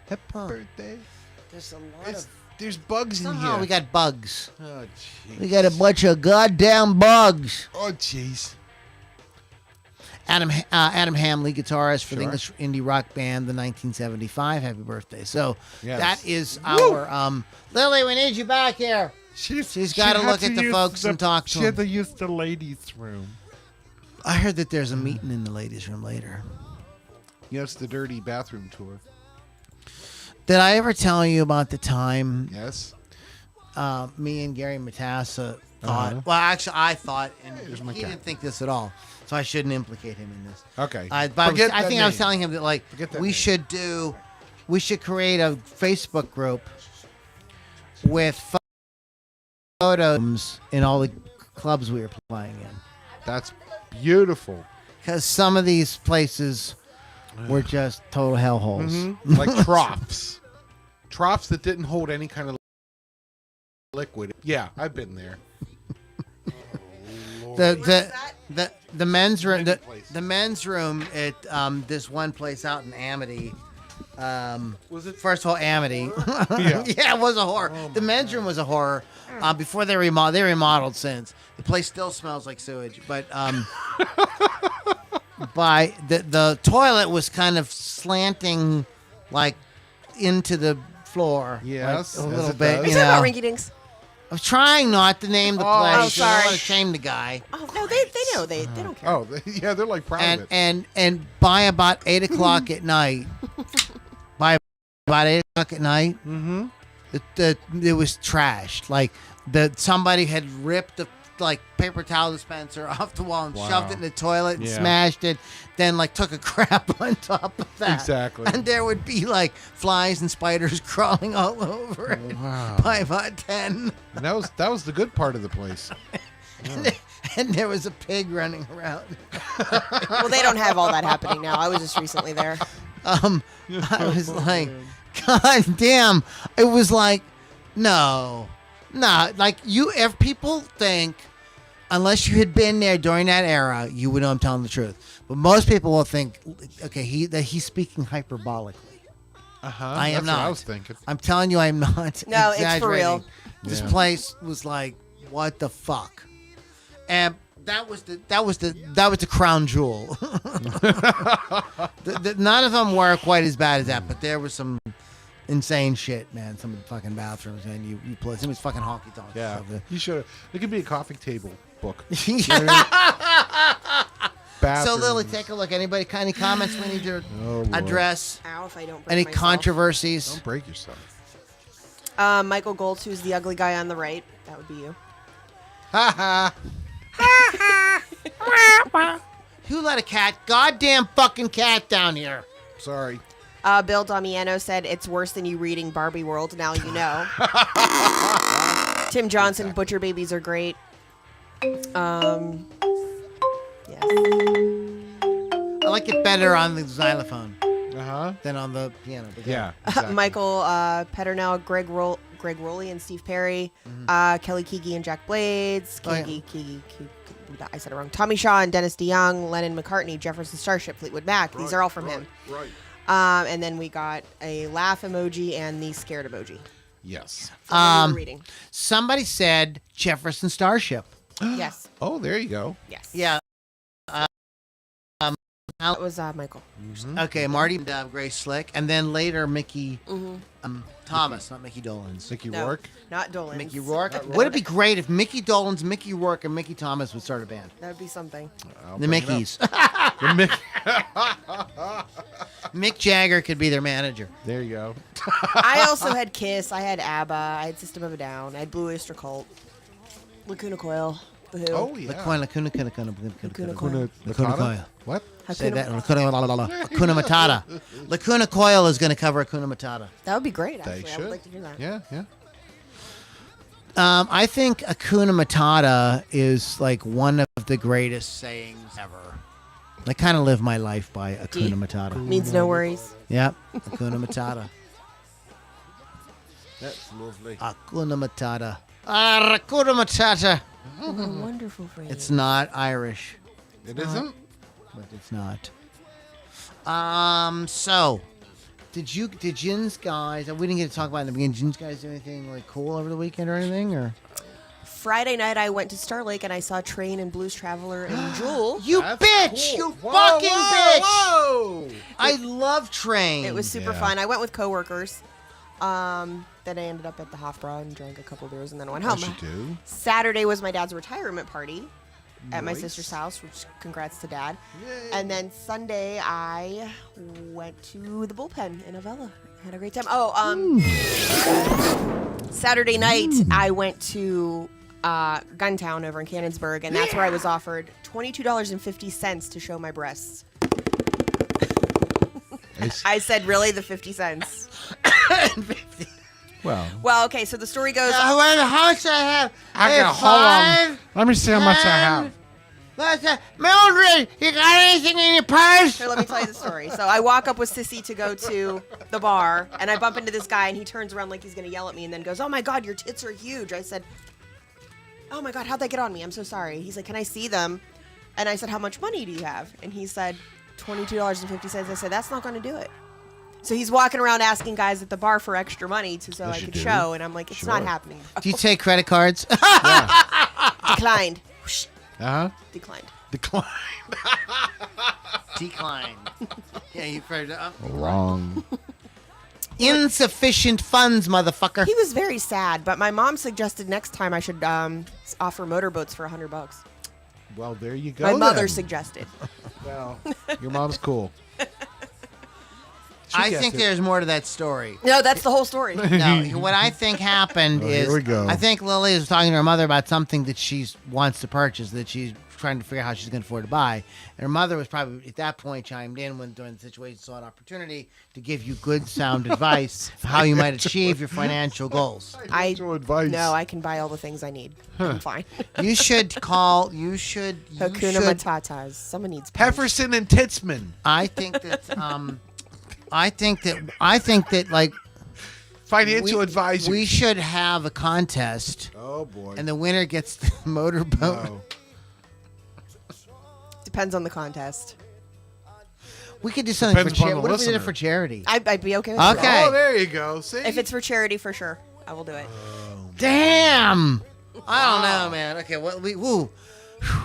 B: Happy birthday.
C: there's a lot
B: There's bugs in
A: Somehow
B: here.
A: we got bugs.
B: Oh, jeez.
A: We got a bunch of goddamn bugs.
B: Oh, jeez.
A: Adam Hamley, guitarist for the
B: Sure.
A: English indie rock band, the 1975. Happy birthday! So
B: Yes.
A: that is our Lily. We need you back here. She's got to
E: had
A: look at the
E: use
A: folks and talk to
E: She had
A: them.
E: to use the ladies' room.
A: I heard that there's a meeting in the ladies' room later.
B: Yes, the dirty bathroom tour.
A: Did I ever tell you about the time
B: Yes.
A: me and Gary Matassa thought?
B: Uh-huh.
A: Well, actually, I thought, and
B: Here's
A: he
B: my cat.
A: didn't think this at all, so I shouldn't implicate him in this.
B: Okay.
A: But I
B: Forget that
A: think I was
B: name.
A: telling him that like
B: Forget that
A: we
B: name.
A: should create a Facebook group with photos in all the clubs we were playing in,
B: That's beautiful.
A: because some of these places were just total hellholes.
B: Mm-hmm. Like troughs. Troughs that didn't hold any kind of liquid. Yeah, I've been there.
A: The men's room
B: Many places.
A: the men's room at this one place out in Amity.
B: Was it?
A: First of all, Amity.
B: Yeah.
A: Yeah, it was a horror.
B: Oh
A: The men's room was a horror. Before they remodeled since. The place still smells like sewage, but by the toilet was kind of slanting like into the floor.
B: Yes,
A: like, a
B: as
A: little
B: it
A: bit.
B: does.
C: Is
A: You
C: that about
A: know.
C: Rinky Dinks?
A: I was trying not to name the
B: Oh,
A: place.
C: oh,
A: I
C: sorry.
A: don't want to shame the guy.
C: Oh no, they know they don't care.
B: Oh, yeah, they're like proud of it.
A: And by about 8:00 at night,
B: Mm-hmm.
A: it was trashed. Like somebody had ripped the paper towel dispenser off the wall and
B: Wow.
A: shoved it in the toilet and
B: Yeah.
A: smashed it. Then took a crap on top of that.
B: Exactly.
A: And there would be flies and spiders crawling all over it
B: Wow.
A: by about 10.
B: And that was the good part of the place.
A: And there was a pig running around.
C: Well, they don't have all that happening now. I was just recently there.
A: I was like, God damn. It was no. If people think, unless you had been there during that era, you would know I'm telling the truth. But most people will think, okay, that he's speaking hyperbolically.
B: Uh-huh.
A: I am
B: That's what
A: not.
B: I was thinking.
A: I'm telling you, I'm not.
C: No, it's for real.
A: exaggerating. This
B: Yeah.
A: place was what the fuck? And that was the crown jewel. None of them were quite as bad as that, but there was some insane shit, man. Some of the fucking bathrooms, man. You play some of these fucking honky tonks.
B: Yeah. You should. It could be a coffee table book.
A: So Lily, take a look. Anybody any comments we need to
B: Oh, Lord.
A: address?
C: Ow, if I don't break
A: Any
C: myself.
A: controversies?
B: Don't break yourself.
C: Michael Goltz, who's the ugly guy on the right. That would be you.
B: Ha ha.
A: Who let a goddamn fucking cat down here?
B: Sorry.
C: Bill Damiano said, it's worse than you reading Barbie World. Now you know. Tim Johnson, Butcher Babies are great. Yes.
A: I like it better on the xylophone
B: Uh-huh.
A: than on the piano. But
B: Yeah. Exactly.
C: Michael Peternell, Greg Rowley and Steve Perry, Kelly Keegy and Jack Blades,
A: Oh, yeah.
C: Keegy, I said it wrong. Tommy Shaw and Dennis DeYoung, Lennon McCartney, Jefferson Starship, Fleetwood Mac. These are all from him.
B: Right.
C: And then we got a laugh emoji and the scared emoji.
B: Yes.
C: So what were we reading?
A: Somebody said Jefferson Starship.
C: Yes.
B: Oh, there you go.
C: Yes.
A: Yeah.
C: That was Michael.
A: Okay, Marty and Grace Slick, and then later Mickey Thomas, not Mickey Dolenz.
B: Mickey
C: No,
B: Rourke.
C: not Dolan.
A: Mickey Rourke. Would it be great if Mickey Dolenz, Mickey Rourke, and Mickey Thomas would start a band?
C: That would be something.
A: The Mickeys.
B: The Mick.
A: Mick Jagger could be their manager.
B: There you go.
C: I also had Kiss. I had ABBA. I had System of a Down. I had Blue Oyster Cult. Lacuna Coil. The Who.
B: Oh yeah.
A: Lacuna
C: Coil.
A: Coil.
B: What?
A: Say
C: Hakuna-
A: that. Hakuna Matata. Lacuna Coil is going to cover Hakuna Matata.
C: That would be great,
B: They
C: actually. I
B: should.
C: would like to do that.
B: Yeah, yeah.
A: I think Hakuna Matata is like one of the greatest sayings ever. I kind of live my life by Hakuna Matata.
C: Means no worries.
A: Yep, Hakuna Matata.
B: That's lovely.
A: Hakuna Matata. Hakuna Matata.
C: Oh, wonderful phrase.
A: It's not Irish,
B: It isn't?
A: but it's not. So, did Jin's guys? We didn't get to talk about it in the beginning. Jin's guys do anything like cool over the weekend or anything, or?
C: Friday night, I went to Star Lake and I saw Train and Blues Traveler and Jewel.
A: You
B: That's
A: bitch!
B: cool.
A: You
B: Whoa,
A: fucking
B: whoa,
A: bitch!
B: Whoa!
A: I love Train.
C: It was super
B: Yeah.
C: fun. I went with coworkers. Then I ended up at the Hofbräu and drank a couple beers and then went home.
B: Yes, you do.
C: Saturday was my dad's retirement party at my
B: Nice.
C: sister's house, which congrats to dad. And then Sunday I went to the bullpen in Avella. Had a great time. Saturday night I went to Guntown over in Cannonsburg, and that's where I was offered $22.50 to show my breasts. I said, really? The 50 cents?
B: Well,
C: Well, okay, so the story goes...
A: How much I have?
B: I got hold on. Let me see how much I have.
A: Mildred, you got anything in your purse?
C: Here, let me tell you the story. So I walk up with Sissy to go to the bar, and I bump into this guy, and he turns around like he's going to yell at me, and then goes, "Oh my God, your tits are huge." I said, "Oh my God, how'd they get on me? I'm so sorry." He's like, "Can I see them?" And I said, "How much money do you have?" And he said, $22.50. I said, "That's not going to do it." So he's walking around asking guys at the bar for extra money so I
B: you
C: could
B: do.
C: show, and I'm like, it's not happening.
A: Do you take credit cards?
C: Declined. Whoosh.
B: Uh-huh.
C: Declined.
B: Decline.
A: Decline. Yeah, you've heard.
B: Wrong.
A: Insufficient funds, motherfucker.
C: He was very sad, but my mom suggested next time I should offer motorboats for $100.
B: Well, there you go.
C: My mother
B: then.
C: suggested.
B: Well, your mom's cool.
A: I
B: gets
A: think
B: it.
A: there's more to that story.
C: No, that's the whole story.
A: No, what I think happened
B: Oh,
A: is
B: here we go.
A: I think Lily is talking to her mother about something that she wants to purchase, that she's trying to figure out how she's going to afford to buy. And her mother was probably at that point chimed in when during the situation saw an opportunity to give you good sound advice for how you might achieve your financial goals.
B: Financial advice.
C: No, I can buy all the things I need. I'm fine.
A: You should call. You should.
C: Hakuna Matatas. Someone needs punch.
B: Hefferson and Titzman.
A: I think that. I think that like
B: Financial advisor.
A: we should have a contest,
B: Oh boy.
A: and the winner gets the motorboat.
B: No.
C: Depends on the contest.
A: We could do something
B: Depends
A: for
B: upon
A: charity.
B: the
A: What if we did it
B: listener.
A: for charity?
C: I'd be okay with that.
A: Okay.
B: Oh, there you go. See.
C: If it's for charity, for sure, I will do it.
A: Damn. I don't know, man. Okay, well, woo.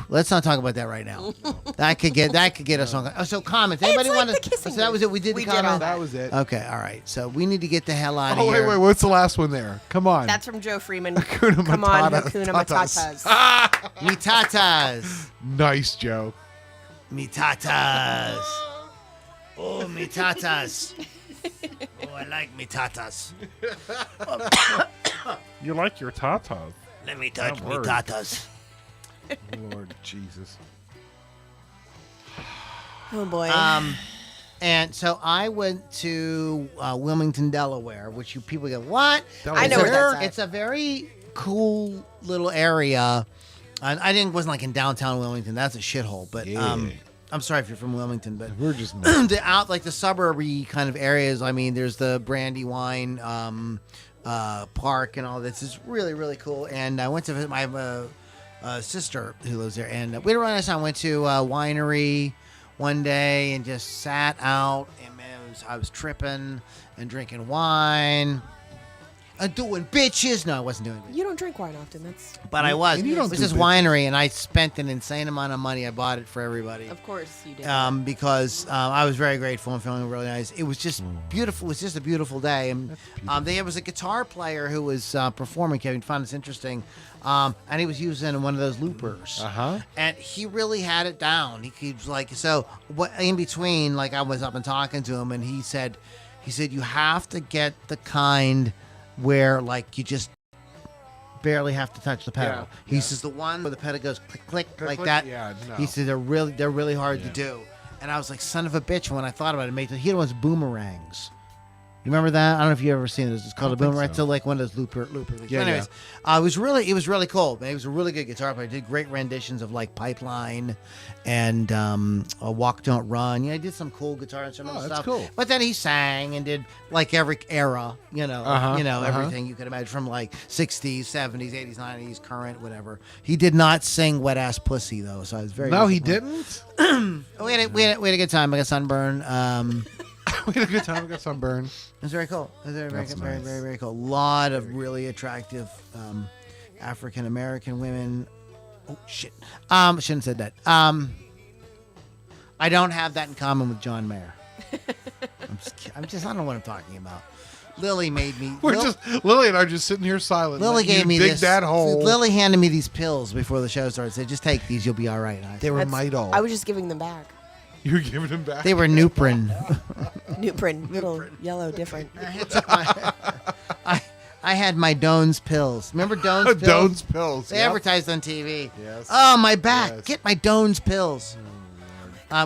A: Let's not talk about that right now. That could get us on. Oh, so comments. Anybody
C: like
A: want
C: the
A: to?
C: kissing
A: So that was it. We did
C: We
A: the
C: did all
A: comments.
B: that was it.
A: Okay, all right. So we need to get the hell out of
B: Oh,
A: here.
B: wait. What's the last one there? Come on.
C: That's from Joe Freeman.
B: Hakuna
C: Come on,
B: Matata-
C: Hakuna
B: Tatas.
C: Matatas.
A: Me tatas.
B: Nice, Joe.
A: Me tatas. Oh, me tatas. Oh, I like me tatas.
E: You like your tatas.
A: Let me touch
E: That
A: me
E: word.
A: tatas.
B: Lord Jesus.
C: Oh boy.
A: And so I went to Wilmington, Delaware, which you people go, what?
B: Delaware.
C: I know where that's at.
A: It's a very cool little area. And wasn't like in downtown Wilmington. That's a shithole. But
B: Yeah.
A: I'm sorry if you're from Wilmington, but
B: We're just.
A: the like the suburby kind of areas. I mean, there's the Brandywine park and all this. It's really, really cool. And I went to visit my sister who lives there, and we had a run. I went to a winery one day and just sat out, and man, I was tripping and drinking wine. doing bitches. No, I wasn't doing bitches.
C: You don't drink wine often.
A: But I was.
B: And you
A: It
B: don't
A: was
B: do
A: this
B: bitches.
A: winery, and I spent an insane amount of money. I bought it for everybody.
C: Of course you did.
A: Because I was very grateful and feeling really nice. It was just beautiful. It was just a beautiful day. And there was a guitar player who was performing. Kevin found this interesting. And he was using one of those loopers.
B: Uh-huh.
A: And he really had it down. He was like, so what in between, like I was up and talking to him, and he said, you have to get the kind where like you just barely have to touch the pedal.
B: Yeah,
A: He says the one where the pedal goes click, click, like
B: click,
A: that.
B: yeah, no.
A: He said they're really hard to do. And I was like, son of a bitch, when I thought about it, he had ones boomerangs. You remember that? I don't know if you ever seen this. It's called a boomerang. So like one of those looper things.
B: Yeah,
A: Anyways, it was really cool. Man, he was a really good guitar player. He did great renditions of like Pipeline and Walk Don't Run. He did some cool guitar instrumental
B: that's
A: stuff.
B: cool.
A: But then he sang and did like every era, everything you could imagine from like 60s, 70s, 80s, 90s, current, whatever. He did not sing Wet Ass Pussy though, so I was very
B: No, he
A: disappointed.
B: didn't.
A: we had a good time. I got sunburn.
B: We had a good time. We got sunburn.
A: It was very cool. It was very
B: That's
A: very
B: nice.
A: very cool. A lot of really attractive African American women. Oh shit! I shouldn't have said that. I don't have that in common with John Mayer. I don't know what I'm talking about. Lily made me.
B: Lily and I are just sitting here silent.
A: Lily
B: letting
A: gave
B: you
A: me
B: dig
A: this.
B: that hole.
A: Lily handed me these pills before the show started. Said, "Just take these. You'll be all right."
B: They were
C: That's-
B: Midol.
C: I was just giving them back.
B: You were giving them back.
A: They were Nuprin.
C: Nuprin, little yellow, different.
A: I had my Doan's pills. Remember Doan's pills?
B: Doan's pills.
A: They
B: yep.
A: advertised on TV.
B: Yes.
A: Oh, my back.
B: Yes.
A: Get my Doan's pills.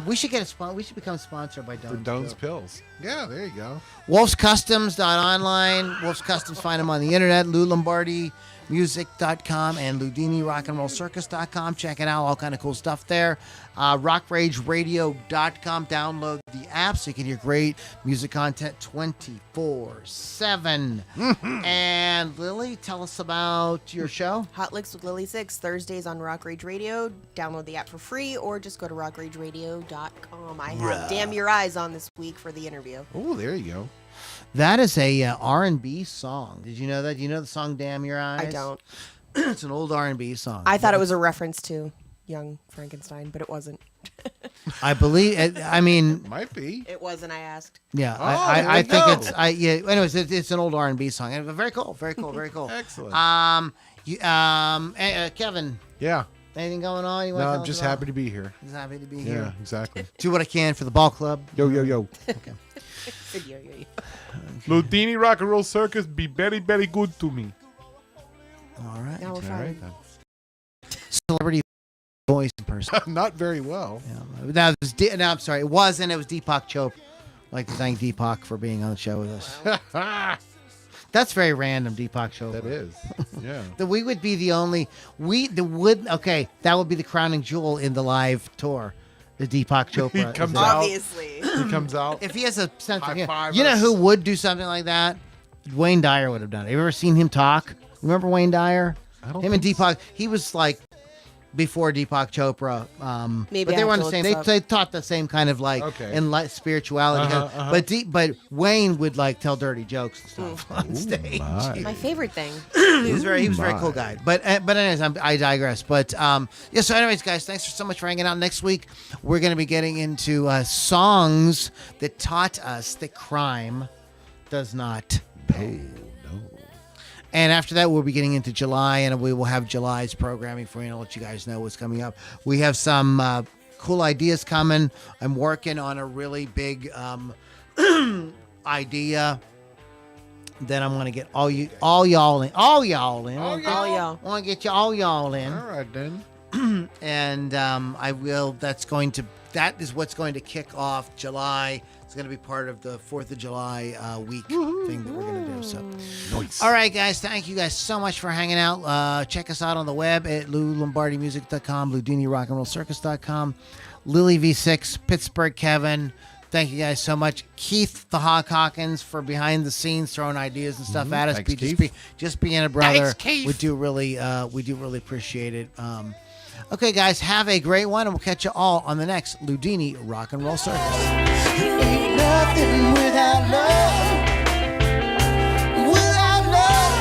A: We should get we should become sponsored by Doan's.
B: For Doan's pills. Yeah, there you go.
A: WolfsCustoms.online. Wolf's Customs, find them on the internet. LouLombardiMusic.com and LoudiniRockAndRollCircus.com. Check it out. All kind of cool stuff there. RockRageRadio.com. Download the app so you can hear great music content 24/7. And Lily, tell us about your show.
C: Hot Licks with Lily 6, Thursdays on Rock Rage Radio. Download the app for free or just go to rockrageradio.com. I have Damn Your Eyes on this week for the interview.
B: Oh, there you go.
A: That is a R&B song. Did you know that? Do you know the song Damn Your Eyes?
C: I don't.
A: It's an old R&B song.
C: I thought it was a reference to Young Frankenstein, but it wasn't.
A: I believe. I mean,
B: Might be.
C: It wasn't, I asked.
A: yeah.
B: Oh,
A: I
B: there we
A: think
B: go.
A: it's. Anyways, it's an old R&B song. And very cool. Very cool. Very cool.
B: Excellent.
A: Kevin.
B: Yeah.
A: Anything going on? You want
B: No,
A: to
B: I'm just happy to be here.
A: Just happy to be
B: Yeah,
A: here.
B: exactly.
A: Do what I can for the ball club.
B: Yo, yo, yo.
A: Okay.
E: Loudini Rock and Roll Circus be very, very good to me.
A: All right.
C: Now we're
B: All
C: fine.
B: right, then.
A: Celebrity voice in person.
B: Not very well.
A: Yeah. Now, I'm sorry. It wasn't. It was Deepak Chopra. I'd like to thank Deepak for being on the show with us. That's very random, Deepak Chopra.
B: That is. Yeah.
A: That we would be the only that would be the crowning jewel in the live tour. The Deepak Chopra.
B: He comes
A: is
B: out.
C: Obviously.
B: He comes out.
A: If he has a sense of
B: High
A: humor.
B: five
A: You know
B: us.
A: who would do something like that? Wayne Dyer would have done it. Have you ever seen him talk? Remember Wayne Dyer?
B: I don't
A: Him and
B: think
A: Deepak. He was like before Deepak Chopra.
C: Maybe
A: but
C: I
A: they
C: have
A: were on
C: to
A: the
C: look
A: same.
C: this
A: They
C: up.
A: taught the same kind of like
B: Okay.
A: in spirituality. But Wayne would like tell dirty jokes and stuff on stage.
C: My favorite thing.
A: He was very cool guy. But anyways, I digress. But So anyways, guys, thanks so much for hanging out. Next week we're going to be getting into songs that taught us that crime does not pay. And after that, we'll be getting into July, and we will have July's programming for you and I'll let you guys know what's coming up. We have some cool ideas coming. I'm working on a really big idea that I'm going to get all y'all in. I want to get y'all in.
B: All right, then.
A: And I will. That is what's going to kick off July. It's going to be part of the 4th of July week thing that we're going to do. So,
B: Nice.
A: all right, guys. Thank you guys so much for hanging out. Check us out on the web at LouLombardiMusic.com, LoudiniRockAndRollCircus.com, Lily V6, Pittsburgh Kevin. Thank you guys so much. Keith the Hawk Hawkins for behind the scenes throwing ideas and stuff at us.
B: Thanks,
A: Just being a brother.
B: Thanks, Keith.
A: We do really appreciate it. Okay, guys, have a great one, and we'll catch you all on the next Loudini Rock and Roll Circus. Ain't nothing without love. Without love.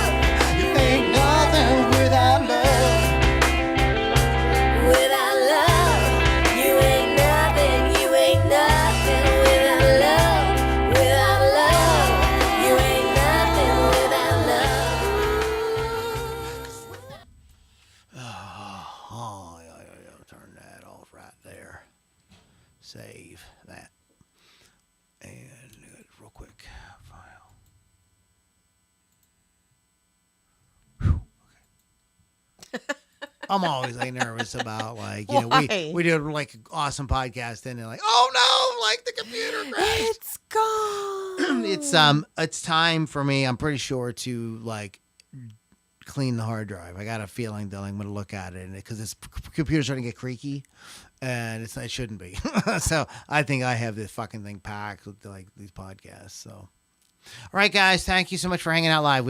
A: I'm always like nervous about like
C: Why?
A: we did like an awesome podcast and they're like, oh no, like the computer crashed.
C: It's gone.
A: It's time for me. I'm pretty sure to like clean the hard drive. I got a feeling that I'm going to look at it because this computer's starting to get creaky, and it shouldn't be. So I think I have this fucking thing packed with like these podcasts. So, all right, guys, thank you so much for hanging out live. We love